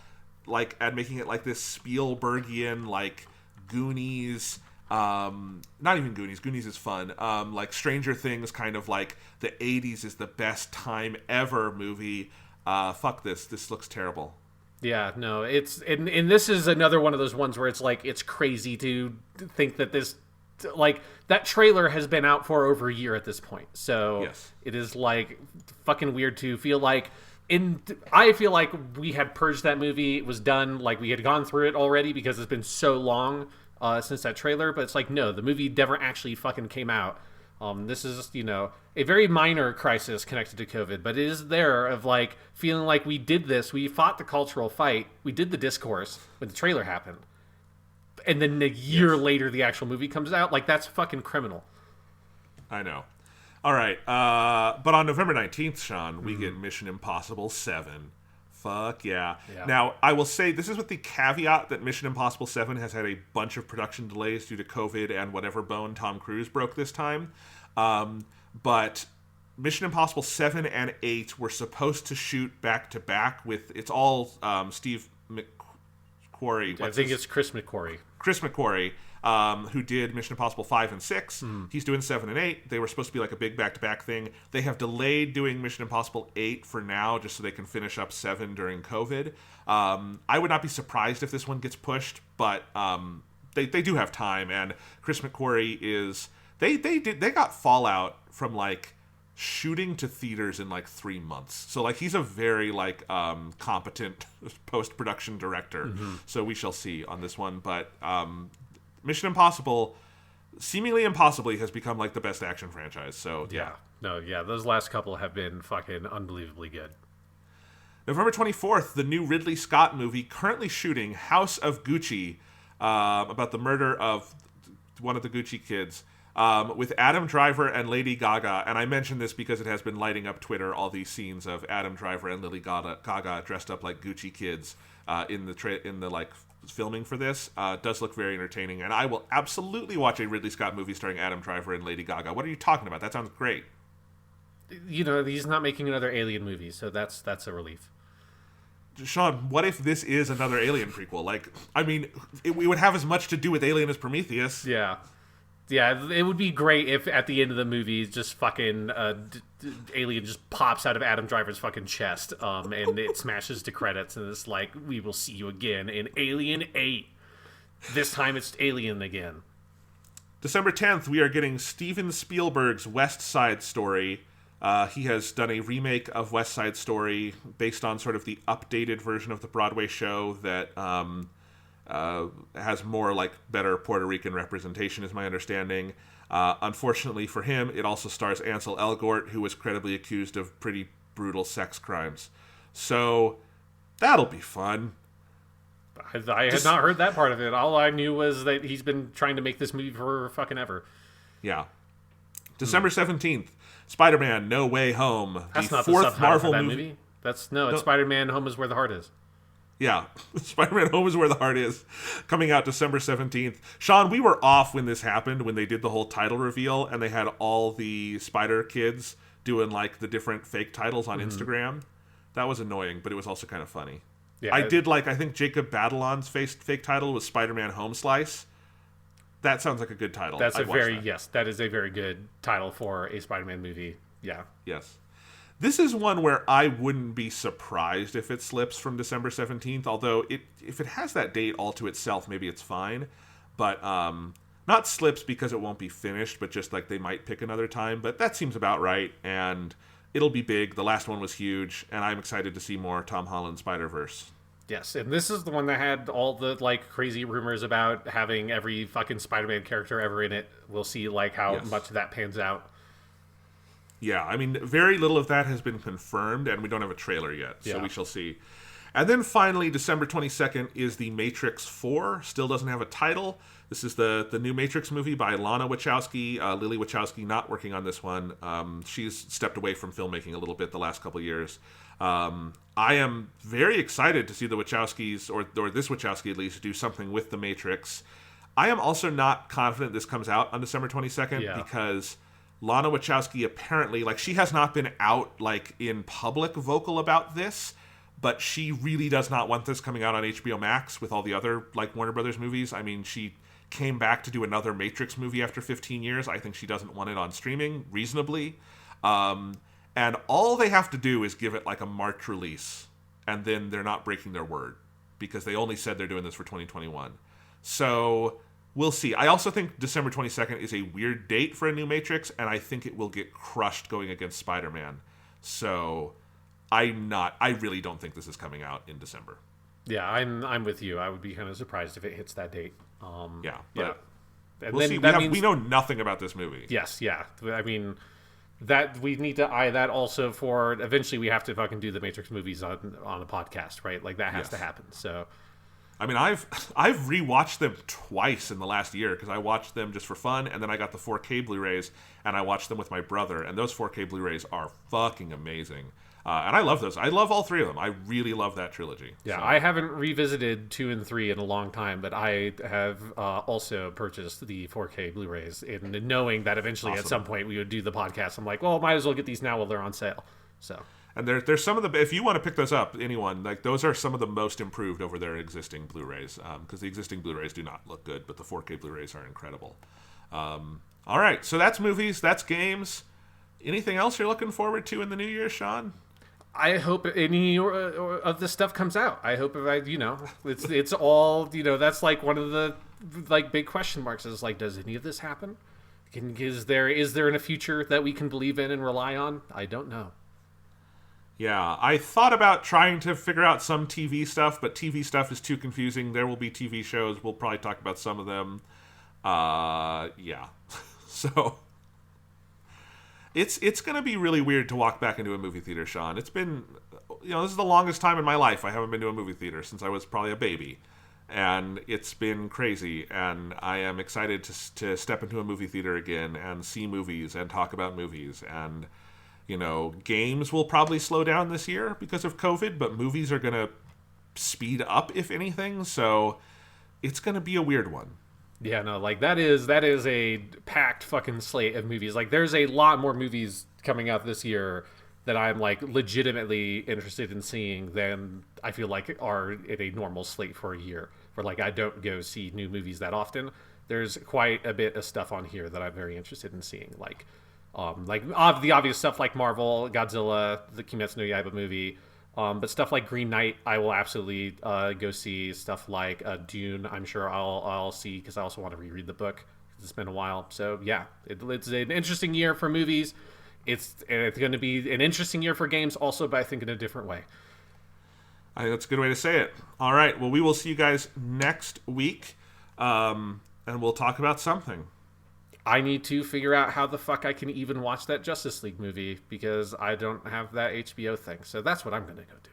like, and making it like this Spielbergian, like, Goonies, not even Goonies is fun, like Stranger Things, kind of like the 80s is the best time ever movie. Fuck this looks terrible. Yeah, no, it's and this is another one of those ones where it's like it's crazy to think that this like that trailer has been out for over a year at this point. So Yes. it is like fucking weird to feel like in I feel like we had purged that movie. It was done, like we had gone through it already because it's been so long since that trailer, but it's like no, the movie never actually fucking came out. This is, a very minor crisis connected to COVID, but it is there of like feeling like we did this. We fought the cultural fight. We did the discourse when the trailer happened. And then a year later, the actual movie comes out. Like, that's fucking criminal. I know. All right. But on November 19th, Sean, we get Mission Impossible 7. Fuck yeah. Now, I will say this is with the caveat that Mission Impossible 7 has had a bunch of production delays due to COVID and whatever bone Tom Cruise broke this time. But Mission Impossible 7 and 8 were supposed to shoot back to back with, it's all Steve McQuarrie. I think it's Chris McQuarrie. Chris McQuarrie, who did Mission Impossible 5 and 6. He's doing 7 and 8. They were supposed to be like a big back-to-back thing. They have delayed doing Mission Impossible 8 for now just so they can finish up 7 during COVID. I would not be surprised if this one gets pushed, but they do have time. And Chris McQuarrie is... They got fallout from like shooting to theaters in like 3 months. So like he's a very like competent post-production director. So we shall see on this one. But Mission Impossible, seemingly impossibly, has become like the best action franchise. So Yeah. No, yeah, those last couple have been fucking unbelievably good. November 24th, the new Ridley Scott movie currently shooting, House of Gucci, about the murder of one of the Gucci kids. With Adam Driver and Lady Gaga, and I mention this because it has been lighting up Twitter, all these scenes of Adam Driver and Lady Gaga dressed up like Gucci kids in the like filming for this. Does look very entertaining, and I will absolutely watch a Ridley Scott movie starring Adam Driver and Lady Gaga. What are you talking about? That sounds great. He's not making another Alien movie, so that's a relief. Sean, what if this is another Alien prequel? Like, I mean, we would have as much to do with Alien as Prometheus. Yeah. Yeah, it would be great if at the end of the movie, just fucking alien just pops out of Adam Driver's fucking chest, and it smashes to credits, and it's like, we will see you again in Alien 8. This time it's Alien again. December 10th, we are getting Steven Spielberg's West Side Story. He has done a remake of West Side Story based on sort of the updated version of the Broadway show that... has more like better Puerto Rican representation, is my understanding. Unfortunately for him, it also stars Ansel Elgort, who was credibly accused of pretty brutal sex crimes. So that'll be fun. I had not heard that part of it. All I knew was that he's been trying to make this movie for fucking ever. Yeah. December 17th, Spider-Man: No Way Home. That's the not fourth the subtitle Marvel for that movie. It's Spider-Man: Home is Where the Heart Is. Yeah, Spider-Man Home is Where the Heart Is, coming out December 17th. Sean, we were off when this happened, when they did the whole title reveal, and they had all the Spider kids doing, like, the different fake titles on Instagram. That was annoying, but it was also kind of funny. Yeah, I think Jacob Batalon's fake title was Spider-Man Home Slice. That sounds like a good title. That is a very good title for a Spider-Man movie. Yeah. Yes. This is one where I wouldn't be surprised if it slips from December 17th, although if it has that date all to itself, maybe it's fine. But not slips because it won't be finished, but just like they might pick another time. But that seems about right, and it'll be big. The last one was huge, and I'm excited to see more Tom Holland Spider-Verse. Yes, and this is the one that had all the like crazy rumors about having every fucking Spider-Man character ever in it. We'll see like how much that pans out. Yeah, I mean, very little of that has been confirmed, and we don't have a trailer yet, so we shall see. And then finally, December 22nd is The Matrix 4. Still doesn't have a title. This is the new Matrix movie by Lana Wachowski. Lily Wachowski not working on this one. She's stepped away from filmmaking a little bit the last couple years. I am very excited to see the Wachowskis, or this Wachowski at least, do something with The Matrix. I am also not confident this comes out on December 22nd because... Lana Wachowski apparently, like, she has not been out, like, in public vocal about this, but she really does not want this coming out on HBO Max with all the other, like, Warner Brothers movies. I mean, she came back to do another Matrix movie after 15 years. I think she doesn't want it on streaming, reasonably. And all they have to do is give it, like, a March release. and then they're not breaking their word because they only said they're doing this for 2021. So we'll see. I also think December 22nd is a weird date for a new Matrix, and I think it will get crushed going against Spider-Man. So I really don't think this is coming out in December. Yeah, I'm with you. I would be kind of surprised if it hits that date. Yeah, yeah. And we'll see. We know nothing about this movie. Yes, yeah. I mean, that we need to eye that also for eventually we have to fucking do the Matrix movies on a podcast, right? Like that has to happen. So, I mean, I've rewatched them twice in the last year because I watched them just for fun, and then I got the 4K Blu-rays and I watched them with my brother, and those 4K Blu-rays are fucking amazing. And I love those. I love all three of them. I really love that trilogy. Yeah, so. I haven't revisited 2 and 3 in a long time, but I have also purchased the 4K Blu-rays, and knowing that eventually at some point we would do the podcast, I'm like, well, might as well get these now while they're on sale. So. And there's some of the, if you want to pick those up, anyone, like those are some of the most improved over their existing Blu-rays, because the existing Blu-rays do not look good, but the 4K Blu-rays are incredible. All right, so that's movies, that's games. Anything else you're looking forward to in the new year, Sean? I hope any of this stuff comes out. I hope it's all, that's like one of the like big question marks is like, does any of this happen? Is there in a future that we can believe in and rely on? I don't know. Yeah, I thought about trying to figure out some TV stuff, but TV stuff is too confusing. There will be TV shows. We'll probably talk about some of them. Yeah. So it's going to be really weird to walk back into a movie theater, Sean. It's been, this is the longest time in my life I haven't been to a movie theater since I was probably a baby. And it's been crazy, and I am excited to step into a movie theater again and see movies and talk about movies. And, games will probably slow down this year because of COVID, but movies are going to speed up, if anything. So it's going to be a weird one. Yeah, no, like that is a packed fucking slate of movies. Like there's a lot more movies coming out this year that I'm like legitimately interested in seeing than I feel like are in a normal slate for a year. Where like I don't go see new movies that often. There's quite a bit of stuff on here that I'm very interested in seeing. Like the obvious stuff like Marvel, Godzilla, the Kimetsu no Yaiba movie. But stuff like Green Knight, I will absolutely go see. Stuff like Dune, I'm sure I'll see because I also want to reread the book. It's been a while. So yeah, it's an interesting year for movies. It's going to be an interesting year for games also, but I think in a different way. I think that's a good way to say it. All right, well, we will see you guys next week, and we'll talk about something. I need to figure out how the fuck I can even watch that Justice League movie because I don't have that HBO thing. So that's what I'm going to go do.